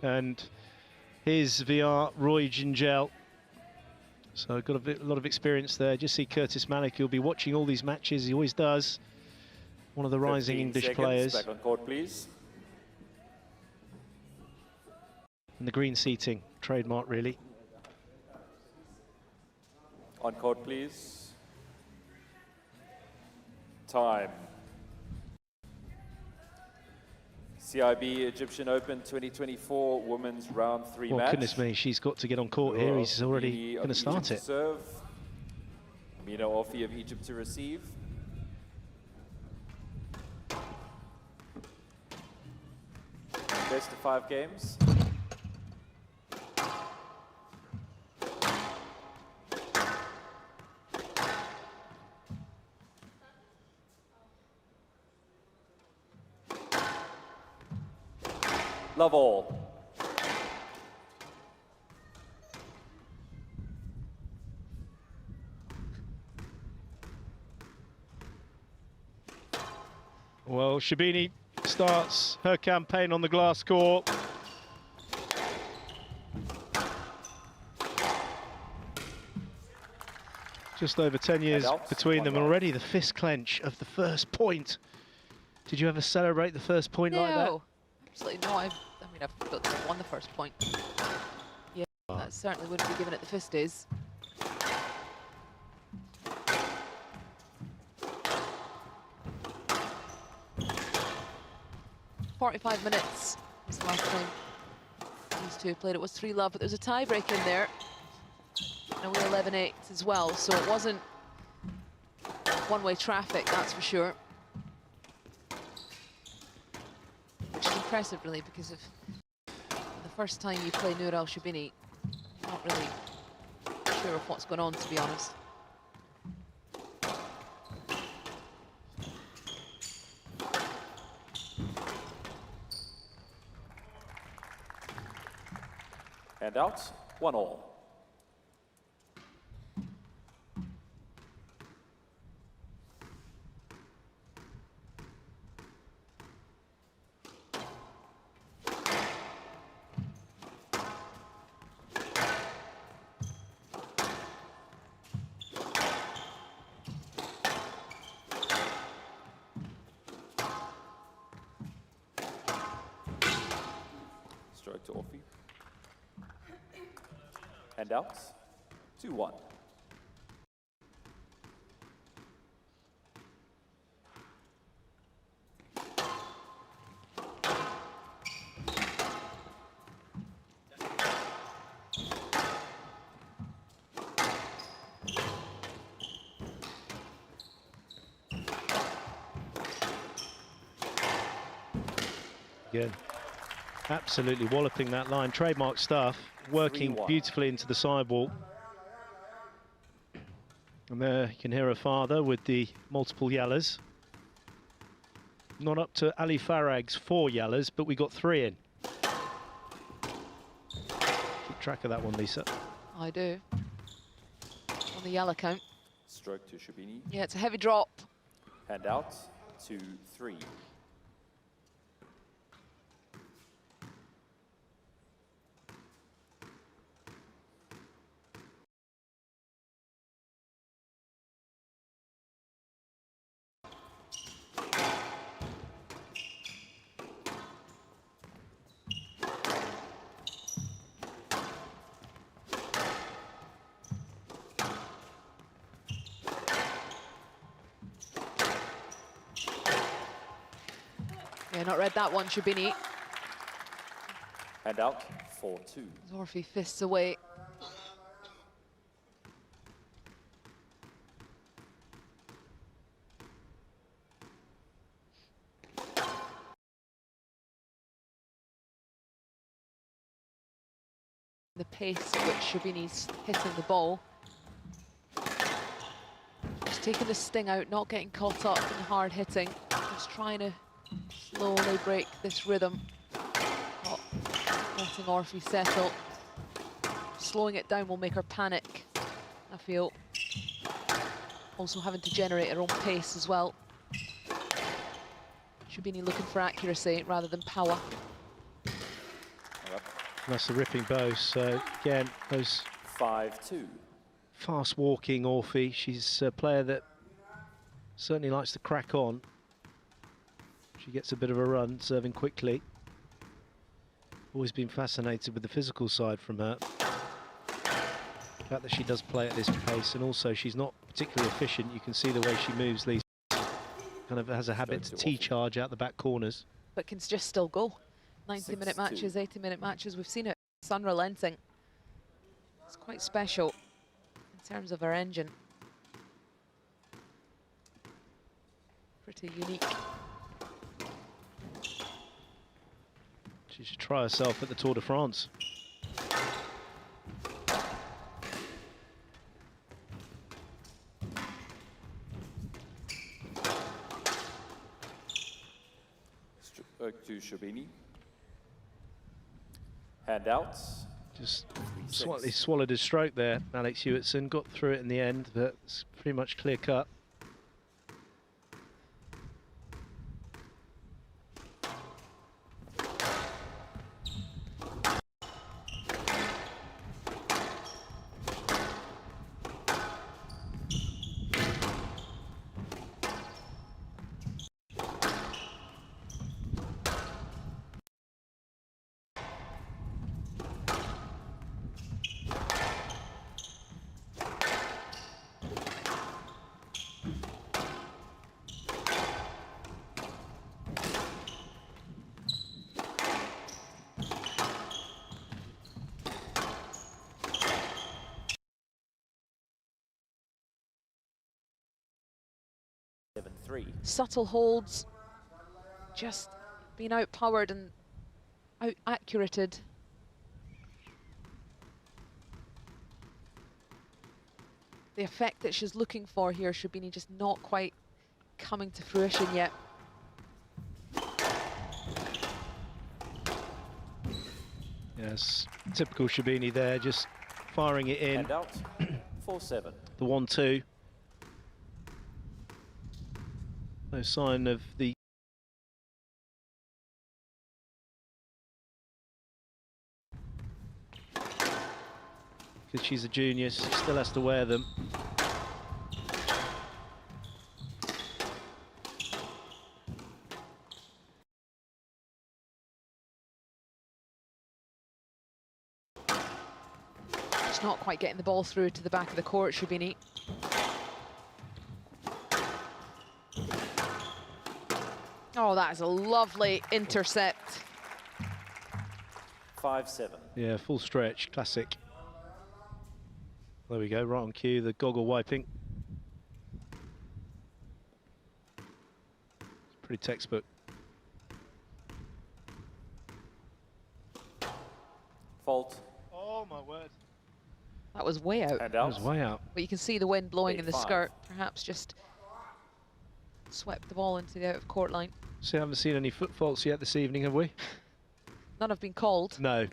And here's VR Roy Gingell. So I've got a lot of experience there. Just see Curtis Malik, who'll be watching all these matches. He always does. One of the rising English players. Back on court, please. And the green seating, trademark, really. On court, please. Time. CIB Egyptian Open 2024 Women's Round 3 match. Oh, goodness me, she's got to get on court here. He's already going to start it. Serve. Amina Orfi of Egypt to receive. Best of 5 games. Love all. Well, Sherbini starts her campaign on the glass court. Just over 10 years between them, and already the fist clench of the first point. Did you ever celebrate the first point like that? No, absolutely not. I mean, But they won the first point. Yeah, that certainly wouldn't be given at the Fisties. "45 minutes was the last time these two played. It was 3-love, but there's a tie-break in there. And we're 11-8 as well, so it wasn't one-way traffic, that's for sure. Which is impressive, really, because of the first time you play Nour Sherbini, you're not really sure of what's going on, to be honest. And out, 1-all. Stroke to Orfi. And out, 2-1. Again, absolutely walloping that line. Trademark stuff, working 3-1. beautifully into the sidewall. And there you can hear her father with the multiple yellas. Not up to Ali Farag's 4 yellas, but we got 3 in. Keep track of that one, Lisa. I do. On the yellow count. Stroke to Sherbini. Yeah, it's a heavy drop. And out, 2-3. Yeah, not read that one, Sherbini. And out, 4-2. Orfi fists away. The pace at which Sherbini's hitting the ball. Just taking the sting out, not getting caught up in hard hitting. Just trying to slowly break this rhythm. Not letting Orfi settle. Slowing it down will make her panic, I feel. Also having to generate her own pace as well. Sherbini looking for accuracy rather than power. That's the ripping bow. So again, those 5-2. fast walking Orfi. She's a player that certainly likes to crack on. She gets a bit of a run, serving quickly. Always been fascinated with the physical side from her. The fact that she does play at this pace, and also she's not particularly efficient. You can see the way she moves, Lisa. Kind of has a habit to T-charge out the back corners. But can just still go. 90-minute matches, 80-minute matches, we've seen it. It's unrelenting. It's quite special in terms of her engine. Pretty unique. She should try herself at the Tour de France. Stroke to Sherbini. Hand out. Just slightly swallowed his stroke there, Alex Hewitson. Got through it in the end, but it's pretty much clear cut. subtle holds, just being outpowered and out-accurated. The effect that she's looking for here, Sherbini, just not quite coming to fruition yet. Yes, typical Sherbini there, just firing it in. And out, 4-7. The 1-2. No sign of the... Because she's a junior, she still has to wear them. Just not quite getting the ball through to the back of the court, Sherbini. Oh, that is a lovely intercept. 5-7. Yeah, full stretch, classic. There we go, right on cue, the goggle wiping. Pretty textbook. Fault. Oh my word. That was way out. That was way out. But you can see the wind blowing in the 8-5. skirt, perhaps just swept the ball into the out-of-court line. So haven't seen any foot faults yet this evening, have we? None have been called. No.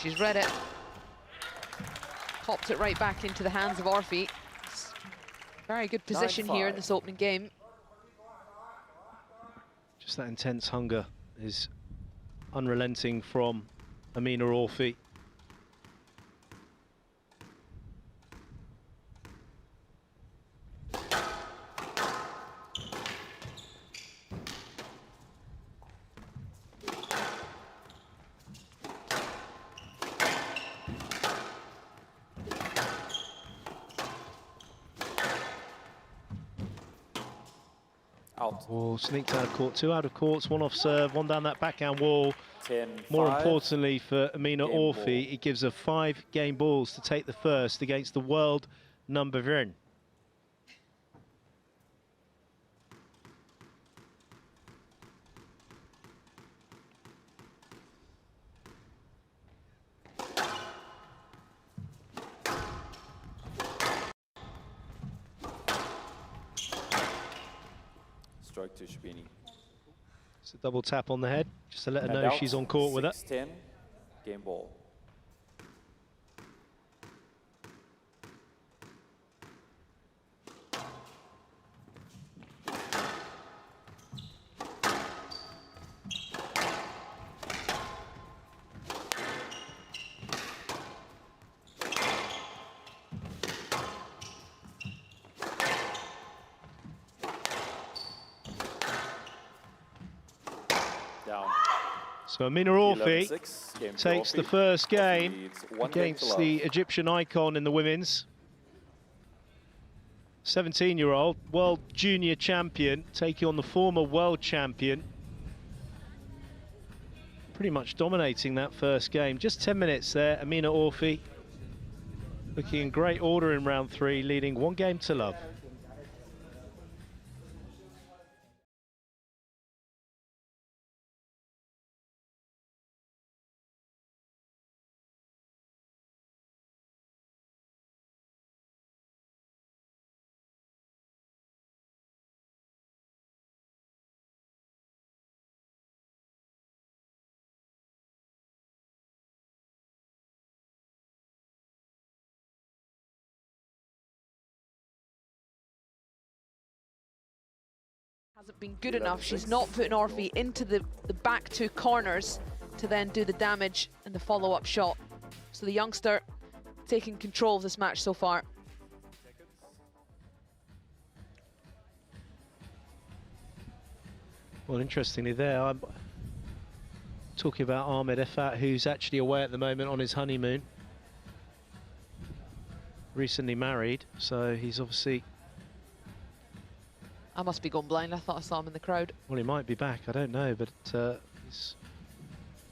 She's read it. Popped it right back into the hands of Orfi. Very good position here in this opening game. Just that intense hunger is unrelenting from Amina Orfi. Out. Oh, sneaked out of court, 2 out of courts, 1 off serve, 1 down that backhand wall. 10-5. More importantly for Amina Game Orfi, ball. it gives her 5 game balls to take the first against the world number 1. Stroke to Sherbini. It's a double tap on the head, just to let her And know out, she's on court with it. 6-10. Game ball. Down. So Amina Orfi 11-6, game for takes the Orfi. first game Leads 1 game to against the love. Egyptian icon in the women's. 17-year-old world junior champion taking on the former world champion. Pretty much dominating that first game. Just 10 minutes there, Amina Orfi looking in great order in round 3, leading 1 game to love. Hasn't been good enough. She's not putting Orfi into the back 2 corners to then do the damage in the follow-up shot. So the youngster taking control of this match so far. Well, interestingly there, I'm talking about Ahmed Effat, who's actually away at the moment on his honeymoon. recently married, so he's obviously... I must be going blind. I thought I saw him in the crowd. Well, he might be back. I don't know, but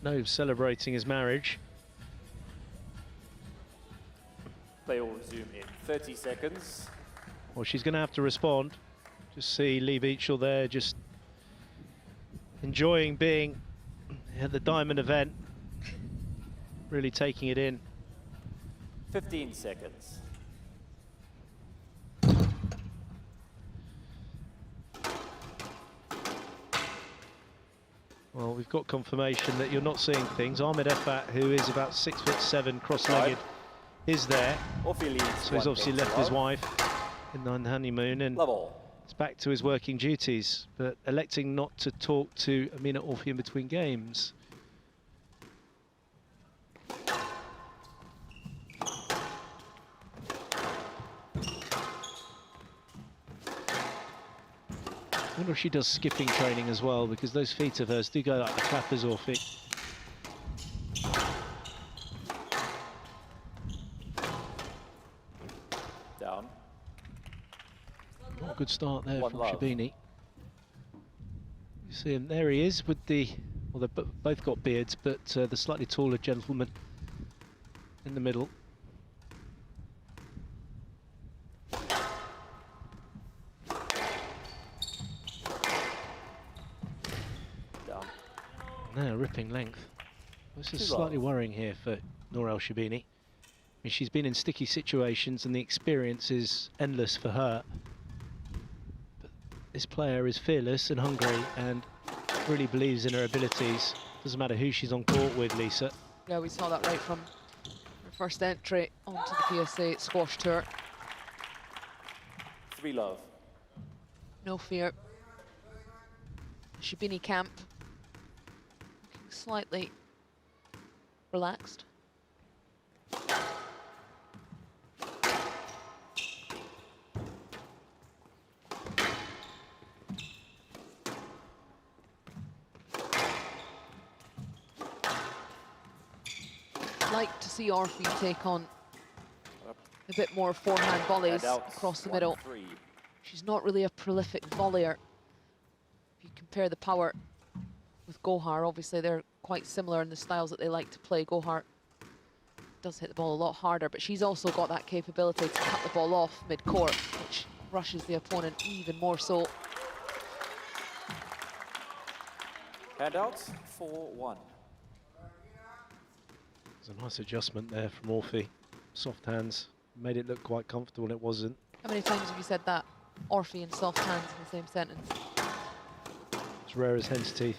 he's celebrating his marriage. Play will resume in 30 seconds. Well, she's going to have to respond. Just see Lee Beachall there, just enjoying being at the Diamond event, really taking it in. 15 seconds. Well, we've got confirmation that you're not seeing things. Ahmed Effat, who is about 6'7", cross-legged, is there. Orfi leads. So he's obviously left his wife in the honeymoon and it's back to his working duties, but electing not to talk to Amina Orfi in between games. I wonder if she does skipping training as well, because those feet of hers do go like the clappers, Orfi. Down. Not a good start there One from love. Sherbini. You see him, there he is with the, well, they've both got beards, but the slightly taller gentleman in the middle. Now, ripping length. This is slightly worrying here for Nour Sherbini. I mean, she's been in sticky situations and the experience is endless for her. But this player is fearless and hungry and really believes in her abilities. Doesn't matter who she's on court with, Lisa. Yeah, we saw that right from her first entry onto the PSA Squash Tour. 3 love. No fear. Sherbini camp. Slightly relaxed. Like to see Orfi take on a bit more forehand volleys across the middle. She's not really a prolific volleyer. If you compare the power with Gohar, obviously they're quite similar in the styles that they like to play. Gohar does hit the ball a lot harder, but she's also got that capability to cut the ball off mid-court, which rushes the opponent even more so. Handouts, 4-1. There's a nice adjustment there from Orfi. Soft hands, made it look quite comfortable, and it wasn't. How many times have you said that? Orfi and soft hands in the same sentence. It's rare as hen's teeth.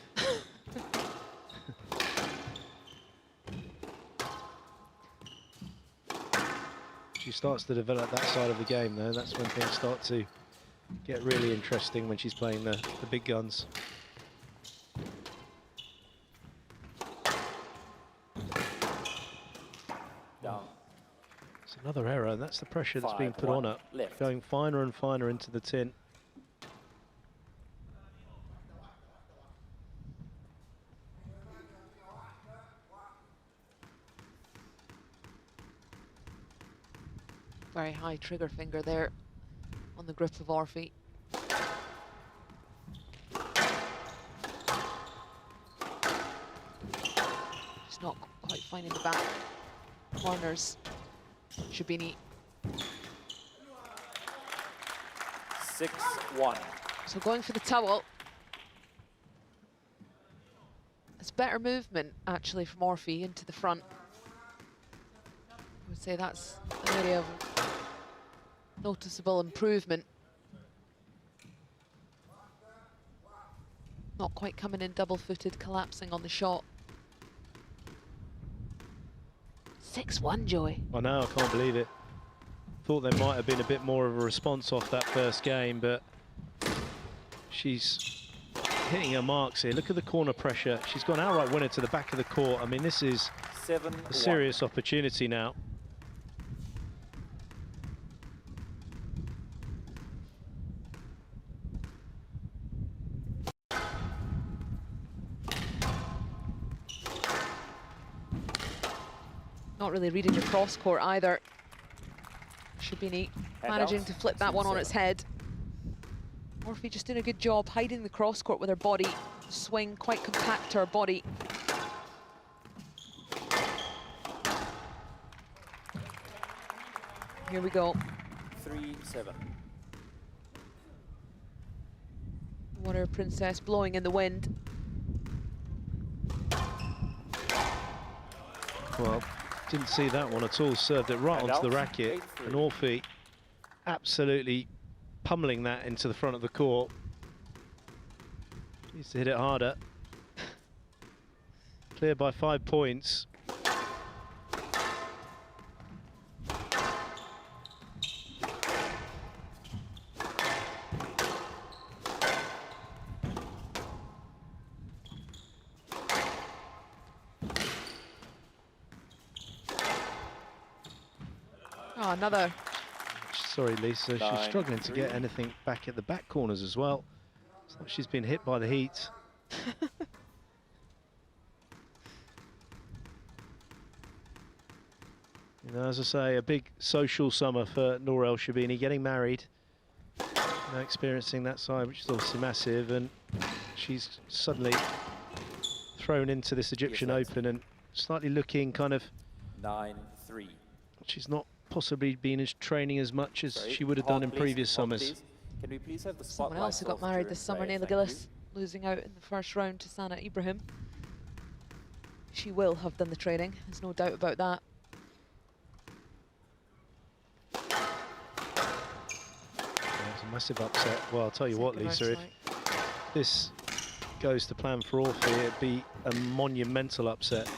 She starts to develop that side of the game, though. That's when things start to get really interesting, when she's playing the big guns. Down. It's another error, and that's the pressure that's being put 5-1 on her. left. Going finer and finer into the tin. Very high trigger finger there on the grip of Orfi. She's not quite finding the back corners. Sherbini. 6-1. So going for the towel. It's better movement, actually, from Orfi into the front. I would say that's an area of noticeable improvement. Not quite coming in double-footed, collapsing on the shot. 6-1, Joey. I know, I can't believe it. Thought there might have been a bit more of a response off that first game, but she's hitting her marks here. Look at the corner pressure. She's got an outright winner to the back of the court. I mean, this is a serious opportunity now. Not really reading the cross court either. Sherbini managing to flip that one on its head. Orfi just doing a good job hiding the cross court with her body. Swing quite compact to her body. Here we go. 3-7. Warrior Princess blowing in the wind. Well, didn't see that one at all. Served it right onto the racket. And Orfi absolutely pummeling that into the front of the court. Needs to hit it harder. Clear by 5 points. Oh, another. Sorry, Lisa, she's struggling to get anything back at the back corners as well. It's like she's been hit by the heat. You know, as I say, a big social summer for Nour Sherbini, getting married, now experiencing that side, which is obviously massive, and she's suddenly thrown into this Egyptian Open and slightly looking kind of 9-3. She's not possibly been as training as much as she would have done in previous summers. Can we please have the Someone else who got married this summer, Nicolas, losing out in the first round to Sana Ibrahim. She will have done the training, there's no doubt about that. It's a massive upset. Well, I'll tell you what, Lisa, if this goes to plan for Orfi, it'd be a monumental upset.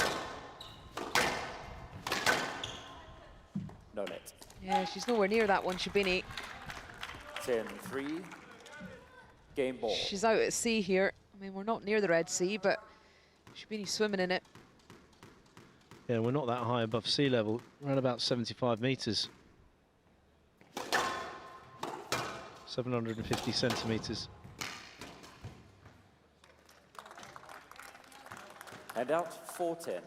No net. Yeah, she's nowhere near that one, Sherbini. 10-3. Game ball. She's out at sea here. I mean, we're not near the Red Sea, but Sherbini's swimming in it. Yeah, we're not that high above sea level, around about 75 meters. 750 centimeters. And out 4-10.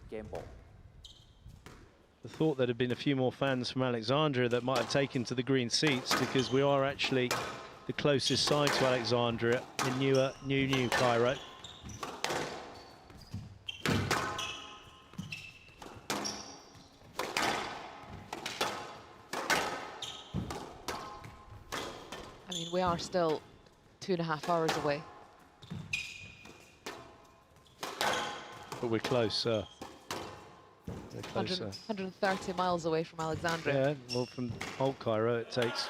Game ball. I thought there'd have been a few more fans from Alexandria that might have taken to the green seats, because we are actually the closest side to Alexandria in new Cairo. I mean, we are still 2.5 hours away. But we're closer. We're closer. 130 miles away from Alexandria. Yeah, well, from Old Cairo it takes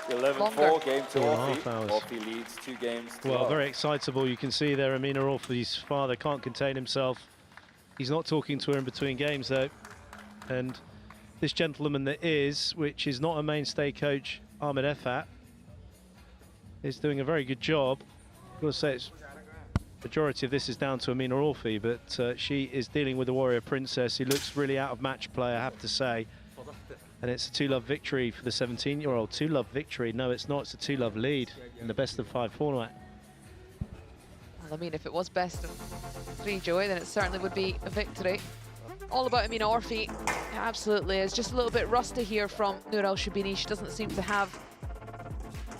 11-4, game to 4.5 Orfi. hours. Orfi leads 2 games to Well, love. very excitable. You can see there Amina Orfi's father can't contain himself. He's not talking to her in between games, though. And this gentleman that is, which is not a mainstay coach, Ahmed Efat, is doing a very good job. I've got to say, it's majority of this is down to Amina Orfi, but she is dealing with the Warrior Princess, who looks really out of match play, I have to say. And it's a 2-love victory for the 17-year-old. 2-love victory. No, it's not. It's a 2-love lead in the best-of-5 format. Well, I mean, if it was best of 3, Joey, then it certainly would be a victory. All about Amina Orfi. It absolutely is. Just a little bit rusty here from Nour Sherbini. She doesn't seem to have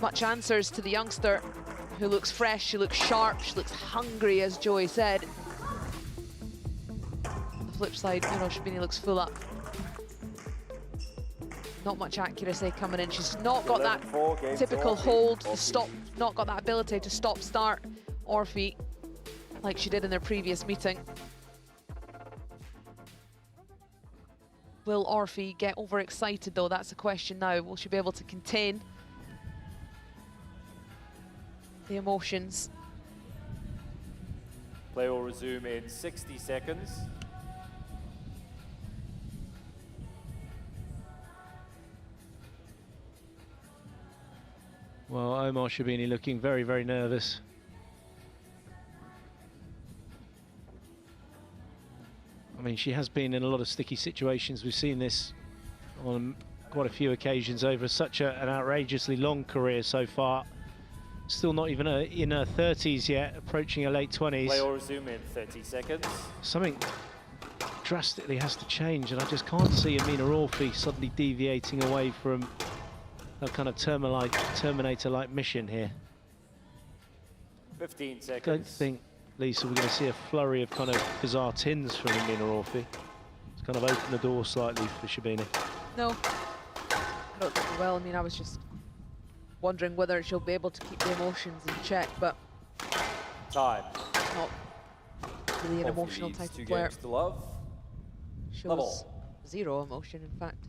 much answers to the youngster, who looks fresh, she looks sharp, she looks hungry, as Joey said. On the flip side, Nour Sherbini looks full up. Not much accuracy coming in. She's not got that typical hold, the stop, not got that ability to stop-start Orfi like she did in their previous meeting. Will Orfi get overexcited, though? That's the question now. Will she be able to contain the emotions? Play will resume in 60 seconds. Well, Omar Sherbini looking very, very nervous. I mean, she has been in a lot of sticky situations. We've seen this on quite a few occasions over such an outrageously long career so far. Still not even in her 30s yet, approaching her late 20s. Play will resume in 30 seconds. Something drastically has to change, and I just can't see Amina Orfi suddenly deviating away from a kind of Terminator-like mission here. 15 I seconds. don't think, Lisa, we're going to see a flurry of kind of bizarre tins from Amina Orfi. It's kind of opened the door slightly for Sherbini. No, I don't think we will. I mean, I was just wondering whether she'll be able to keep the emotions in check, but time. Not really an Orfi emotional leads type 2 of player. games to love. Shows Level. zero emotion, in fact.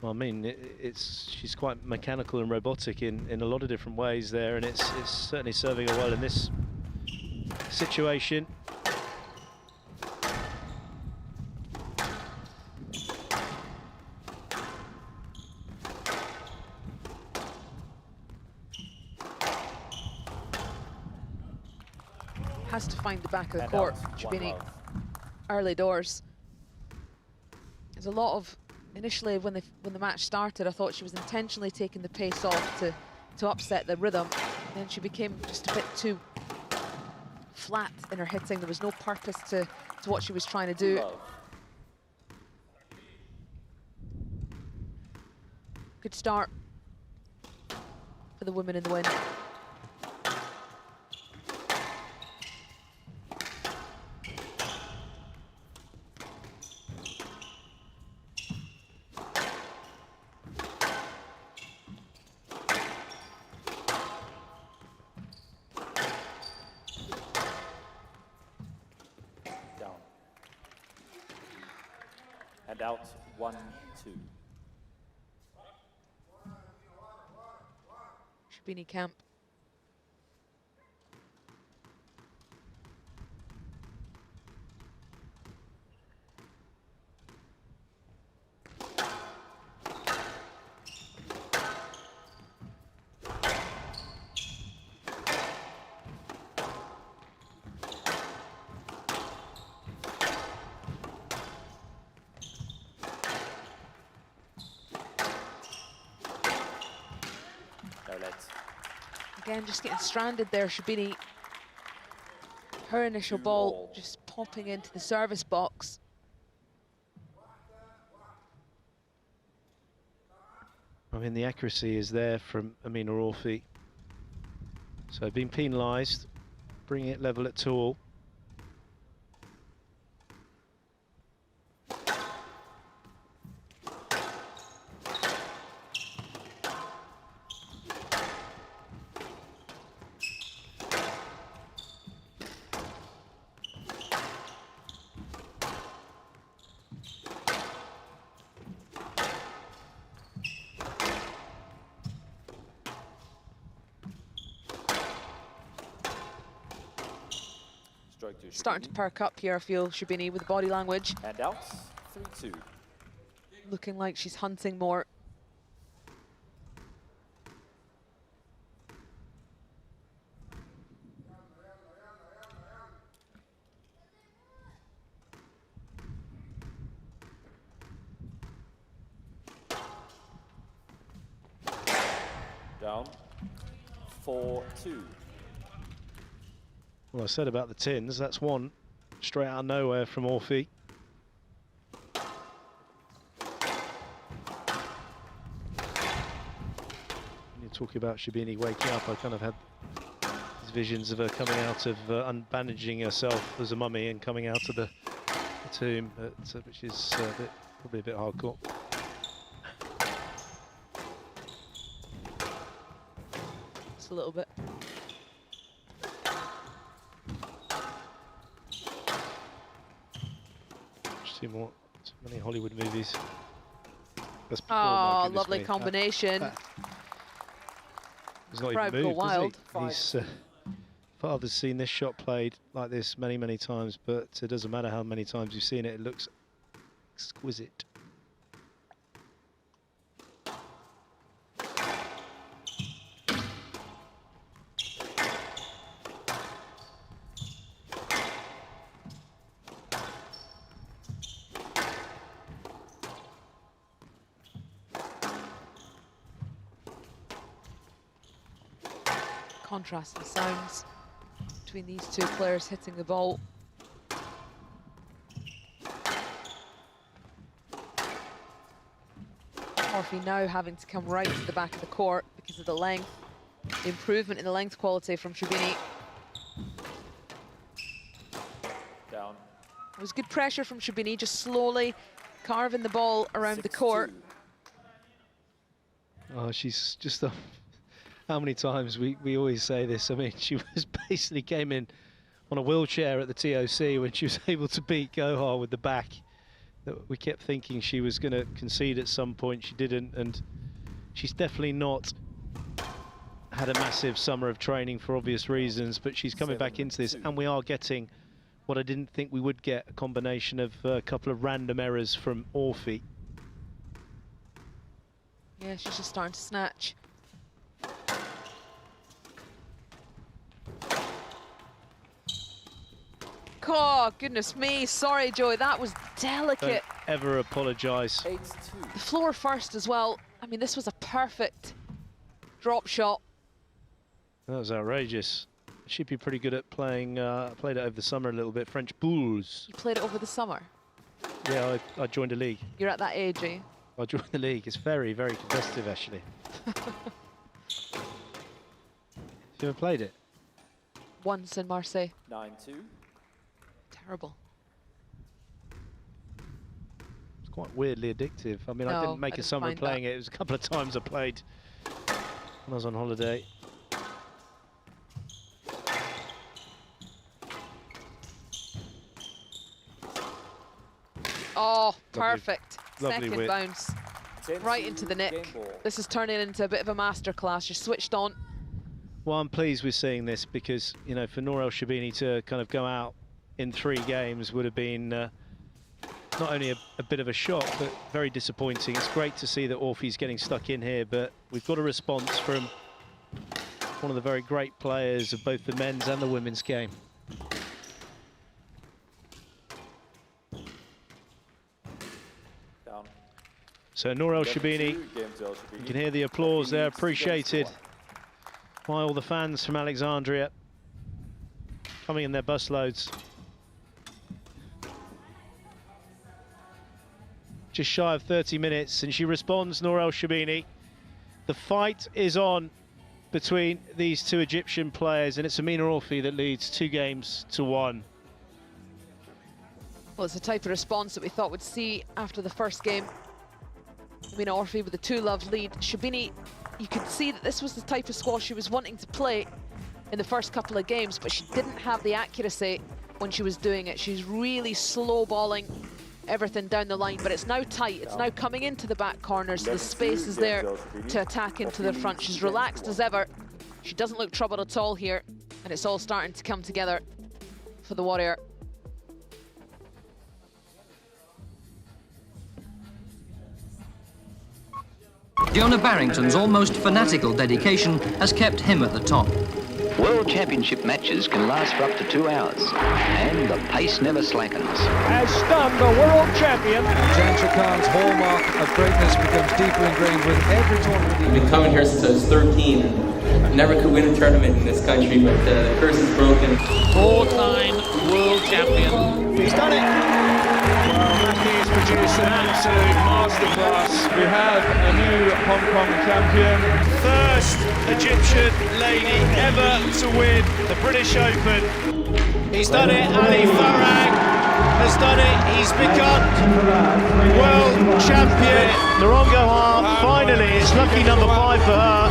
Well, I mean, she's quite mechanical and robotic in a lot of different ways there, and it's certainly serving her well in this situation. Has to find the back of the court, Sherbini. Early doors. There's a lot of, initially when the match started, I thought she was intentionally taking the pace off to upset the rhythm. And then she became just a bit too flat in her hitting. There was no purpose to what she was trying to do. Good start for the women in the win. And out 1-2. Sherbini camp. Again, just getting stranded there, Sherbini. Her initial ball just popping into the service box. I mean, the accuracy is there from Amina Orfi. So being penalised, bringing it level at 2-all. Starting to perk up here, I feel, Sherbini, with the body language. And out 3-2. Looking like she's hunting more. Down 4-2. Well, I said about the tins, that's one straight out of nowhere from Orfi. When you're talking about Sherbini waking up, I kind of had these visions of her coming out of unbandaging herself as a mummy and coming out of the tomb, which is probably a bit hardcore. Just a little bit. Too many Hollywood movies. Oh, lovely combination. He's not Crowd even go moved, wild. His father's seen this shot played like this many, many times, but it doesn't matter how many times you've seen it, it looks exquisite. Contrasting sounds between these two players hitting the ball. Orfi now having to come right to the back of the court because of the length. The improvement in the length quality from Sherbini. Down. It was good pressure from Sherbini, just slowly carving the ball around the court. Oh, she's just how many times we always say this. I mean, she was basically came in on a wheelchair at the TOC when she was able to beat Gohar with the back. We kept thinking she was going to concede at some point. She didn't, and she's definitely not had a massive summer of training for obvious reasons, but she's coming back into this, and we are getting what I didn't think we would get, a combination of a couple of random errors from Orfi. Yeah, she's just starting to snatch. Oh, goodness me. Sorry, Joey, that was delicate. Don't ever apologise. The floor first as well. I mean, this was a perfect drop shot. That was outrageous. She'd be pretty good at playing, played it over the summer a little bit, French boules. You played it over the summer? Yeah, I joined a league. You're at that age, eh? I joined the league. It's very, very competitive, actually. You ever played it? Once in Marseille. 9-2. Terrible. It's quite weirdly addictive. I mean, No, I didn't make a summer find playing it. It was a couple of times I played when I was on holiday. Oh, perfect. Lovely Second whip. bounce. Right into the nick. This is turning into a bit of a masterclass. She's switched on. Well, I'm pleased with seeing this because, you know, for Nour Sherbini to kind of go out in 3 games would have been not only a bit of a shock, but very disappointing. It's great to see that Orfi's getting stuck in here, but we've got a response from one of the very great players of both the men's and the women's game. Down. So Nour Sherbini, you can hear the applause there, appreciated by all the fans from Alexandria, coming in their busloads. Just shy of 30 minutes, and she responds, Nour Sherbini. The fight is on between these 2 Egyptian players, and it's Amina Orfi that leads 2-1. Well, it's the type of response that we thought we'd see after the first game. Amina Orfi with a 2-love lead. Sherbini, you could see that this was the type of squash she was wanting to play in the first couple of games, but she didn't have the accuracy when she was doing it. She's really slow balling everything down the line, but it's now tight. It's now coming into the back corner, so the space is there to attack into the front. She's relaxed as ever. She doesn't look troubled at all here, and it's all starting to come together for the Warrior. Fiona Barrington's almost fanatical dedication has kept him at the top. World Championship matches can last for up to 2 hours, and the pace never slackens. Has stunned the world champion. Jansha Khan's hallmark of greatness becomes deeper ingrained with every tournament. I've been coming here since I was 13. I never could win a tournament in this country, but the curse is broken. 4-time world champion. He's done it. Well, Matthew's produced an absolute masterclass. We have a new Hong Kong champion. First Egyptian lady ever to win the British Open. He's done it, Ali Farag has done it. He's become World champion. Nour Gohar, finally, it's lucky number 5 for her.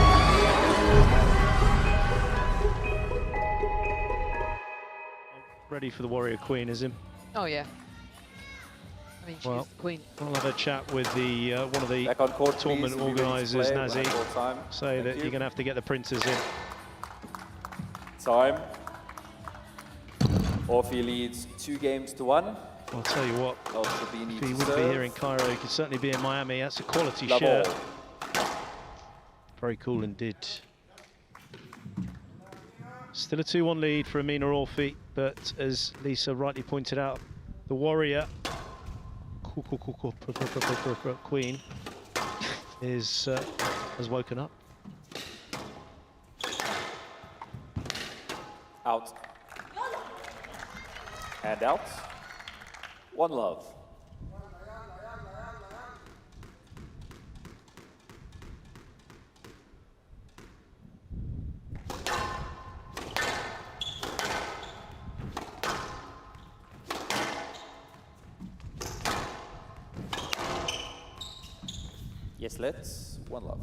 Ready for the Warrior Queen, is him? Oh, yeah. I mean, she's the queen. We'll have a chat with the one of the court, tournament organisers, Nazi. Say that you. you're going to have to get the printers in. Time. Orfi leads 2-1. I'll tell you what, if he wouldn't be here in Cairo, he could certainly be in Miami. That's a quality shirt. Very cool indeed. Still a 2-1 lead for Amina Orfi, but as Lisa rightly pointed out, the Warrior Queen is has woken up. Out. And out. 1-love. Yes, let's. One love.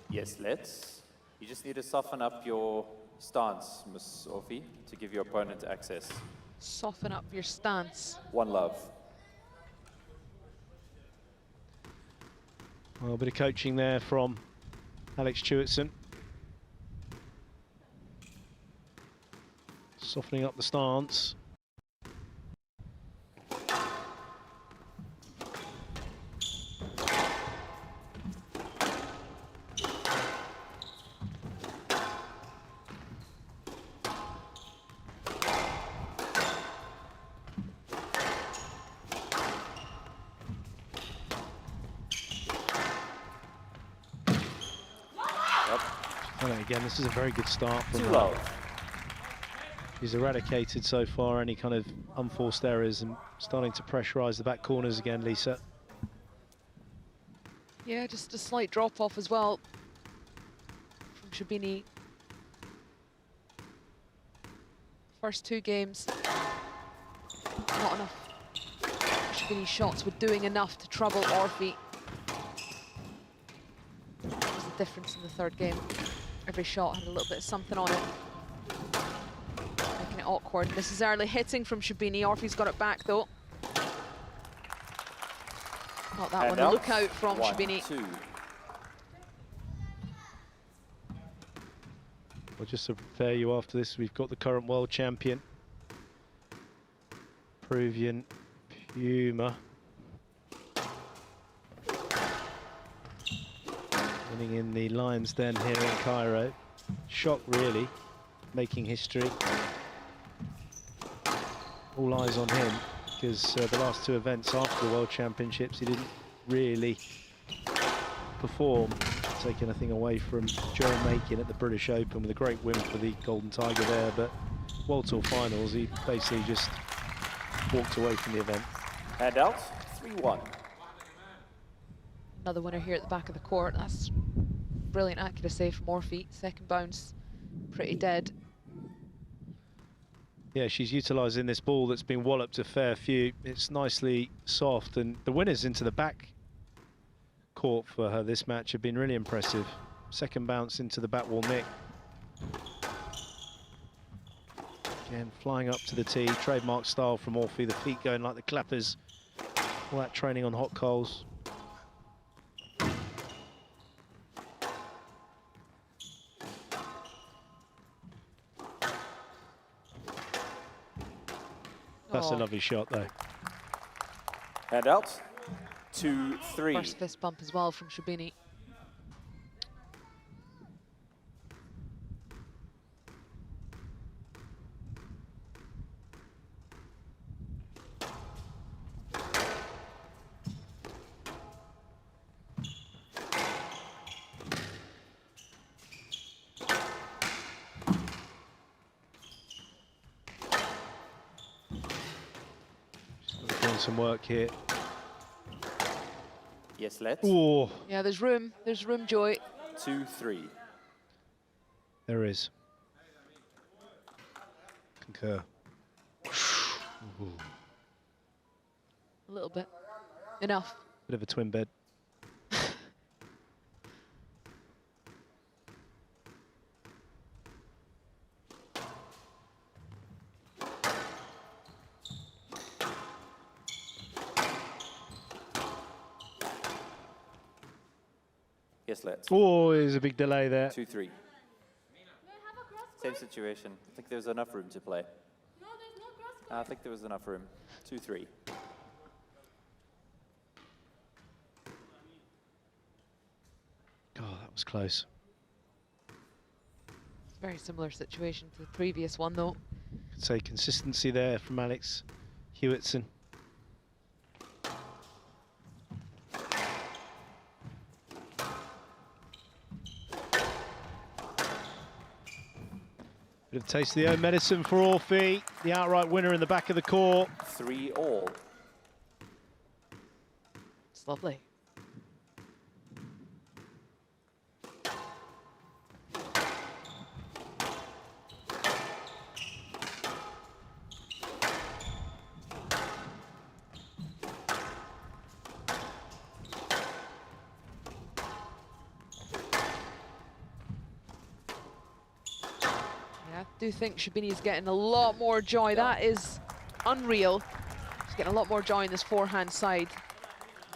Yes, let's. You just need to soften up your stance, Miss Orfi, to give your opponent access. Soften up your stance. One love. Well, a bit of coaching there from Alex Chewitson. Softening up the stance. Again, this is a very good start from Too low. He's eradicated so far any kind of unforced errors and starting to pressurise the back corners again, Lisa. Yeah, just a slight drop off as well from Sherbini. First two games, not enough. Sherbini's shots were doing enough to trouble Orfi. That was the difference in the third game. Every shot had a little bit of something on it, making it awkward. This is early hitting from Sherbini. Orfi's got it back though. Not that one. A look out from Sherbini. Well, just to prepare you after this, we've got the current world champion, Peruvian Puma. Winning in the Lions Den here in Cairo. Shock, really, making history. All eyes on him, because the last two events after the World Championships, he didn't really perform. Take anything away from Joe Makin at the British Open with a great win for the Golden Tiger there, but World Tour finals, he basically just walked away from the event. Hand out, 3-1. Another winner here at the back of the court. That's brilliant accuracy from Orfi. Second bounce, pretty dead. Yeah, she's utilising this ball that's been walloped a fair few. It's nicely soft, and the winners into the back court for her this match have been really impressive. Second bounce into the back wall nick. Again, flying up to the tee, trademark style from Orfi, the feet going like the clappers. All that training on hot coals. That's a lovely shot, though. Hand out, 2-3. First fist bump as well from Sherbini. Some work here. Yes, let's. Oh. Yeah, there's room, Joy. 2-3. There is. Concur. Ooh. A little bit. Enough. Bit of a twin bed. Yes, let's. Oh, there's a big delay there. 2-3. Same situation. I think there's enough room to play. I think there was enough room. 2-3. Oh, that was close. It's a very similar situation to the previous one, though. Could say consistency there from Bit of taste of the own medicine for Orfi, the outright winner in the back of the court. 3-all. It's lovely. I do think Sherbini is getting a lot more joy. That is unreal. She's getting a lot more joy in this forehand side.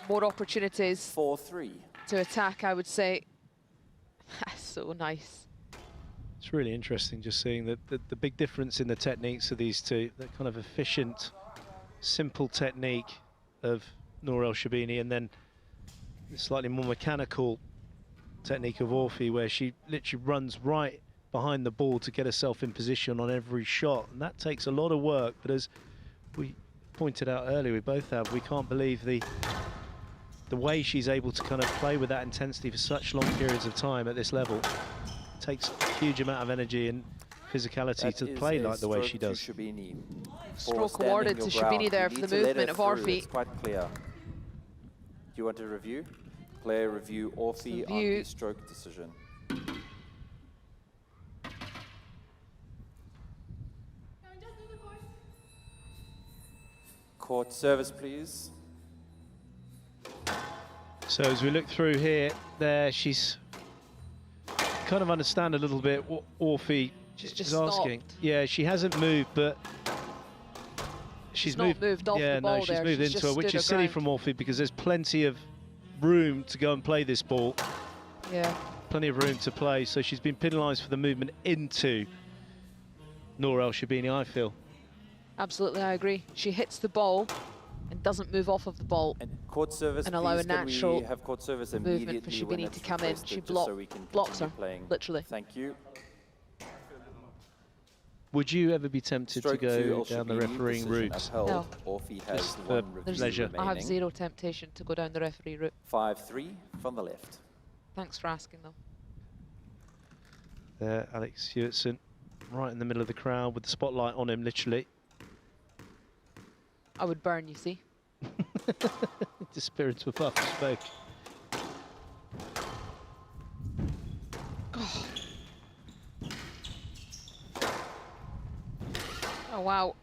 More opportunities 4-3 to attack, I would say. That's so nice. It's really interesting just seeing the big difference in the techniques of these two. That kind of efficient, simple technique of Nour Sherbini, and then the slightly more mechanical technique of Orfi, where she literally runs right behind the ball to get herself in position on every shot, and that takes a lot of work. But as we pointed out earlier, we both have, we can't believe the way she's able to kind of play with that intensity for such long periods of time at this level. It takes a huge amount of energy and physicality to play like the way she does. Stroke awarded to Sherbini there for the movement of Orfi. It's quite clear. Do you want a review? Player review Orfi on the stroke decision. Court service, please. So as we look through here, there she's kind of understand a little bit what Orfi is asking. Yeah, she hasn't moved, but she's moved off the ball. No, she's moved into her, which is silly from Orfi because there's plenty of room to go and play this ball. Yeah. Plenty of room to play, so she's been penalised for the movement into Nour Sherbini, I feel. Absolutely, I agree. She hits the ball and doesn't move off of the ball. And court service, and allow a natural have court service movement for Sherbini to come in. She blocks her, literally. Thank you. Would you ever be tempted to go down the refereeing route? No. Orfi has just for pleasure. I have zero temptation to go down the referee route. 5-3 from the left. Thanks for asking, though. There, Alex Hewitson, right in the middle of the crowd with the spotlight on him, literally. I would burn, you see. The spirits were puffed, spoke. Oh. Oh, wow.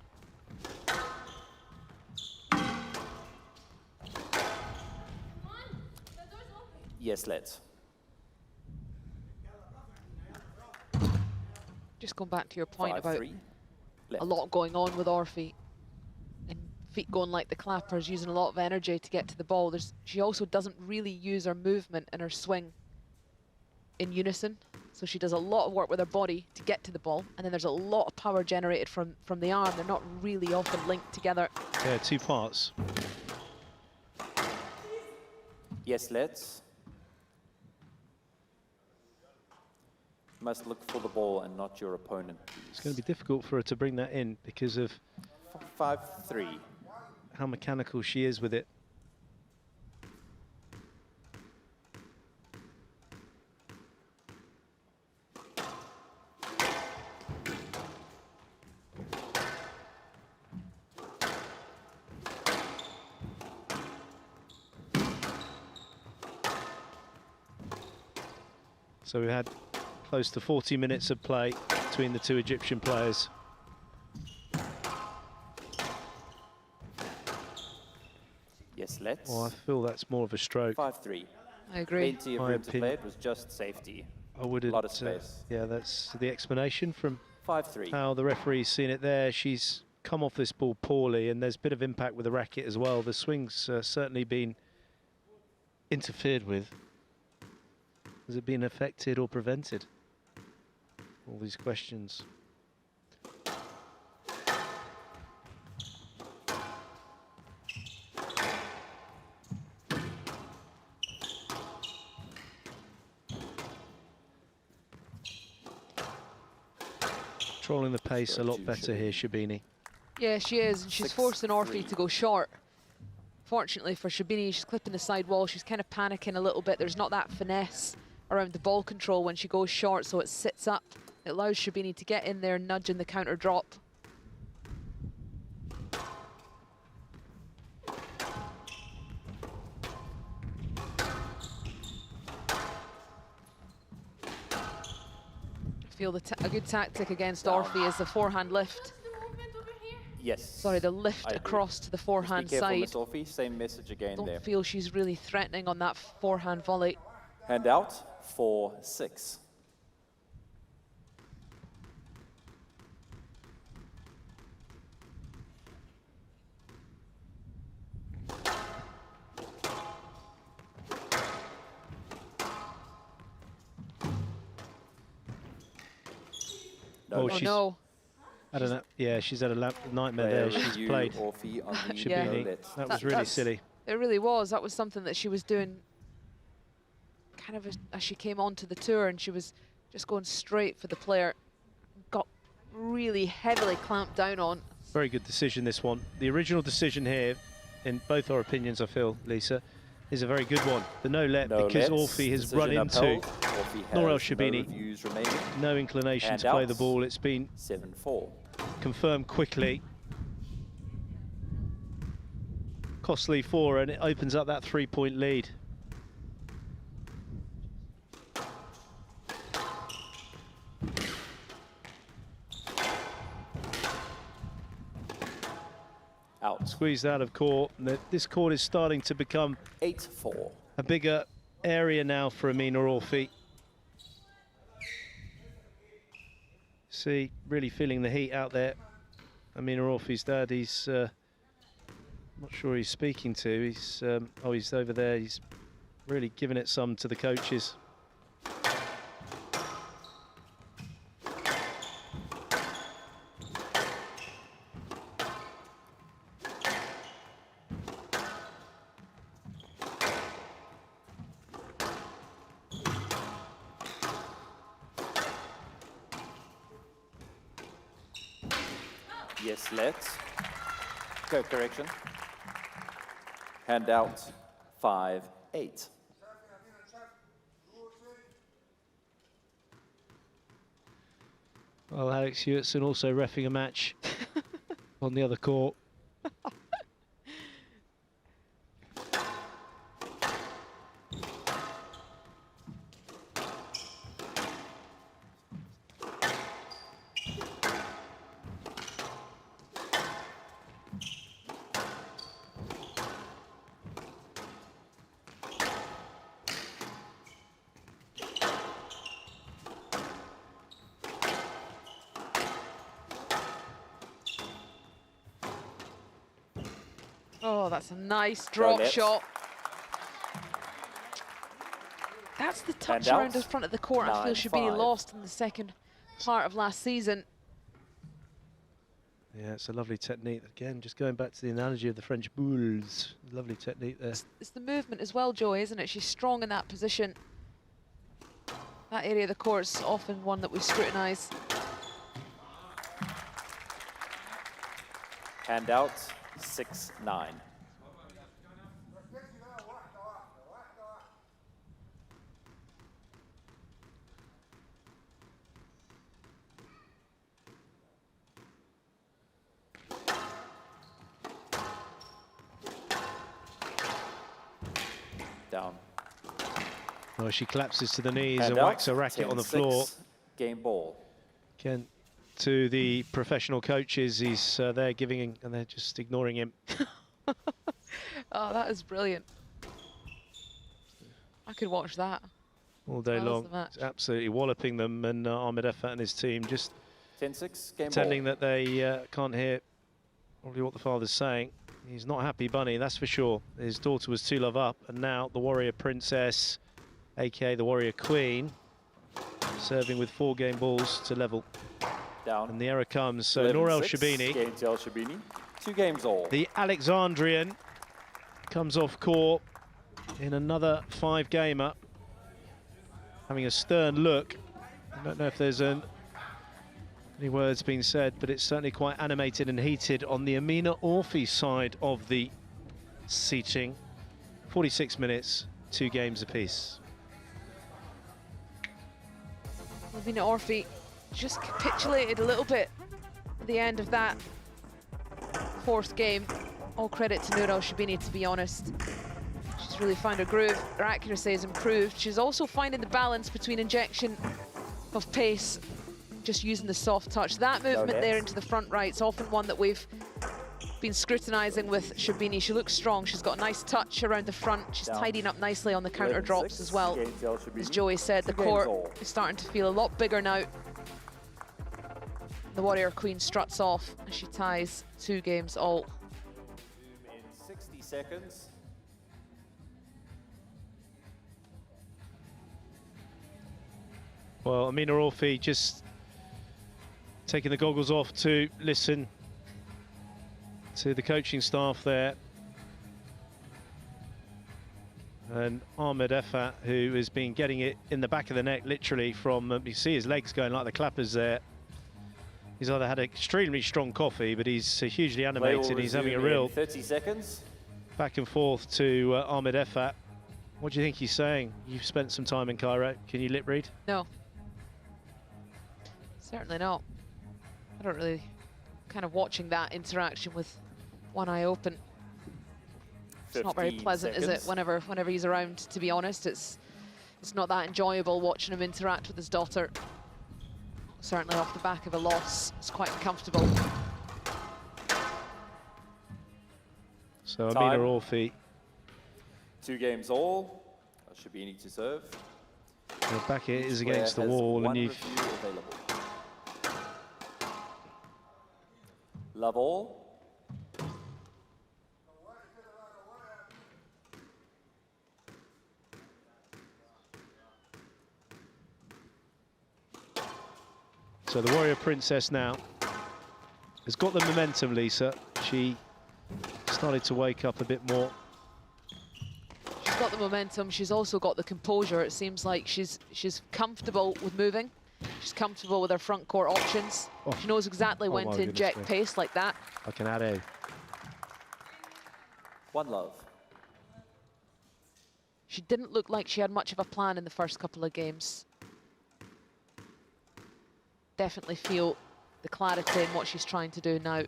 Yes, let's. Just going back to your point 5-3 about left. a lot going on with Orfi. And feet going like the clappers, using a lot of energy to get to the ball. She also doesn't really use her movement and her swing in unison. So she does a lot of work with her body to get to the ball, and then there's a lot of power generated from the arm. They're not really often linked together. Yeah, two parts. Yes, let's. Must look for the ball and not your opponent, please. It's going to be difficult for her to bring that in because of 5-3. How mechanical she is with it. So we had close to 40 minutes of play between the two Egyptian players. Yes, let's. Well, I feel that's more of a stroke. 5-3. I agree. Plenty of room to play. It was just safety. I wouldn't. A lot of space. Yeah, that's the explanation from 5-3. How the referee's seen it there. She's come off this ball poorly, and there's a bit of impact with the racket as well. The swing's certainly been interfered with. Has it been affected or prevented? All these questions. Controlling the pace a lot better here, Sherbini. Yeah, she is, and she's forcing Orfi to go short. Fortunately for Sherbini, she's clipping the side wall. She's kind of panicking a little bit. There's not that finesse around the ball control when she goes short, so it sits up It allows Sherbini to get in there, nudge in the counter drop. I feel a good tactic against Orfi is the forehand lift. Yes. Sorry, the lift across to the forehand side. Miss Orfi. Same message again there. Don't feel she's really threatening on that forehand volley. Hand out, 4-6. Oh, she's no. I don't know. Yeah, she's had a nightmare there. She's played Orfi on the Sherbini. yeah. That was really silly. It really was. That was something that she was doing kind of as she came onto the tour, and she was just going straight for the player. Got really heavily clamped down on. Very good decision, this one. The original decision here, in both our opinions, I feel, Lisa, is a very good one. The no-let, because Orfi has run into Nour Sherbini. No inclination to play the ball. It's been 7-4. Confirmed quickly. Costly for her, and it opens up that 3-point lead. Out. Squeezed out of court. This court is starting to become 8-4. A bigger area now for Amina Orfi. See, really feeling the heat out there. Amina Orfi's dad, he's not sure he's speaking to. He's oh, he's over there. He's really giving it some to the coaches. Yes, let's. Go, correction. Hand out, 5-8. Well, Alex Hutton also reffing a match on the other court. Oh, that's a nice drop shot. That's the touch around the front of the court. I feel Sherbini lost in the second part of last season. Yeah, it's a lovely technique. Again, just going back to the analogy of the French boules. Lovely technique there. It's the movement as well, Joey, isn't it? She's strong in that position. That area of the court's often one that we scrutinise. Hand out, 6-9. Down. Well, she collapses to the knees and whacks a racket on the floor. Game ball. Again, to the professional coaches, he's there giving, and they're just ignoring him. Oh, that is brilliant. I could watch that all day long. Absolutely walloping them, and Ahmed Effat and his team just 10-6, game pretending ball. that they can't hear probably what the father's saying. He's not happy, Bunny, that's for sure. His daughter was 2-love up, and now the Warrior Princess, aka the Warrior Queen, serving with 4 game balls to level. Down. And the error comes, so Nour Sherbini. Game to Sherbini. 2 games all. The Alexandrian comes off court in another 5-gamer, having a stern look. I don't know if there's any words being said, but it's certainly quite animated and heated on the Amina Orfi side of the seating. 46 minutes, 2 games apiece. Amina Orfi just capitulated a little bit at the end of that fourth game. All credit to Nour Sherbini, to be honest. She's really found her groove. Her accuracy has improved. She's also finding the balance between injection of pace, just using the soft touch. That movement there into the front right is often one that we've been scrutinising with Sherbini. She looks strong. She's got a nice touch around the front. She's tidying up nicely on the counter drops as well. As Joey said, the court is starting to feel a lot bigger now. The Warrior Queen struts off as she ties 2 games all. In 60 seconds. Well, Amina Orfi just taking the goggles off to listen to the coaching staff there. And Ahmed Effat, who has been getting it in the back of the neck, literally from, you see his legs going like the clappers there. He's either had an extremely strong coffee, but he's hugely animated. He's having a real 30 seconds. Back and forth to Ahmed Effat. What do you think he's saying? You've spent some time in Cairo. Can you lip read? No. Certainly not. I don't really kind of watching that interaction with one eye open. It's not very pleasant, is it? Whenever he's around, to be honest, it's not that enjoyable watching him interact with his daughter. Certainly off the back of a loss, it's quite uncomfortable. So Amina Orfi. 2 games all. Sherbini to serve. The back it is against the wall, and you've. Love all. So the Warrior Princess now has got the momentum, Lisa. She started to wake up a bit more. She's got the momentum. She's also got the composure. It seems like she's comfortable with moving. She's comfortable with her front court options. Oh. She knows exactly when to inject pace like that. Like an addo. 1 love. She didn't look like she had much of a plan in the first couple of games. Definitely feel the clarity in what she's trying to do now.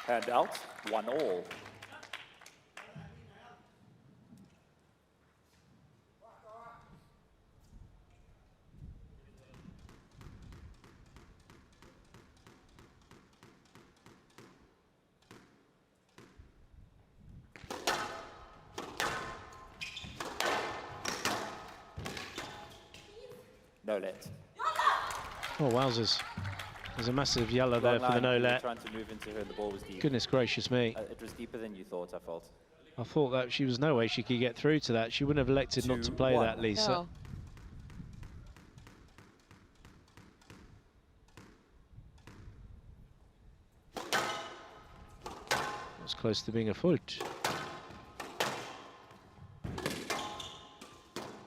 Hand out, 1-all. No let. Oh, wowzers. There's a massive yellow there for the no let. Trying to move into her, the ball was deep. Goodness gracious me. It was deeper than you thought, I felt. I thought that she was no way she could get through to that. She wouldn't have elected not to play that, Lisa. No. It was close to being a fault.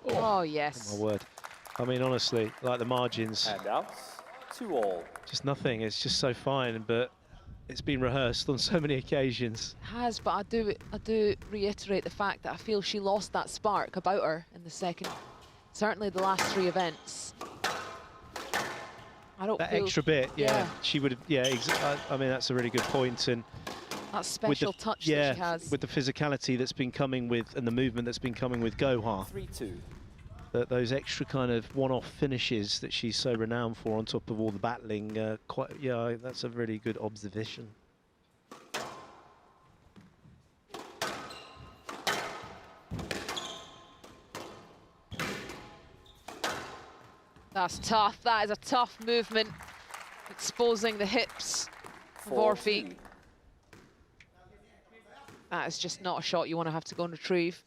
Oh, yes. Oh, my word. I mean, honestly, like the margins. Hand out, 2-all. Just nothing. It's just so fine, but it's been rehearsed on so many occasions. It has, but I do reiterate the fact that I feel she lost that spark about her in the second, certainly the last 3 events. I don't that feel, extra bit, yeah. She would have, yeah, I mean, that's a really good point. And that special touch that she has. With the physicality that's been coming with, and the movement that's been coming with Gohar. 3-2. Those extra kind of one-off finishes that she's so renowned for, on top of all the battling, yeah, that's a really good observation. That's tough. That is a tough movement, exposing the hips of Orfi. That is just not a shot you want to have to go and retrieve.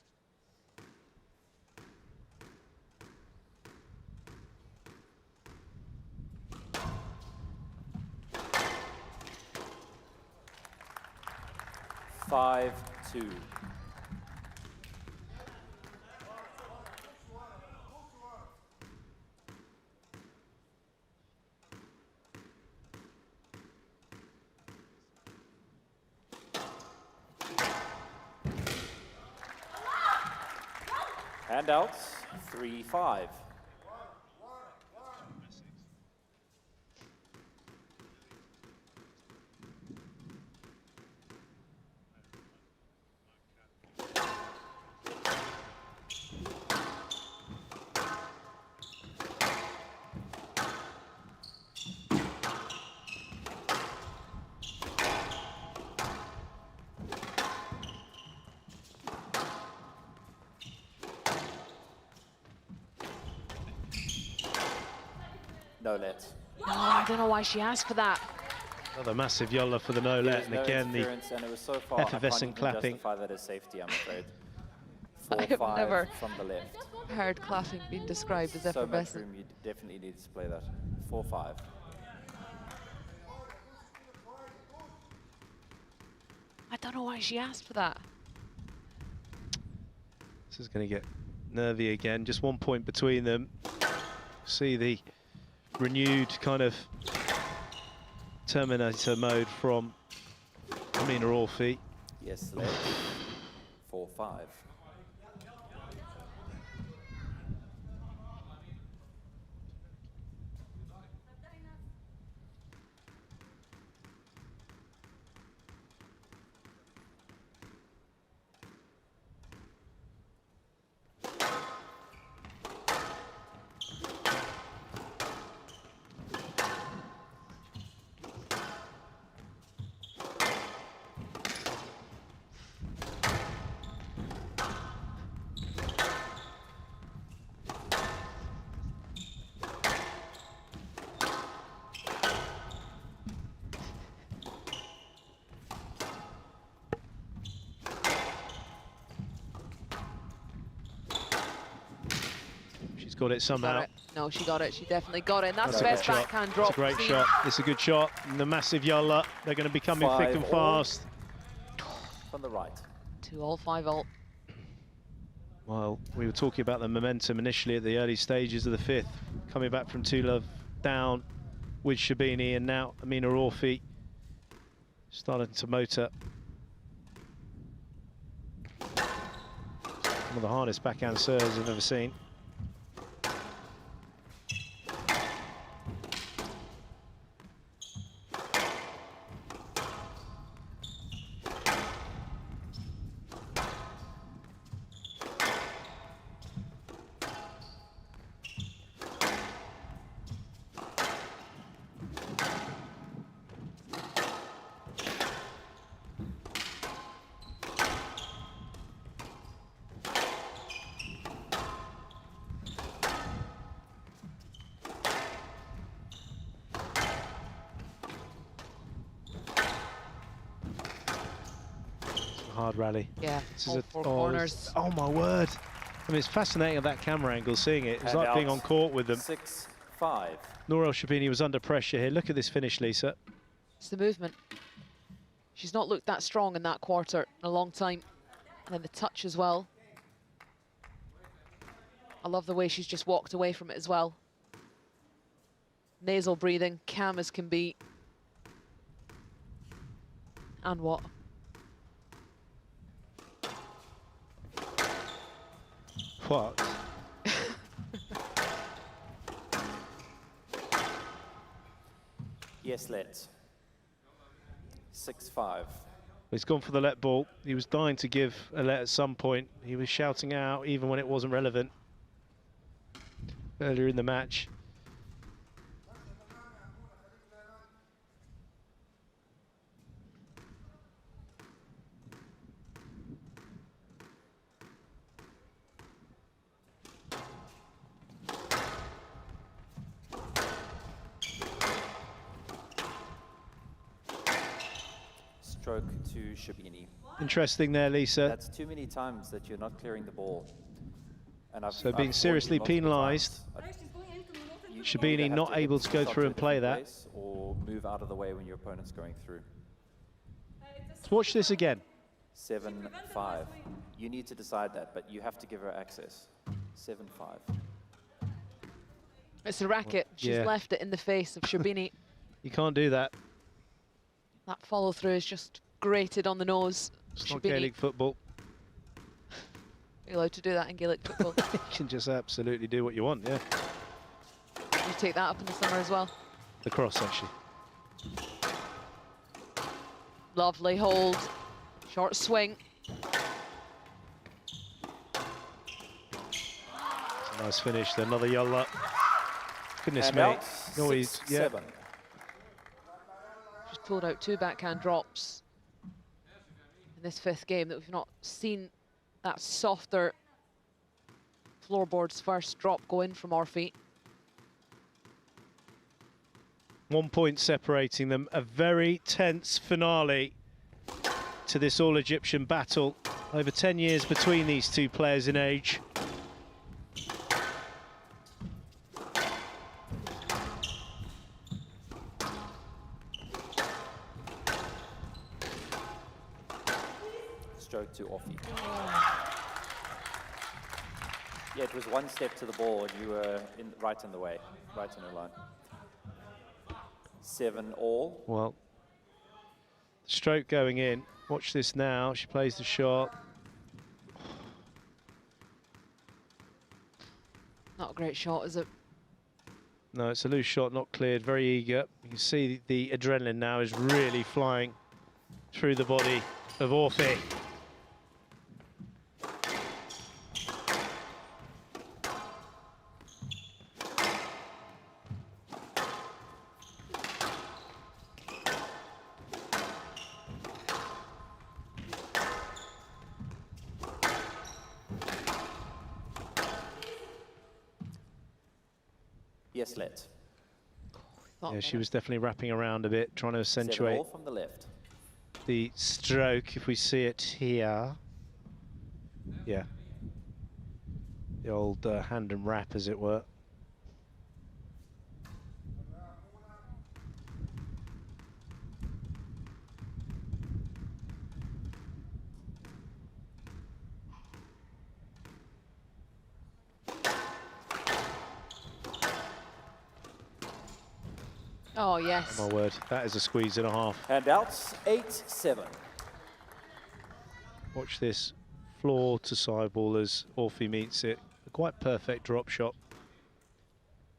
Five, 2. Handouts, 3-5. No let. No, I don't know why she asked for that. Another massive yolla for the no-let, and again the And it was so far, effervescent I can't even clapping. justify that as safety, I'm afraid. I have 4-5 never from the left. heard clapping being described as So much effervescent. room, you definitely need to play that. 4-5. I don't know why she asked for that. This is going to get nervy again. Just 1 point between them. See the renewed kind of Terminator mode from Amina Orfi. Yes, left. 4-5. Got it somehow. Got it. No, she got it. She definitely got it. And that's the That's best a good shot. backhand drop. It's a great we've shot. seen. It's a good shot. And the massive yolla. They're going to be coming thick and 5-all. fast. From the right. 2-all, 5-all. Well, we were talking about the momentum initially at the early stages of the fifth, coming back from 2-love down with Sherbini, and now Amina Orfi starting to motor. One of the hardest backhand serves I've ever seen. Hard rally. Yeah, this all is four corners. Oh my word! I mean, it's fascinating at that camera angle seeing it. It's like being on court with them. 6-5. Nour Sherbini was under pressure here. Look at this finish, Lisa. It's the movement. She's not looked that strong in that quarter in a long time. And then the touch as well. I love the way she's just walked away from it as well. Nasal breathing, calm as can be. And what? What? Yes, let. 6-5. He's gone for the let ball. He was dying to give a let at some point. He was shouting out even when it wasn't relevant earlier in the match. Stroke to Sherbini. Interesting there, Lisa. That's too many times that you're not clearing the ball. And So being seriously penalised. Sherbini not able to go through and play that. Or move out of the way when your opponent's going through. Let's watch this again. 7-5. You need to decide that, but you have to give her access. 7-5. It's a racket. She's Yeah. left it in the face of Sherbini. You can't do that. That follow through is just grated on the nose. It's not Gaelic football. You're allowed to do that in Gaelic football. You can just absolutely do what you want, yeah. You take that up in the summer as well. The cross, actually. Lovely hold. Short swing. It's a nice finish. Another yalla. Goodness And me. out, No, 6-7. Just pulled out 2 backhand drops in this 5th game that we've not seen that softer floorboards first drop go in from Orfi. 1 point separating them. A very tense finale to this all-Egyptian battle. Over 10 years between these two players in age. Stroke to Orfi. Yeah, it was 1 step to the ball and you were right in the way, right in the line. 7 all. Well, stroke going in. Watch this now. She plays the shot. Not a great shot, is it? No, it's a loose shot, not cleared. Very eager. You can see the adrenaline now is really flying through the body of Orfi. Yes, let. Yeah, she was definitely wrapping around a bit, trying to 7 accentuate all from the left. the stroke, if we see it here. Yeah. The old hand and wrap, as it were. Oh, yes. Oh, my word, that is a squeeze and a half. Handouts, 8-7. Watch this floor to side ball as Orfi meets it. A quite perfect drop shot.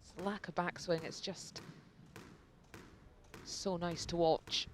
It's the lack of backswing. It's just so nice to watch.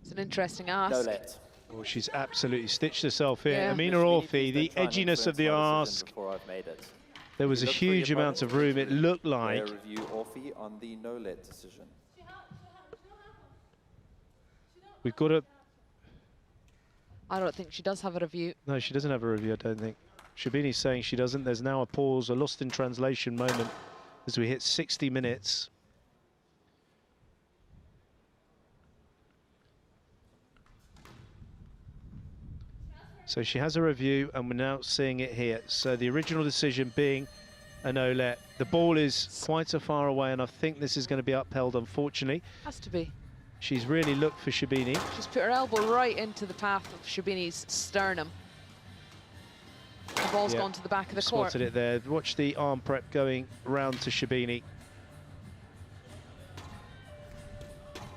An interesting ask. No let. Well, she's absolutely stitched herself here. Yeah. Amina Orfi, the edginess of the ask. There was a huge amount of room, it looked like. Review Orfi on the no let decision. We've got a... I don't think she does have a review. No, she doesn't have a review, I don't think. Sherbini's saying she doesn't. There's now a pause, a lost in translation moment as we hit 60 minutes. So she has a review, and we're now seeing it here. So the original decision being a no-let. The ball is quite so far away, and I think this is going to be upheld, unfortunately. Has to be. She's really looked for Sherbini. She's put her elbow right into the path of Sherbini's sternum. The ball's gone to the back of the court. Spotted it there. Watch the arm prep going round to Sherbini.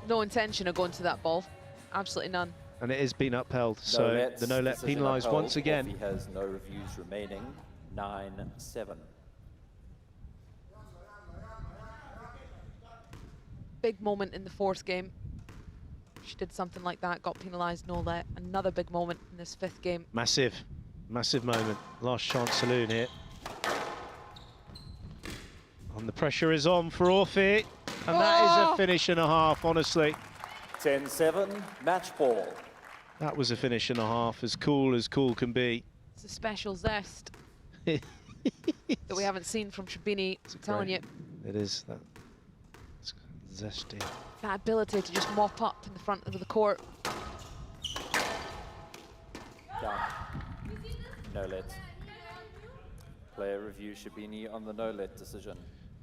No intention of going to that ball. Absolutely none. And it has been upheld, so the no-let penalised once again. He has no reviews remaining, 9-7. Big moment in the 4th game. She did something like that, got penalised, no let. Another big moment in this 5th game. Massive, massive moment. Last chance saloon here. And the pressure is on for Orfi, and that is a finish and a half, honestly. 10-7, match ball. That was a finish and a half, as cool can be. It's a special zest. that we haven't seen from Sherbini. I'm telling you. It is. It's zesty. That ability to just mop up in the front of the court. Down. No let. Player review Sherbini on the no let decision.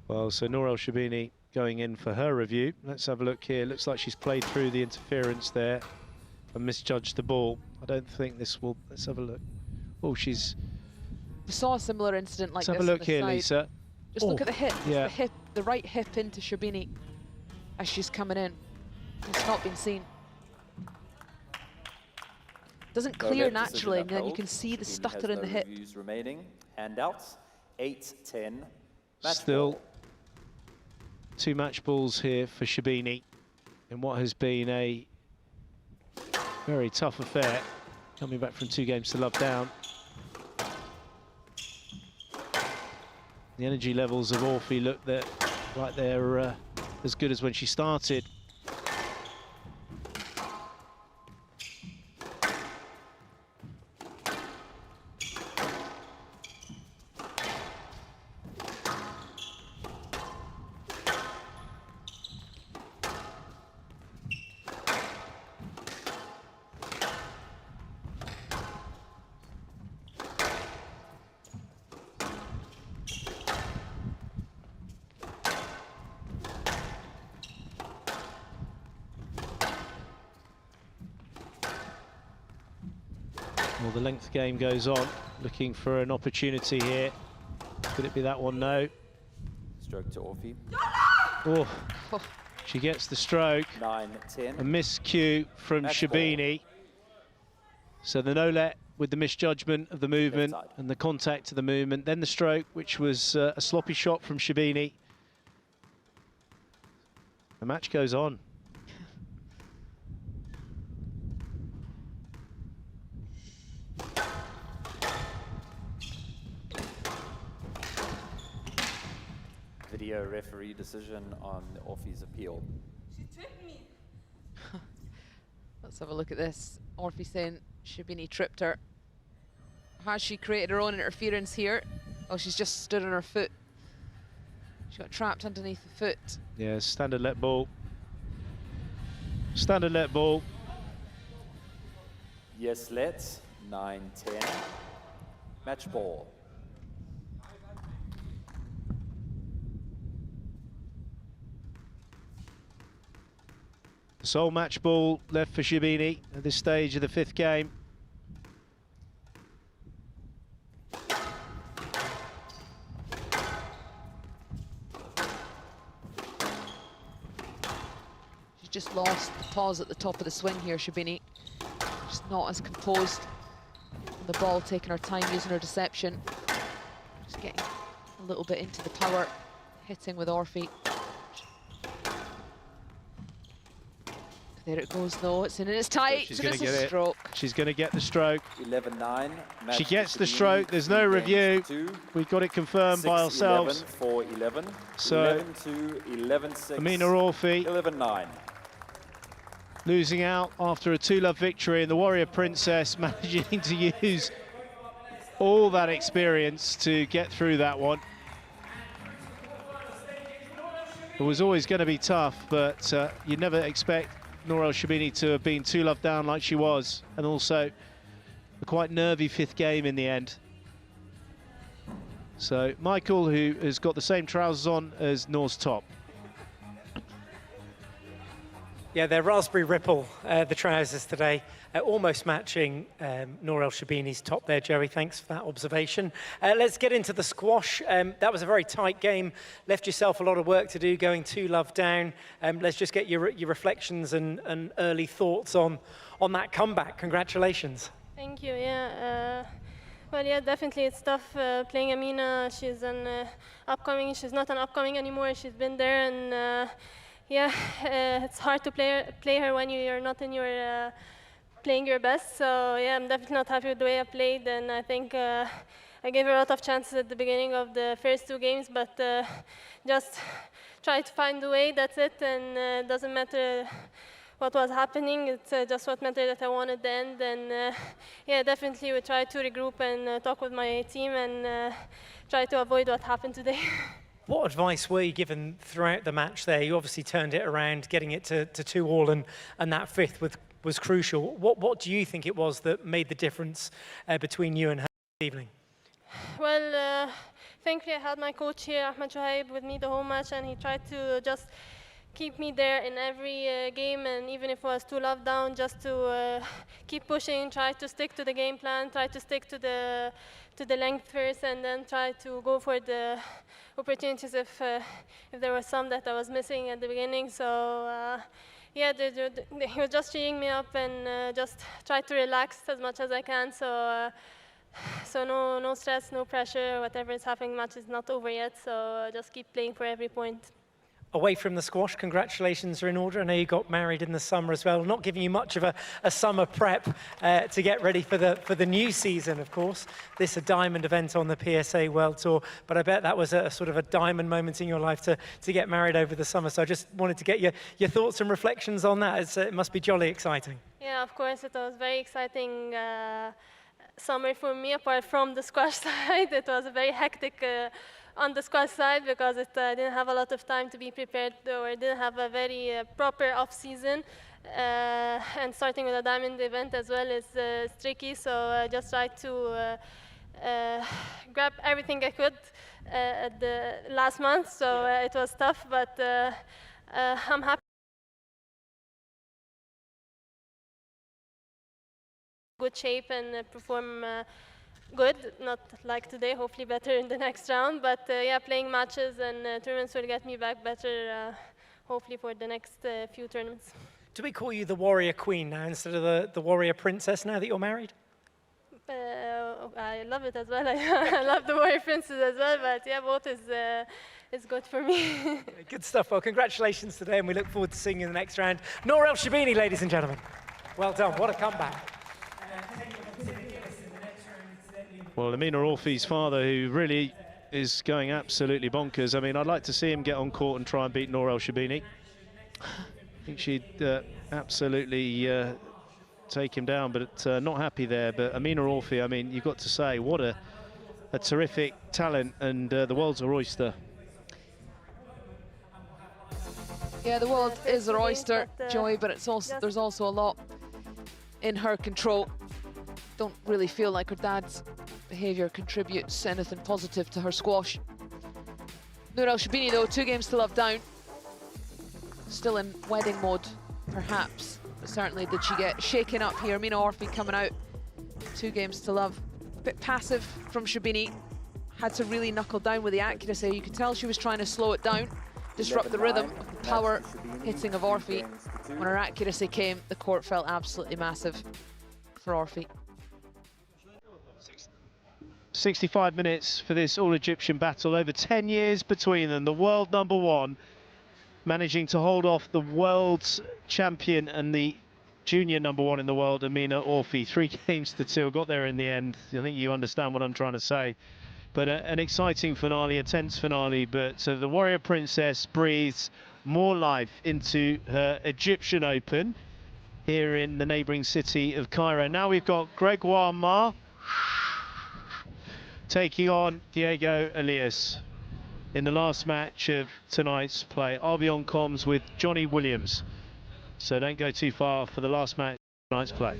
Well, so Nour Sherbini going in for her review. Let's have a look here. Looks like she's played through the interference there and misjudged the ball. I don't think this will. Let's have a look. Oh, she's. We saw a similar incident like this. Let's have a look on the here, side. Lisa. Just look at the hip. Yeah. The right hip into Sherbini as she's coming in. It's not been seen. Doesn't clear naturally, and then you can see the stutter in the hip. Reviews remaining. Handouts. 8-10. Still 2 match balls here for Sherbini in what has been a very tough affair, coming back from 2 games to love down. The energy levels of Orfi look like they're as good as when she started. Well, the length game goes on, looking for an opportunity here. Could it be that one? No. Stroke to Orfi. Oh, she gets the stroke. 9-10. A miscue from Sherbini. So the no-let with the misjudgment of the movement and the contact to the movement. Then the stroke, which was a sloppy shot from Sherbini. The match goes on. Video referee decision on Orfi's appeal. She tripped me. Let's have a look at this. Orfi saying Sherbini tripped her. Has she created her own interference here? Oh, she's just stood on her foot. She got trapped underneath the foot. Yeah, standard let ball. Standard let ball. Yes, let's. 9-10. Match ball. Sole match ball left for Sherbini at this stage of the 5th game. She's just lost the pause at the top of the swing here, Sherbini. Just not as composed. The ball taking her time, using her deception. Just getting a little bit into the power, hitting with Orfi. There it goes, though. It's in and it's tight. She's going to get it. Stroke. She's going to get the stroke. 11-9. She gets the stroke. There's no review. We've got it confirmed by ourselves. 4-11. So 11-2, 11-6. Amina Orfi 11-9. losing out after a 2-love victory, and the Warrior Princess managing to use all that experience to get through that one. It was always going to be tough, but you'd never expect Nour Sherbini to have been 2-love down like she was, and also a quite nervy 5th game in the end. So Michael, who has got the same trousers on as Nour's top. Yeah, they're raspberry ripple, the trousers today, almost matching Nour Sherbini's top there, Joey. Thanks for that observation. Let's get into the squash. That was a very tight game. Left yourself a lot of work to do, going 2-love down. Let's just get your reflections and early thoughts on that comeback. Congratulations. Thank you. Yeah. Well, yeah, definitely it's tough playing Amina. She's an upcoming. She's not an upcoming anymore. She's been there, and yeah, it's hard to play her when you're not in your playing your best. So yeah, I'm definitely not happy with the way I played, and I think I gave her a lot of chances at the beginning of the first 2 games, but just try to find a way. That's it, and it doesn't matter what was happening. It's just what mattered that I won at the end. And yeah, definitely we try to regroup and talk with my team and try to avoid what happened today. What advice were you given throughout the match there? You obviously turned it around, getting it to 2-all, and that fifth was crucial. What do you think it was that made the difference between you and her this evening? Well, thankfully I had my coach here, Ahmed Shoaib, with me the whole match, and he tried to just keep me there in every game, and even if I was 2-love down, just to keep pushing, try to stick to the game plan, try to stick to the length first, and then try to go for the opportunities if there was some that I was missing at the beginning. So yeah, he was just cheering me up and just try to relax as much as I can. So so no stress, no pressure. Whatever is happening, match is not over yet. So just keep playing for every point. Away from the squash, congratulations are in order. I know you got married in the summer as well. Not giving you much of a summer prep to get ready for the new season, of course. This a diamond event on the PSA World Tour, but I bet that was a sort of a diamond moment in your life to get married over the summer. So I just wanted to get your thoughts and reflections on that. It must be jolly exciting. Yeah, of course, it was very exciting summer for me. Apart from the squash side, it was a very hectic on the squash side because it didn't have a lot of time to be prepared, or didn't have a very proper off-season. And starting with a diamond event as well is tricky, so I just tried to grab everything I could at the last month, so it was tough, but I'm happy. Good shape and perform good, not like today, hopefully better in the next round, but yeah, playing matches and tournaments will get me back better, hopefully for the next few tournaments. Do we call you the Warrior Queen now instead of the Warrior Princess now that you're married? I love it as well. I love the Warrior Princess as well, but yeah, both is good for me. Good stuff. Well, congratulations today, and we look forward to seeing you in the next round. Nour Sherbini, ladies and gentlemen. Well done. What a comeback. Well, Amina Orfi's father, who really is going absolutely bonkers. I mean, I'd like to see him get on court and try and beat Nour Sherbini. I think she'd absolutely take him down, but not happy there. But Amina Orfi, I mean, you've got to say, what a terrific talent, and the world's her oyster. Yeah, the world is her oyster, Joey, but it's also there's also a lot in her control. Don't really feel like her dad's behaviour contributes anything positive to her squash. Nour Sherbini, though, 2 games to love down. Still in wedding mode, perhaps. But certainly did she get shaken up here. Amina Orfi coming out, 2 games to love. A bit passive from Sherbini. Had to really knuckle down with the accuracy. You could tell she was trying to slow it down, disrupt the rhythm of the power hitting of Orfi. When her accuracy came, the court felt absolutely massive for Orfi. 65 minutes for this all-Egyptian battle, over 10 years between them. The world #1 managing to hold off the world's champion and the junior #1 in the world, Amina Orfi. 3 games to 2, got there in the end. I think you understand what I'm trying to say. But an exciting finale, a tense finale, but the Warrior Princess breathes more life into her Egyptian Open here in the neighbouring city of Cairo. Now we've got Gregoire taking on Diego Elias in the last match of tonight's play. I'll be on comms with Johnny Williams, so don't go too far for the last match of tonight's play.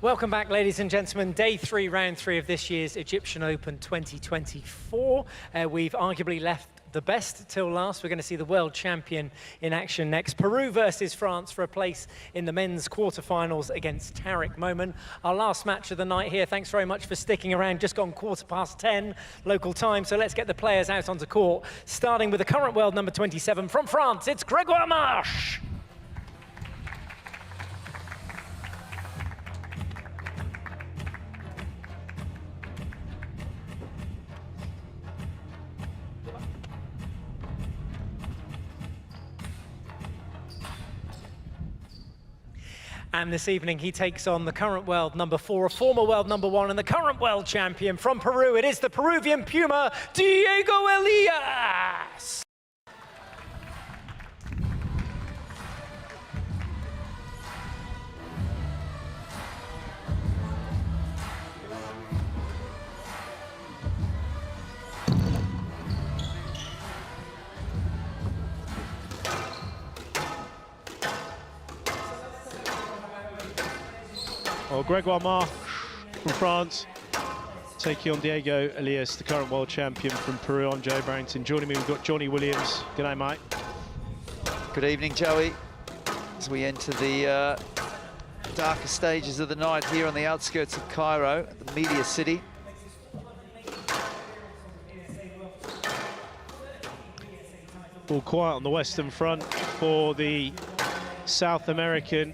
Welcome back, ladies and gentlemen. Day 3, round 3 of this year's Egyptian Open 2024. We've arguably left the best till last. We're going to see the world champion in action next. Peru versus France for a place in the men's quarterfinals against Tariq Momin. Our last match of the night here. Thanks very much for sticking around. Just gone 10:15 local time. So let's get the players out onto court. Starting with the current world number 27 from France, it's Gregoire Marche. And this evening, he takes on the current world number 4, a former world number 1, and the current world champion from Peru. It is the Peruvian Puma, Diego Elias. Well, Gregoire Marche from France taking on Diego Elias, the current world champion from Peru. I'm Joe Barrington. Joining me, we've got Johnny Williams. G'day, mate. Good evening, Joey. As we enter the darker stages of the night here on the outskirts of Cairo, the media city. All quiet on the Western Front for the South American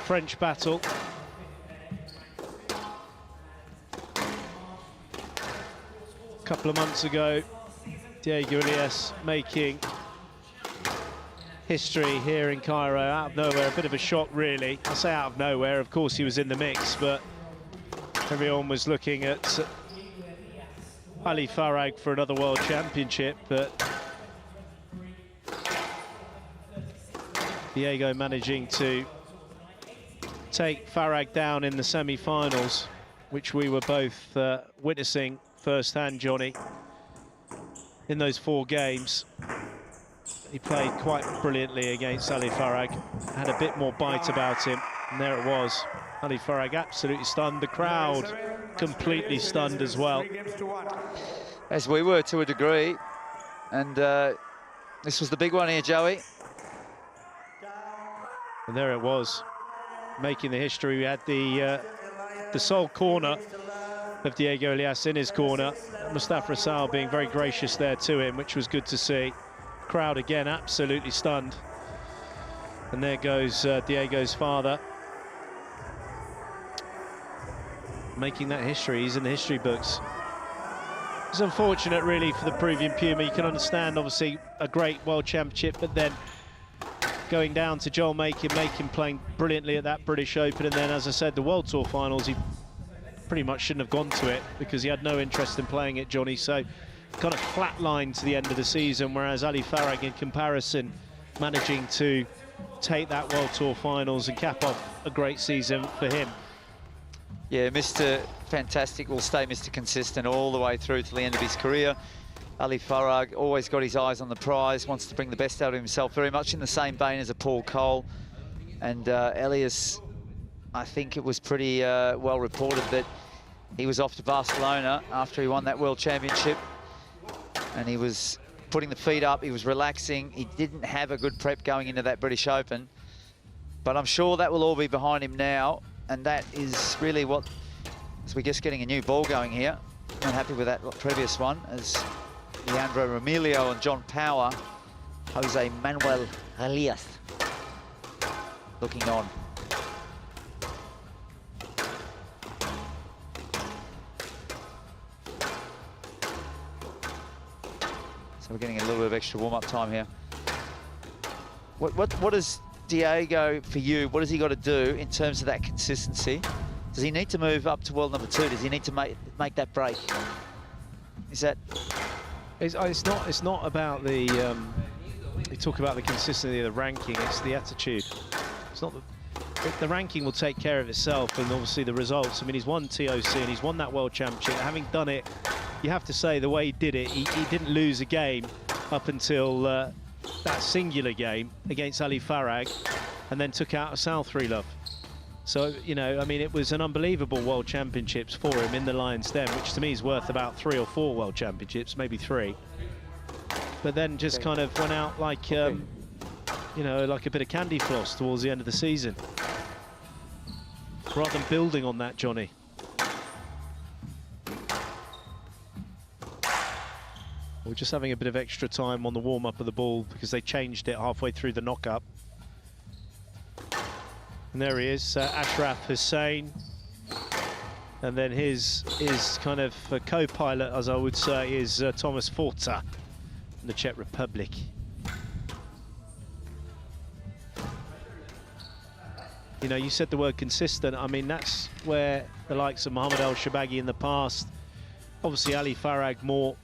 French battle. A couple of months ago, Diego Elias making history here in Cairo out of nowhere. A bit of a shock, really. I say out of nowhere, of course he was in the mix, but everyone was looking at Ali Farag for another world championship, but Diego managing to take Farag down in the semi-finals, which we were both witnessing firsthand, Johnny. In those 4 games, he played quite brilliantly against Ali Farag, had a bit more bite about him, and there it was. Ali Farag absolutely stunned, the crowd completely stunned as well. As we were to a degree, and this was the big one here, Joey. And there it was, making the history. We had the sole corner of Diego Elias in his corner. Mustafa Rassal being very gracious there to him, which was good to see. Crowd again absolutely stunned. And there goes Diego's father, making that history. He's in the history books. It's unfortunate, really, for the Peruvian Puma. You can understand, obviously, a great world championship, but then going down to Joel Makin playing brilliantly at that British Open, and then, as I said, the World Tour finals, he pretty much shouldn't have gone to it because he had no interest in playing it, Johnny. So kind of flatlined to the end of the season, whereas Ali Farag, in comparison, managing to take that World Tour finals and cap off a great season for him. Yeah, Mr. Fantastic will stay Mr. Consistent all the way through to the end of his career. Ali Farag always got his eyes on the prize, wants to bring the best out of himself, very much in the same vein as a Paul Cole. And Elias, I think it was pretty well reported that he was off to Barcelona after he won that World Championship. And he was putting the feet up, he was relaxing. He didn't have a good prep going into that British Open. But I'm sure that will all be behind him now. And that is really what, as we're just getting a new ball going here. I'm happy with that previous one, as Leandro Remilio and John Power, Jose Manuel Elias looking on. So we're getting a little bit of extra warm-up time here. What does Diego, for you, what has he got to do in terms of that consistency? Does he need to move up to world number 2? Does he need to make that break? Is that... It's not about the you talk about the consistency of the ranking, it's the attitude. It's not the ranking will take care of itself, and obviously the results. I mean, he's won TOC and he's won that world championship. Having done it, you have to say the way he did it, he didn't lose a game up until that singular game against Ali Farag, and then took out a Sal 3-love. So, you know, I mean, it was an unbelievable World Championships for him in the Lion's Den, which to me is worth about 3 or 4 World Championships, maybe 3. But then just kind of went out like, you know, like a bit of candy floss towards the end of the season. Rather than building on that, Johnny. We're just having a bit of extra time on the warm-up of the ball because they changed it halfway through the knock-up. And there he is, Ashraf Hussain. And then his kind of co-pilot, as I would say, is Thomas Forza from the Czech Republic. You know, you said the word consistent. I mean, that's where the likes of Mohamed El Shabagi in the past, obviously Ali Farag more.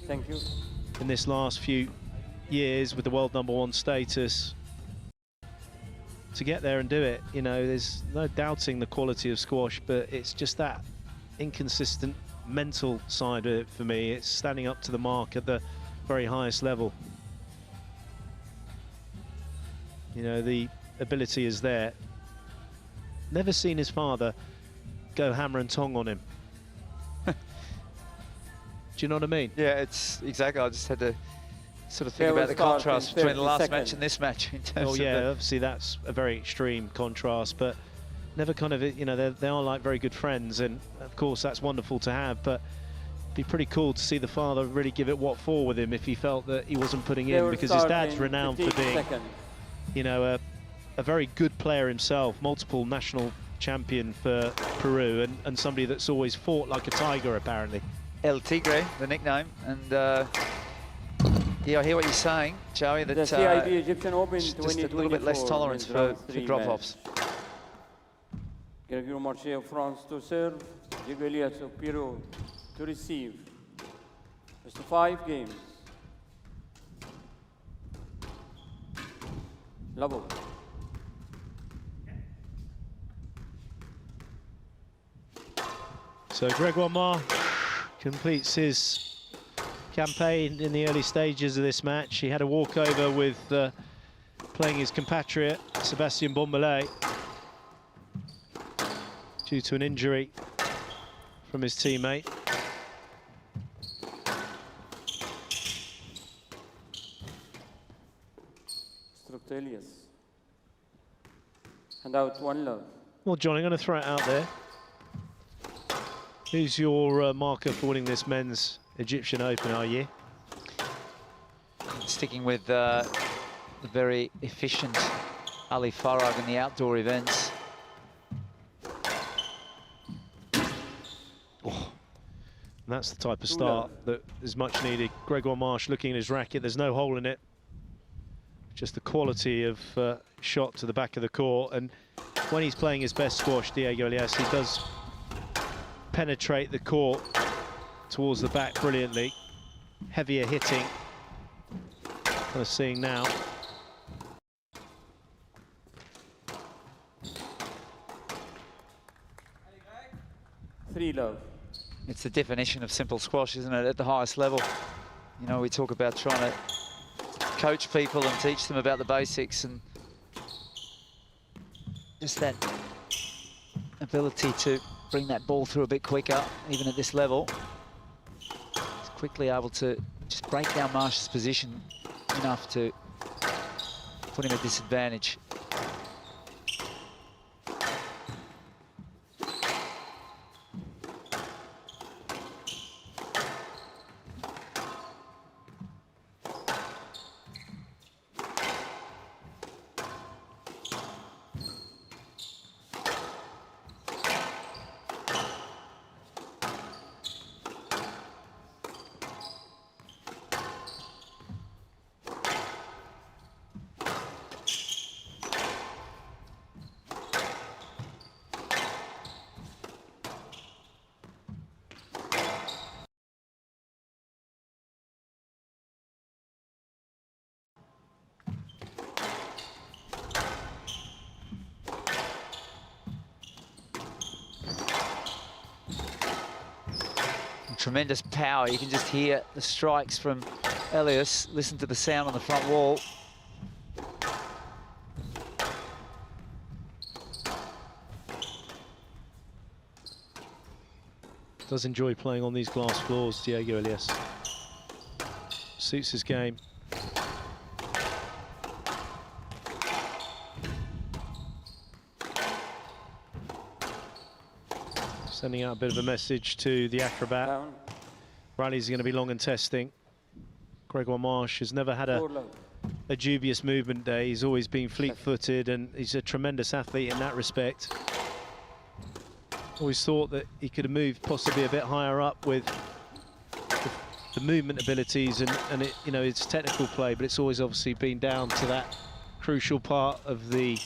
Thank you. In this last few years with the world #1 status. To get there and do it, you know, there's no doubting the quality of squash, but it's just that inconsistent mental side of it for me. It's standing up to the mark at the very highest level. You know, the ability is there. Never seen his father go hammer and tong on him. Do you know what I mean? Yeah, it's exactly. I just had to sort of think about the contrast between the last match and this match in terms of obviously that's a very extreme contrast, but never kind of, you know, they are like very good friends, and of course that's wonderful to have, but it'd be pretty cool to see the father really give it what for with him if he felt that he wasn't putting in, because his dad's renowned for being, you know, a very good player himself, multiple national champion for Peru, and somebody that's always fought like a tiger, apparently. El Tigre, the nickname, and yeah, I hear what you're saying, Joey, that the CIB Egyptian Open just a little bit less tolerance for drop-offs. Gregoire Marche of France to serve, Elias of Peru to receive. Just 5 games. Level. So Gregoire Marche completes his campaign in the early stages of this match. He had a walkover with playing his compatriot Sébastien Bombelet due to an injury from his teammate. Stroke to Elias. And out 1 love. Well, John, I'm going to throw it out there. Who's your marker for winning this men's Egyptian Open, are you? Sticking with the very efficient Ali Farag in the outdoor events. Oh, and that's the type of start that is much needed. Gregoire Marche looking at his racket, there's no hole in it. Just the quality of shot to the back of the court, and when he's playing his best squash, Diego Elias, he does penetrate the court towards the back brilliantly. Heavier hitting, we're seeing now. Three love. It's the definition of simple squash, isn't it, at the highest level? You know, we talk about trying to coach people and teach them about the basics, and just that ability to bring that ball through a bit quicker, even at this level. He's quickly able to just break down Marche's position enough to put him at disadvantage. Tremendous power. You can just hear the strikes from Elias. Listen to the sound on the front wall. Does enjoy playing on these glass floors, Diego Elias. Suits his game. Sending out a bit of a message to the acrobat. Rallies are going to be long and testing. Gregoire Marche has never had a dubious movement day. He's always been fleet-footed, and he's a tremendous athlete in that respect. Always thought that he could have moved possibly a bit higher up with the movement abilities and it, you know, his technical play, but it's always obviously been down to that crucial part of the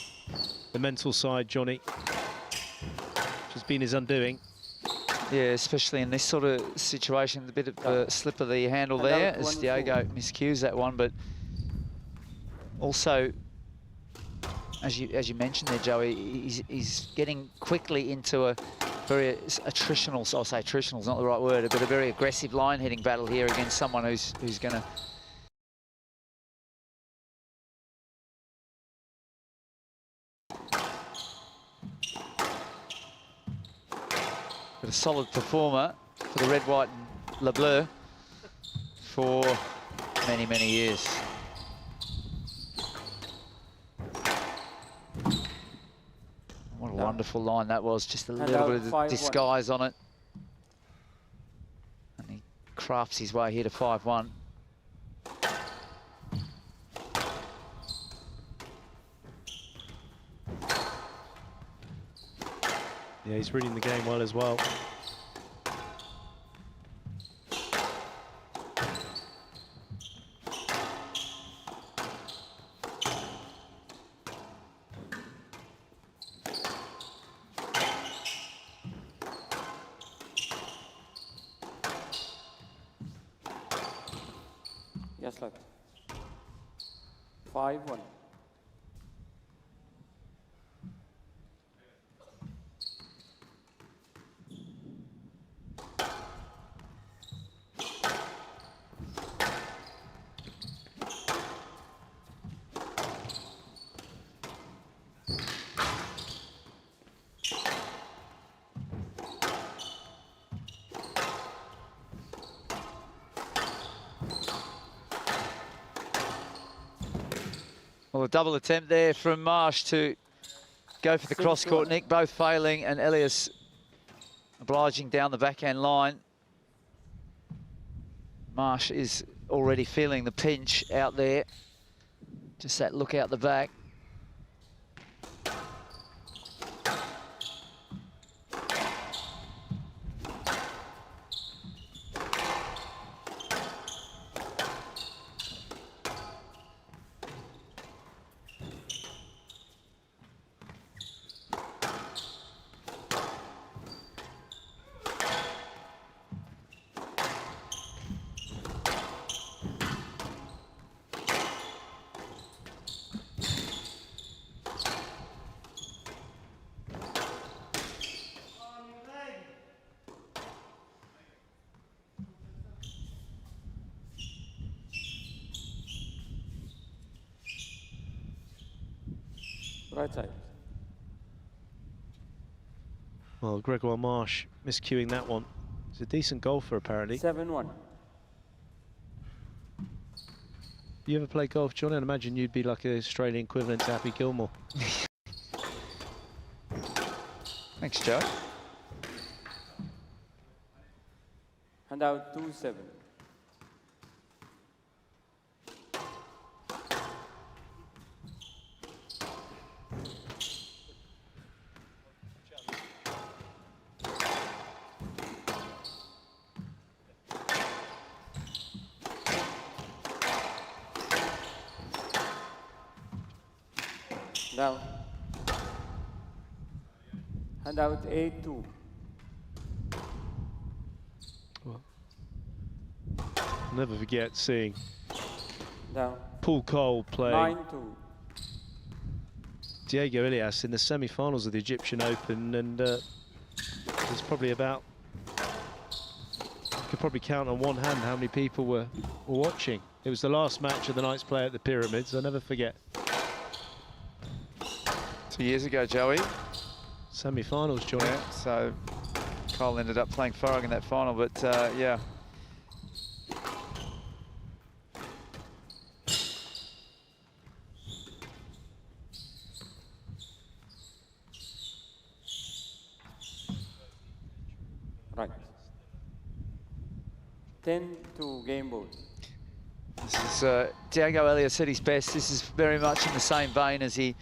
mental side, Johnny, which has been his undoing. Yeah, especially in this sort of situation, a bit of a slip of the handle there as Diego miscues that one, but also, as you mentioned there, Joey, he's getting quickly into a very attritional, I'll say attritional is not the right word, but a very aggressive line hitting battle here against someone who's going to a solid performer for the red, white and Le Bleu for many, many years. What a wonderful line that was, just a little bit of disguise on it. And he crafts his way here to 5-1. Yeah, he's reading the game well as well. Yes, left. 5-1. Well, a double attempt there from Marche to go for the cross-court nick, both failing, and Elias obliging down the backhand line. Marche is already feeling the pinch out there. Just that look out the back. Right side. Well, Gregoire Marche miscuing that one. He's a decent golfer, apparently. 7-1. You ever play golf, John? I'd imagine you'd be like an Australian equivalent to Happy Gilmore. Thanks, Joe. Hand out 2-7. Down. Hand out 8-2. Well, I'll never forget seeing Down. Paul Cole play 9-2. Diego Elias in the semi-finals of the Egyptian Open, and there's probably about, you could probably count on one hand how many people were watching. It was the last match of the night's play at the Pyramids. I'll never forget. 2 years ago, Joey. Semi-finals, Johnny. Yeah, so Kyle ended up playing Farag in that final, but yeah. Right. 10 to game ball. This is Diego Elias at his best. This is very much in the same vein as he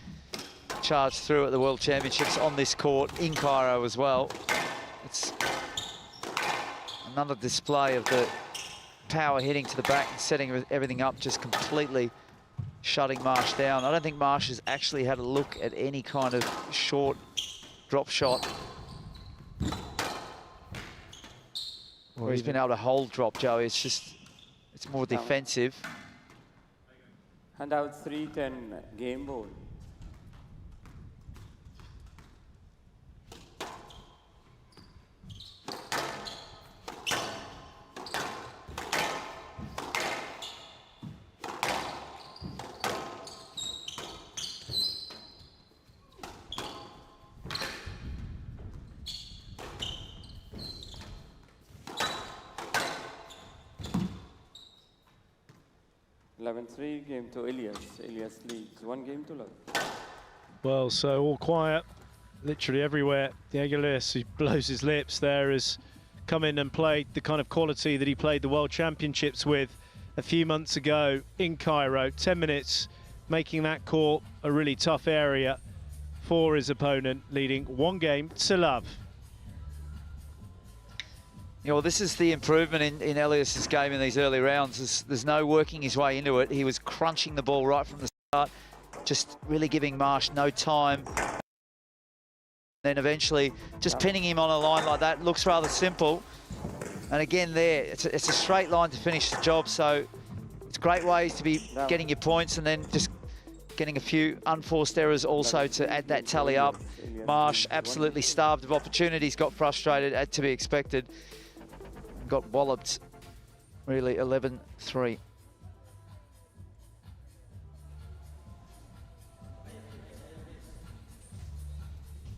charged through at the World Championships on this court in Cairo as well. It's another display of the power hitting to the back and setting everything up, just completely shutting Marche down. I don't think Marche has actually had a look at any kind of short drop shot where he's been able to hold drop, Joey. It's just, it's more defensive. Hand out 3-10 game ball. Game to Elias. Elias leads 1 game to 11. Well, so all quiet, literally everywhere. Diego Elias, who blows his lips there, has come in and played the kind of quality that he played the World Championships with a few months ago in Cairo. 10 minutes, making that court a really tough area for his opponent, leading 1 game to love. Yeah, well, this is the improvement in Elias's game in these early rounds. There's no working his way into it. He was crunching the ball right from the start, just really giving Marche no time. Then eventually just pinning him on a line like that looks rather simple. And again there, it's a straight line to finish the job, so it's great ways to be getting your points and then just getting a few unforced errors also to add that tally up. Marche absolutely starved of opportunities, got frustrated, to be expected. Got walloped, really, 11-3.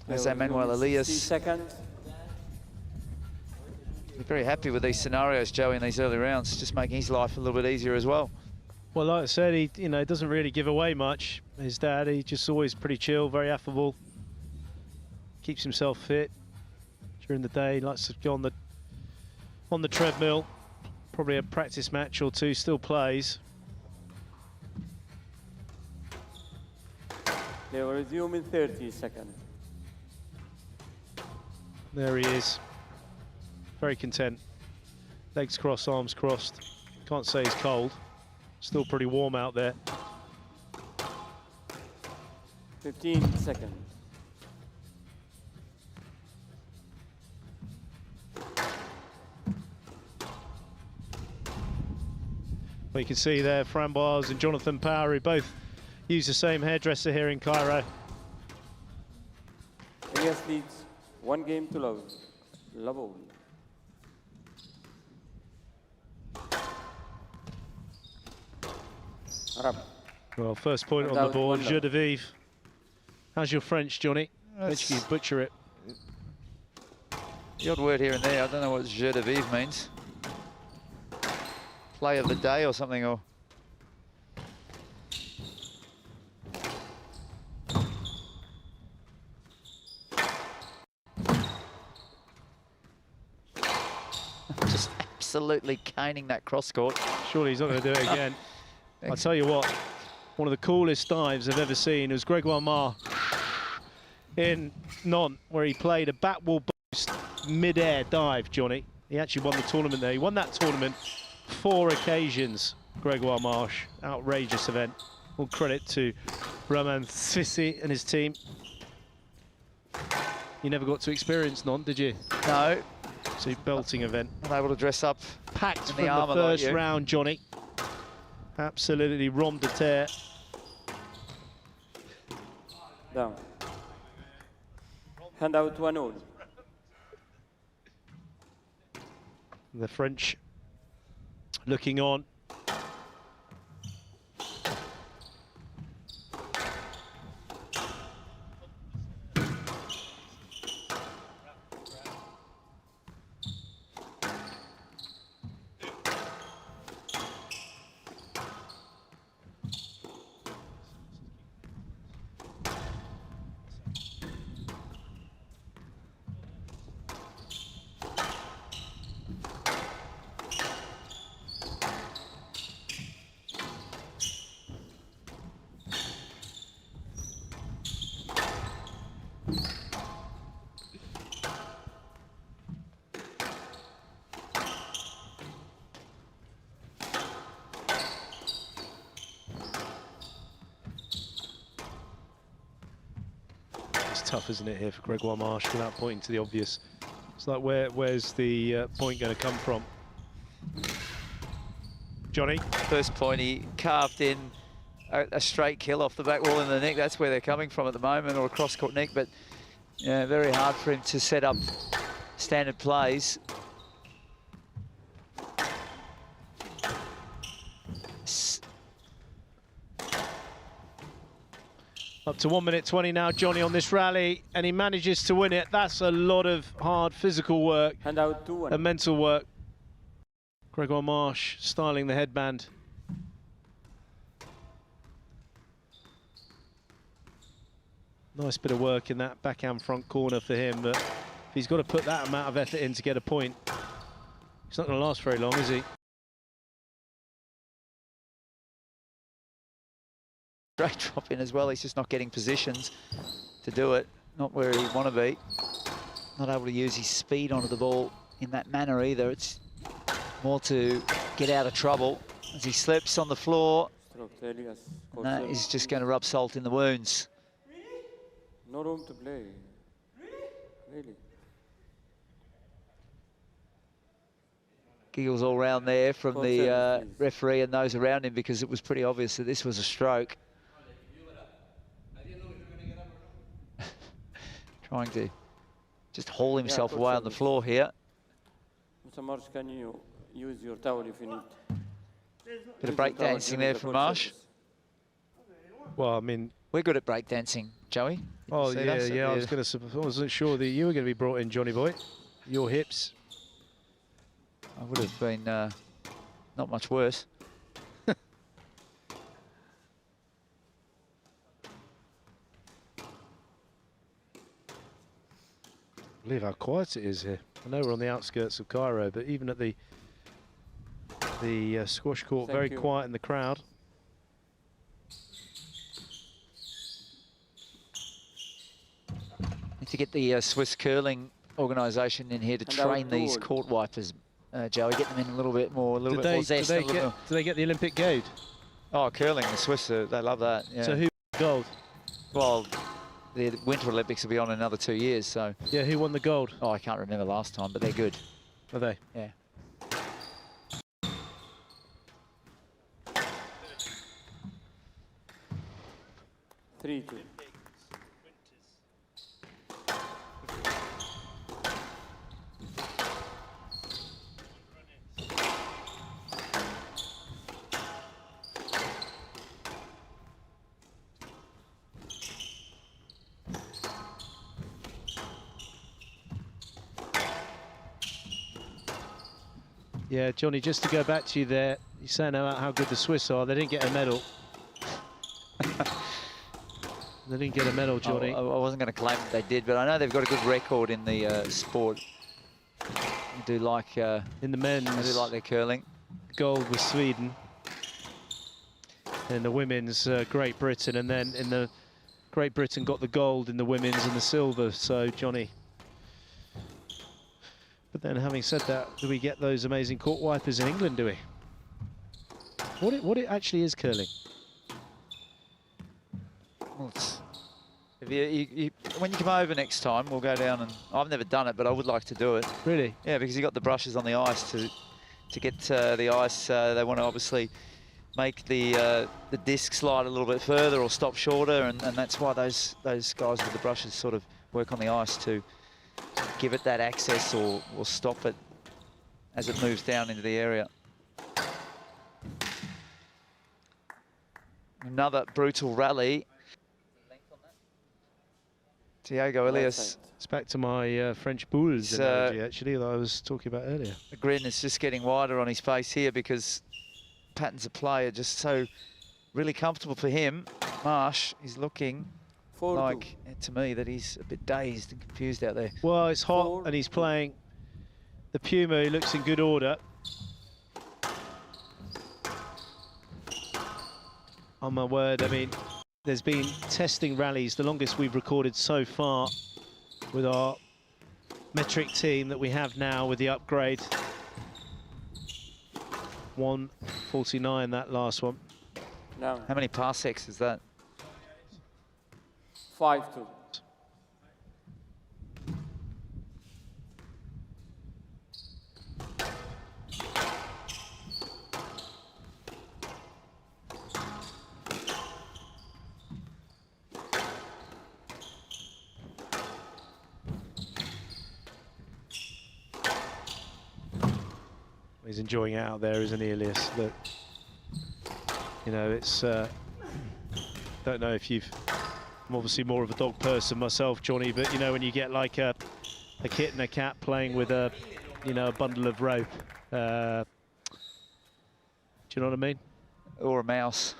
There's Emmanuel Elias. We're very happy with these scenarios, Joey, in these early rounds, just making his life a little bit easier as well. Well, like I said, he doesn't really give away much. His dad, he's just always pretty chill, very affable. Keeps himself fit during the day, likes to go on the treadmill, probably a practice match or two, still plays. They will resume in 30 seconds. There he is, very content. Legs crossed, arms crossed. Can't say he's cold. Still pretty warm out there. 15 seconds. Well, you can see there Framboise and Jonathan Power, who both use the same hairdresser here in Cairo. Elias leads 1 game to love. Love all. Well, first point on the board, Jeu de Vivre. How's your French, Johnny? Bet you butcher it. The odd word here and there, I don't know what Jeu de Vivre means. Play of the day or something, or just absolutely caning that cross court. Surely he's not going to do it again. I'll tell you what, one of the coolest dives I've ever seen was Gregoire in Nantes, where he played a back wall boost mid-air dive, Johnny. He actually won the tournament there. He won that tournament 4 occasions, Gregoire Marche. Outrageous event. All credit to Roman Sissi and his team. You never got to experience Nantes, did you? No. It's a belting event. Not able to dress up. Packed from the first round, Johnny. Absolutely rom de terre. Down. Hand out 1-0. The French looking on. tough, isn't it, here for Gregoire Marche, without pointing to the obvious. It's like, where's the point going to come from? Johnny? First point, he carved in a straight kill off the back wall in the neck. That's where they're coming from at the moment, or a cross-court neck, but yeah, very hard for him to set up standard plays. Up to 1 minute 20 now, Johnny, on this rally, and he manages to win it. That's a lot of hard physical work and mental work. Gregoire Marche styling the headband. Nice bit of work in that backhand front corner for him, but if he's got to put that amount of effort in to get a point, it's not going to last very long, is he? Great drop in as well. He's just not getting positions to do it. Not where he'd want to be. Not able to use his speed onto the ball in that manner either. It's more to get out of trouble as he slips on the floor. And that is just going to rub salt in the wounds. No room to play. Really? Giggles all round there from the referee and those around him, because it was pretty obvious that this was a stroke. Trying to just haul himself away on the floor here. Mr. Marche, can you use your towel if you need? Bit of break dancing there from Marche. Well, I mean, we're good at break dancing, Joey. Oh yeah, I wasn't sure that you were going to be brought in, Johnny boy. Your hips. I would have been not much worse. Believe how quiet it is here. I know we're on the outskirts of Cairo, but even at the squash court, very quiet in the crowd. Need to get the Swiss curling organisation in here to train these court wipers, Joey. Get them in a little bit more, zest. Do they get the Olympic gold? Oh, curling, the Swiss, they love that. Yeah. So who gold? Well, the Winter Olympics will be on in another 2 years, so... Yeah, who won the gold? Oh, I can't remember last time, but they're good. Are they? Yeah. Three. Yeah, Johnny, just to go back to you there, you're saying about how good the Swiss are. They didn't get a medal. They didn't get a medal, Johnny. I wasn't going to claim that they did, but I know they've got a good record in the sport. They do like... in the men's... They do like their curling. Gold was Sweden. In the women's, Great Britain. And then in the... Great Britain got the gold in the women's and the silver. So, Johnny... But then, having said that, do we get those amazing court wipers in England, do we? What it actually is curling? Well, when you come over next time, we'll go down and... I've never done it, but I would like to do it. Really? Yeah, because you got the brushes on the ice to get the ice. They want to obviously make the disc slide a little bit further or stop shorter, and that's why those guys with the brushes sort of work on the ice to give it that access or stop it as it moves down into the area. Another brutal rally. Diego Elias. It's back to my French Bulls analogy, actually, that I was talking about earlier. The grin is just getting wider on his face here because patterns of play are just so really comfortable for him. Marche is looking like, to me, that he's a bit dazed and confused out there. Well, it's hot and he's playing the Puma, who looks in good order. Oh my word, I mean, there's been testing rallies, the longest we've recorded so far with our metric team that we have now with the upgrade. 1:49, that last one. No. How many parsecs is that? 5-2. He's enjoying it out there, isn't he, Elias? Look, you know, it's... don't know if you've... I'm obviously more of a dog person myself, Johnny, but, you know, when you get like a kit and a cat playing with a, you know, a bundle of rope, do you know what I mean? Or a mouse,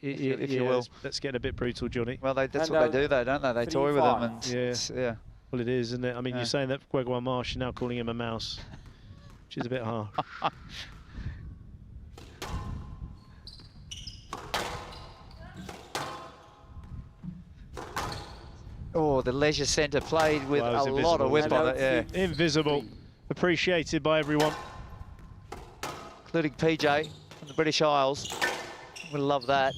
if you will. That's getting a bit brutal, Johnny. Well, that's what they do, though, don't they? They toy with them, and yeah. Well, it is, isn't it? I mean, you're saying that for Gregoire Marche, you're now calling him a mouse, which is a bit hard. Oh, the leisure centre played with a lot of whip on it, yeah. Invisible, appreciated by everyone. Including PJ from the British Isles. We'll love that.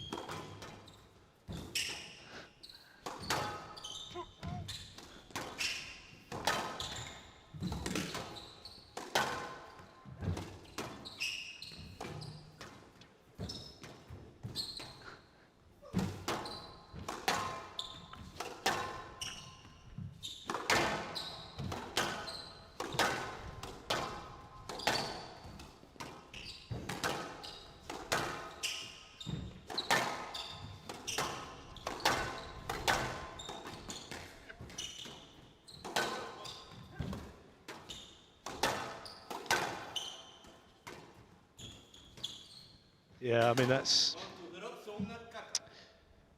Yeah, I mean, that's...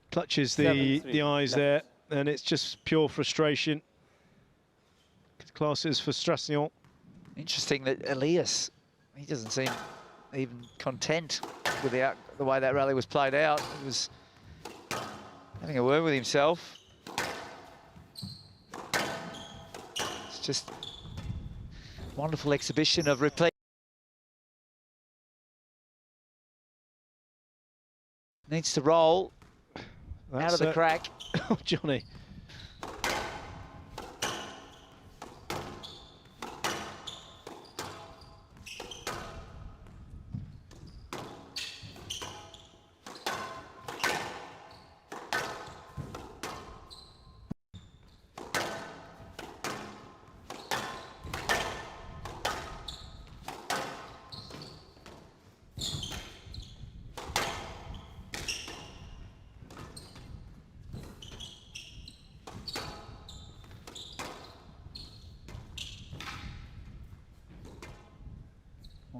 Clutches the eyes there, and it's just pure frustration. Classes frustration. Interesting that Elias, he doesn't seem even content with the way that rally was played out. He was having a word with himself. It's just a wonderful exhibition of repeat. Needs to roll out of the crack. Oh, Johnny.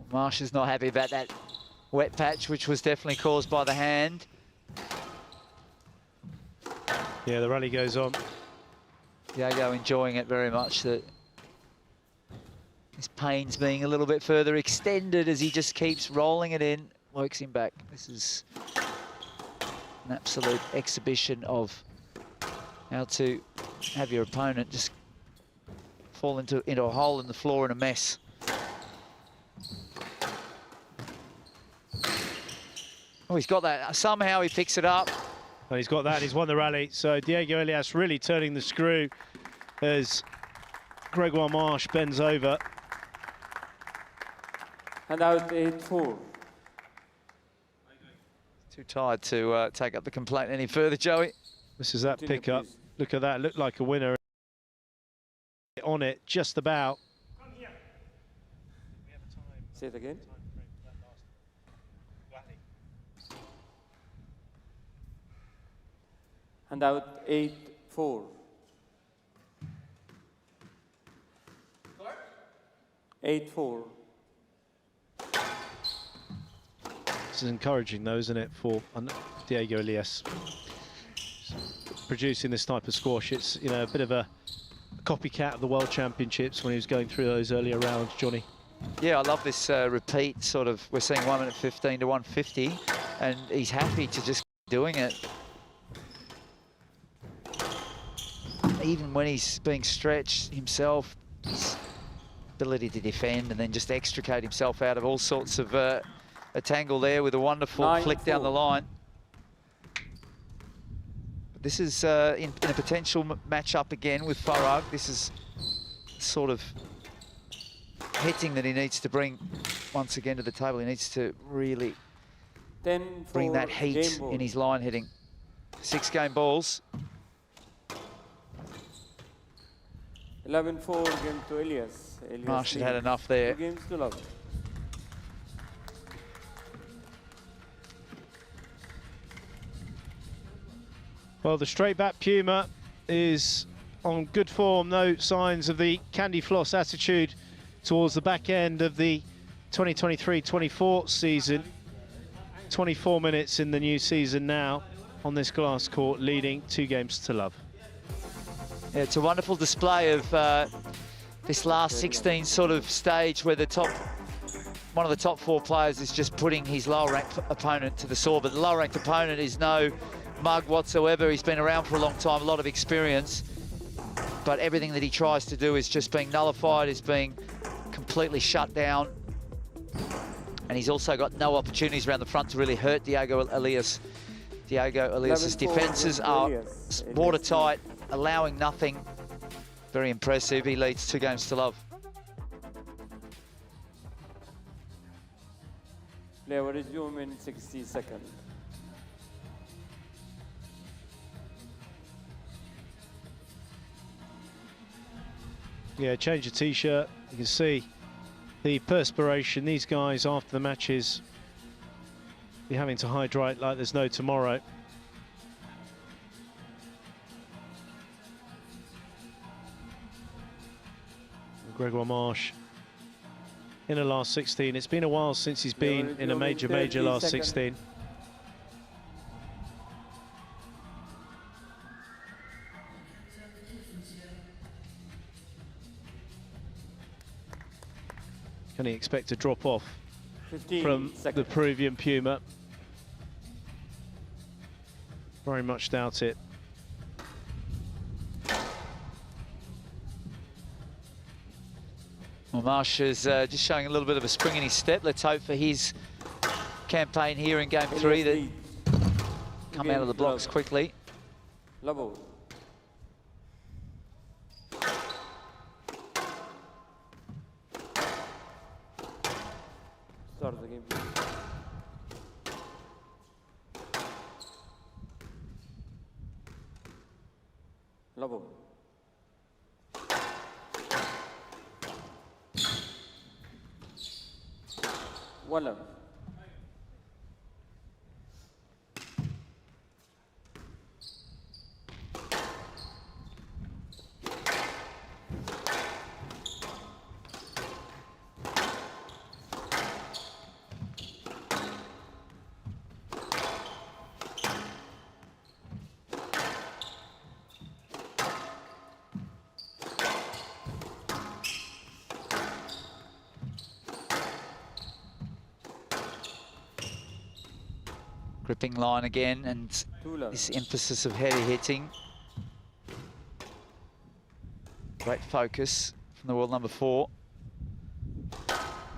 Marche is not happy about that wet patch, which was definitely caused by the hand. Yeah, the rally goes on. Diego enjoying it very much, that his pain's being a little bit further extended as he just keeps rolling it in, works him back. This is an absolute exhibition of how to have your opponent just fall into a hole in the floor in a mess. Oh, he's got that. Somehow he picks it up. Well, he's got that, and he's won the rally. So Diego Elias really turning the screw as Gregoire Marche bends over. And out 8-4. Too tired to take up the complaint any further, Joey. This is that pickup. Look at that, looked like a winner. On it, just about. Say it again. And out 8-4. 8-4. This is encouraging, though, isn't it, for Diego Elias producing this type of squash? It's, you know, a bit of a copycat of the World Championships when he was going through those earlier rounds, Johnny. Yeah, I love this repeat sort of. We're seeing 1 minute 15 to 150, and he's happy to just keep doing it. Even when he's being stretched himself, his ability to defend and then just extricate himself out of all sorts of a tangle there with a wonderful flick down the line. But this is in a potential match-up again with Farag. This is sort of hitting that he needs to bring once again to the table. He needs to really bring that heat in his line hitting. 6 game balls. 11-4 game to Elias. Marche had enough there. 2 games to love. Well, the straight back Puma is on good form. No signs of the candy floss attitude towards the back end of the 2023-24 season. 24 minutes in the new season now on this glass court, leading 2-0. Yeah, it's a wonderful display of this last 16 sort of stage where one of the top 4 players is just putting his lower-ranked opponent to the sword. But the lower-ranked opponent is no mug whatsoever. He's been around for a long time, a lot of experience. But everything that he tries to do is just being nullified, is being completely shut down. And he's also got no opportunities around the front to really hurt Diego Elias. Diego Elias's defences are watertight, allowing nothing. Very impressive. He leads 2-0. Player will resume in 60 seconds. Yeah, change of t-shirt. You can see the perspiration. These guys after the matches be having to hydrate like there's no tomorrow. Gregoire Marche in the last 16. It's been a while since he's been in a major last 16. Can he expect a drop off from the Peruvian Puma? Very much doubt it. Well, Marche is just showing a little bit of a spring in his step. Let's hope for his campaign here in Game 3 that come out of the blocks quickly. Level. Start the game. Level. One up. Gripping line again, and this emphasis of heady hitting. Great focus from the world number 4.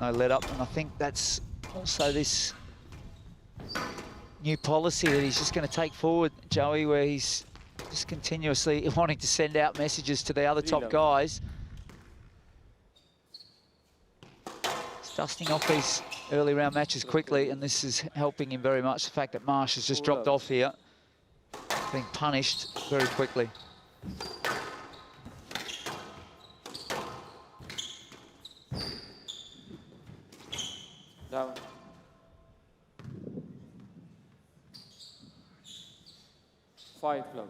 No let up, and I think that's also this new policy that he's just going to take forward, Joey, where he's just continuously wanting to send out messages to the other top guys. He's dusting off these early round matches quickly, and this is helping him very much. The fact that Marche has just dropped off here, being punished very quickly. Down. Five love.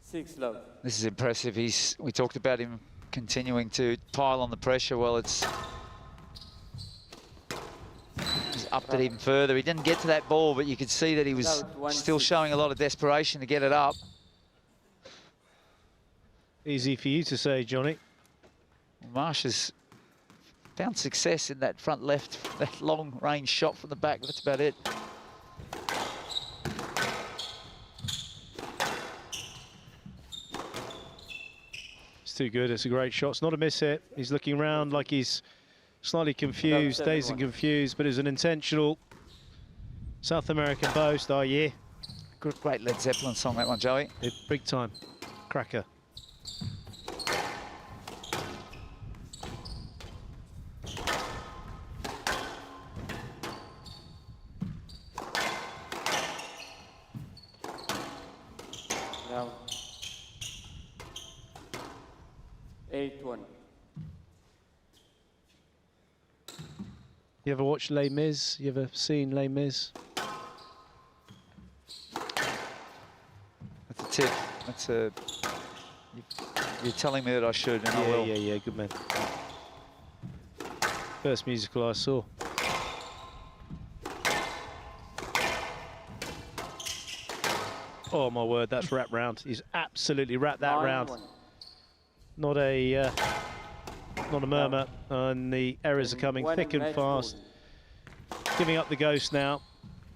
Six love. This is impressive. We talked about him continuing to pile on the pressure. Well, he's upped it even further. He didn't get to that ball, but you could see that he was still showing a lot of desperation to get it up. Easy for you to say, Johnny. Marche has found success in that front left, that long range shot from the back. That's about it. Too good. It's a great shot. It's not a miss hit. He's looking around like he's Slightly confused, dazed and confused, but it was an intentional South American boast. Oh, yeah. Great Led Zeppelin song, that one, Joey. Big time. Cracker. Now, 8-1. You ever watched Les Mis? You ever seen Les Mis? That's a tip. That's a... You're telling me that I should, and I will. Yeah, good man. First musical I saw. Oh my word, that's wrapped round. He's absolutely wrapped that round. Not a murmur, and the errors are coming thick and fast. Giving up the ghost now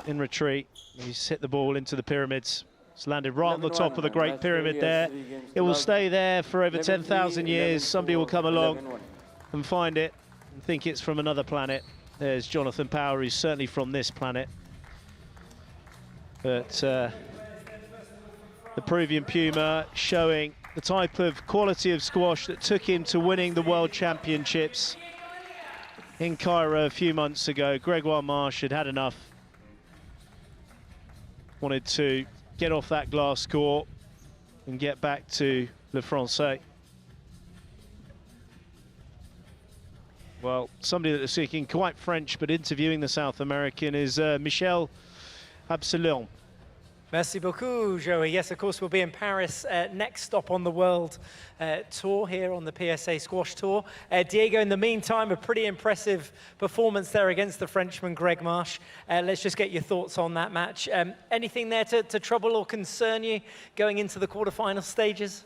in retreat. He's hit the ball into the pyramids. It's landed right on the top of the Great Pyramid there. It will stay there for over 10,000 years. Somebody will come along and find it and think it's from another planet. There's Jonathan Power, who's certainly from this planet. But the Peruvian Puma showing the type of quality of squash that took him to winning the World Championships in Cairo a few months ago. Gregoire Marche had enough. Wanted to get off that glass court and get back to Le Francais. Well, somebody that is speaking quite French but interviewing the South American is Michel Absalon. Merci beaucoup, Joey. Yes, of course, we'll be in Paris next stop on the World Tour here on the PSA Squash Tour. Diego, in the meantime, a pretty impressive performance there against the Frenchman, Greg Marche. Let's just get your thoughts on that match. Anything there to trouble or concern you going into the quarterfinal stages?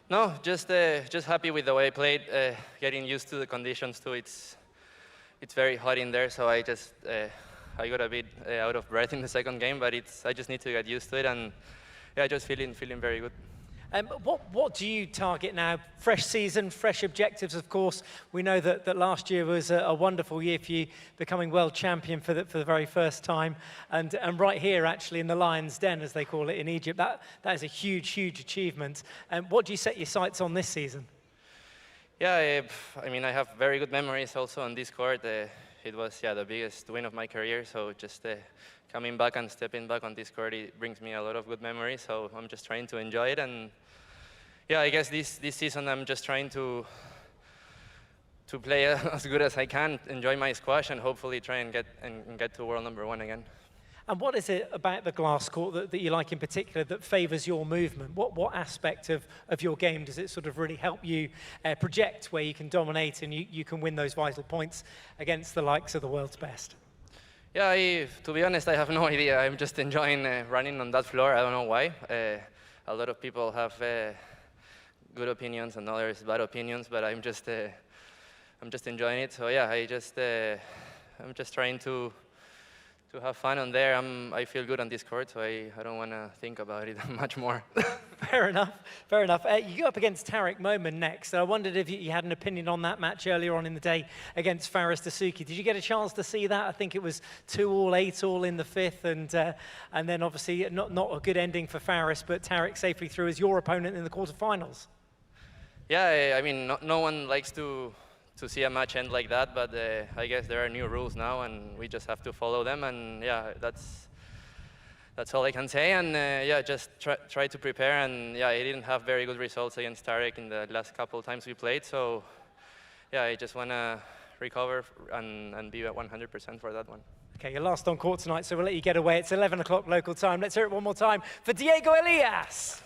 No, just happy with the way I played, getting used to the conditions too. It's very hot in there, so I got a bit out of breath in the second game, but I just need to get used to it, and yeah, just feeling very good. What do you target now? Fresh season, fresh objectives, of course. We know that last year was a wonderful year for you, becoming world champion for the very first time, and right here, actually, in the Lion's Den, as they call it in Egypt, that is a huge achievement. What do you set your sights on this season? Yeah, I mean, I have very good memories also on this court. It was, the biggest win of my career, so just coming back and stepping back on this court, it brings me a lot of good memories, so I'm just trying to enjoy it, and yeah, I guess this season I'm just trying to play as good as I can, enjoy my squash, and hopefully try and get to world #1 again. And what is it about the glass court that you like in particular that favours your movement? What aspect of your game does it sort of really help you project where you can dominate and you can win those vital points against the likes of the world's best? Yeah, to be honest, I have no idea. I'm just enjoying running on that floor. I don't know why. A lot of people have good opinions and others bad opinions, but I'm just enjoying it. So yeah, I'm just trying to have fun on there. I feel good on this court, so I don't want to think about it much more. Fair enough. You go up against Tarek Momen next. I wondered if you had an opinion on that match earlier on in the day against Faris Dasuki. Did you get a chance to see that? I think it was 2-all, 8-all in the fifth, and then obviously not a good ending for Faris, but Tarek safely through as your opponent in the quarterfinals. Yeah, I mean, no one likes to see a match end like that, but I guess there are new rules now, and we just have to follow them, and yeah, that's all I can say, and yeah, just try to prepare, and yeah, I didn't have very good results against Tarek in the last couple of times we played, so yeah, I just want to recover and be at 100% for that one. Okay, you're last on court tonight, so we'll let you get away. It's 11 o'clock local time. Let's hear it one more time for Diego Elias.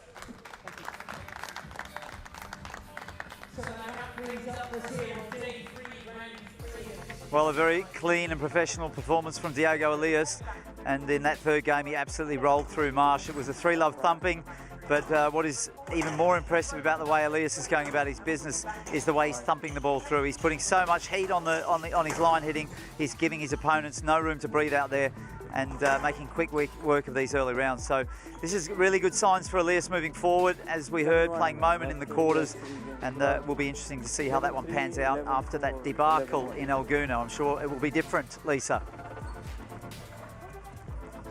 Well, a very clean and professional performance from Diego Elias, and in that third game he absolutely rolled through Marche. It was a 3-love thumping, but what is even more impressive about the way Elias is going about his business is the way he's thumping the ball through. He's putting so much heat on his line hitting. He's giving his opponents no room to breathe out there, and making quick work of these early rounds. So this is really good signs for Elias moving forward, as we heard, playing moment in the quarters, and will be interesting to see how that one pans out after that debacle in Alguna. I'm sure it will be different, Lisa.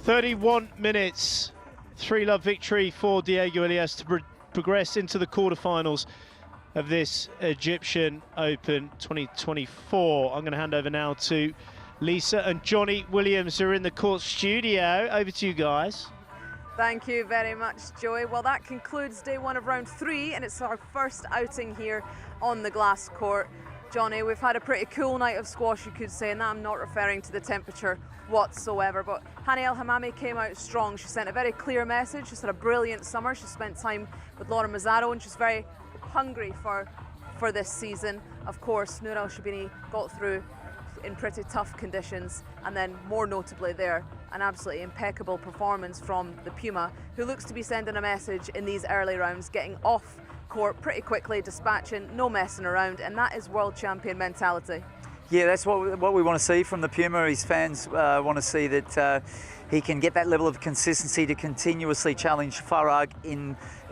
31 minutes, 3-love victory for Diego Elias to progress into the quarterfinals of this Egyptian Open 2024. I'm going to hand over now to Lisa and Johnny Williams, who are in the court studio. Over to you guys. Thank you very much, Joey. Well, that concludes day one of round 3, and it's our first outing here on the glass court. Johnny, we've had a pretty cool night of squash, you could say, and I'm not referring to the temperature whatsoever, but Hania Hammamy came out strong. She sent a very clear message. She's had a brilliant summer. She spent time with Laura Mazzaro, and she's very hungry for this season. Of course, Nour Sherbini got through in pretty tough conditions, and then more notably there, an absolutely impeccable performance from the Puma, who looks to be sending a message in these early rounds, getting off court pretty quickly, dispatching, no messing around, and that is world champion mentality. Yeah, that's what we want to see from the Puma. His fans want to see that he can get that level of consistency to continuously challenge Farag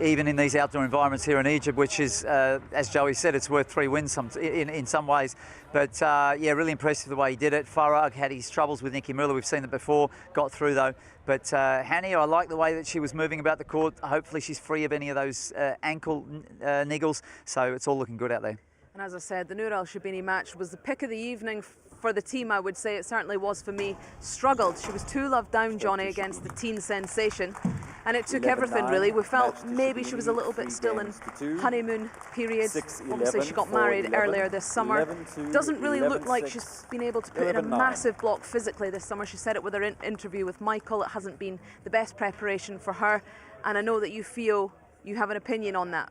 even in these outdoor environments here in Egypt, which is, as Joey said, it's worth 3 wins in some ways. But yeah, really impressive the way he did it. Farag had his troubles with Mueller. We've seen it before, got through though. But Hania, I like the way that she was moving about the court. Hopefully she's free of any of those ankle niggles. So it's all looking good out there. And as I said, the Nour Sherbini match was the pick of the evening for the team, I would say. It certainly was for me. Struggled. She was 2-love down, Johnny, against the teen sensation. And it took everything, really. We felt maybe she was a little bit still in honeymoon period. Obviously, she got married earlier this summer. Doesn't really look like she's been able to put in a massive block physically this summer. She said it with her interview with Michael. It hasn't been the best preparation for her. And I know that you feel you have an opinion on that.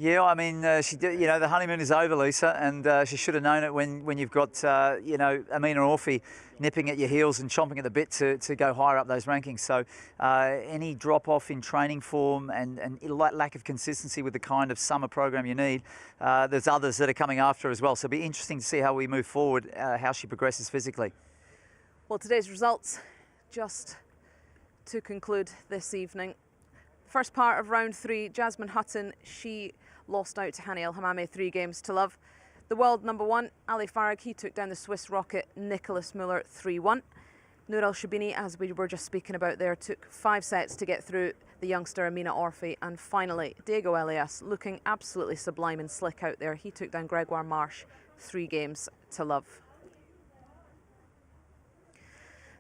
Yeah, I mean, she did, you know, the honeymoon is over, Lisa, and she should have known it when you've got, you know, Amina and Orfi nipping at your heels and chomping at the bit to go higher up those rankings. So any drop-off in training form and lack of consistency with the kind of summer program you need, there's others that are coming after as well. So it'll be interesting to see how we move forward, how she progresses physically. Well, today's results, just to conclude this evening. First part of round 3, Jasmine Hutton, she lost out to Hania Hammamy 3-0. The world number 1, Ali Farag, he took down the Swiss rocket Nicolas Mueller 3-1. Nour Sherbini, as we were just speaking about there, took 5 sets to get through the youngster Amina Orfi. And finally, Diego Elias, looking absolutely sublime and slick out there. He took down Gregoire Marche 3-0.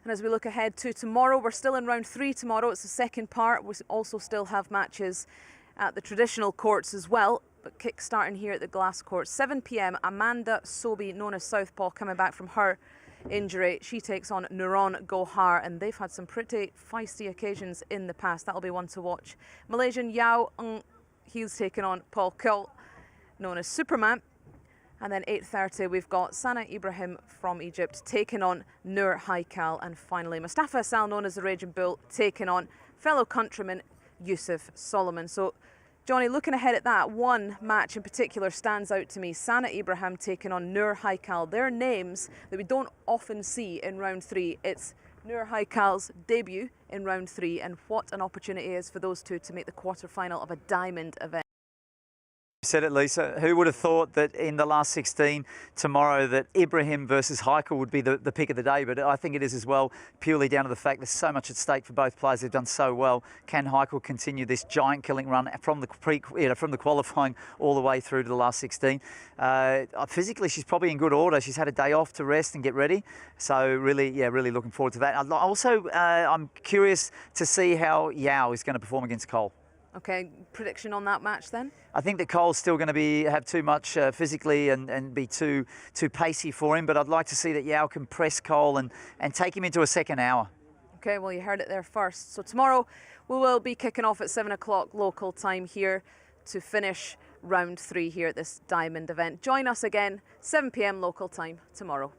And as we look ahead to tomorrow, we're still in round 3 tomorrow. It's the second part. We also still have matches at the traditional courts as well, but kick-starting here at the glass court. 7 p.m, Amanda Sobi, known as Southpaw, coming back from her injury. She takes on Nour Gohar, and they've had some pretty feisty occasions in the past. That'll be one to watch. Malaysian Yao Ng, he's taking on Paul Kull, known as Superman. And then 8:30, we've got Sana Ibrahim from Egypt taking on Nour Haikal. And finally, Mustafa Sal, known as the Raging Bull, taking on fellow countryman Yusuf Solomon. So, Johnny, looking ahead at that, one match in particular stands out to me. Sana Ibrahim taking on Nour Haikal. They're names that we don't often see in round 3. It's Nour Haikal's debut in round 3, and what an opportunity it is for those two to make the quarter-final of a diamond event. You said it, Lisa. Who would have thought that in the last 16 tomorrow that Ibrahim versus Haikal would be the pick of the day? But I think it is as well, purely down to the fact there's so much at stake for both players. They've done so well. Can Haikal continue this giant killing run from the qualifying all the way through to the last 16? Physically, she's probably in good order. She's had a day off to rest and get ready. So really, yeah, really looking forward to that. Also, I'm curious to see how Yao is going to perform against Cole. Okay, prediction on that match then? I think that Cole's still going to have too much physically and be too pacey for him, but I'd like to see that Yao can press Cole and take him into a second hour. Okay, well, you heard it there first. So tomorrow we will be kicking off at 7 o'clock local time here to finish round 3 here at this diamond event. Join us again, 7 p.m. local time tomorrow.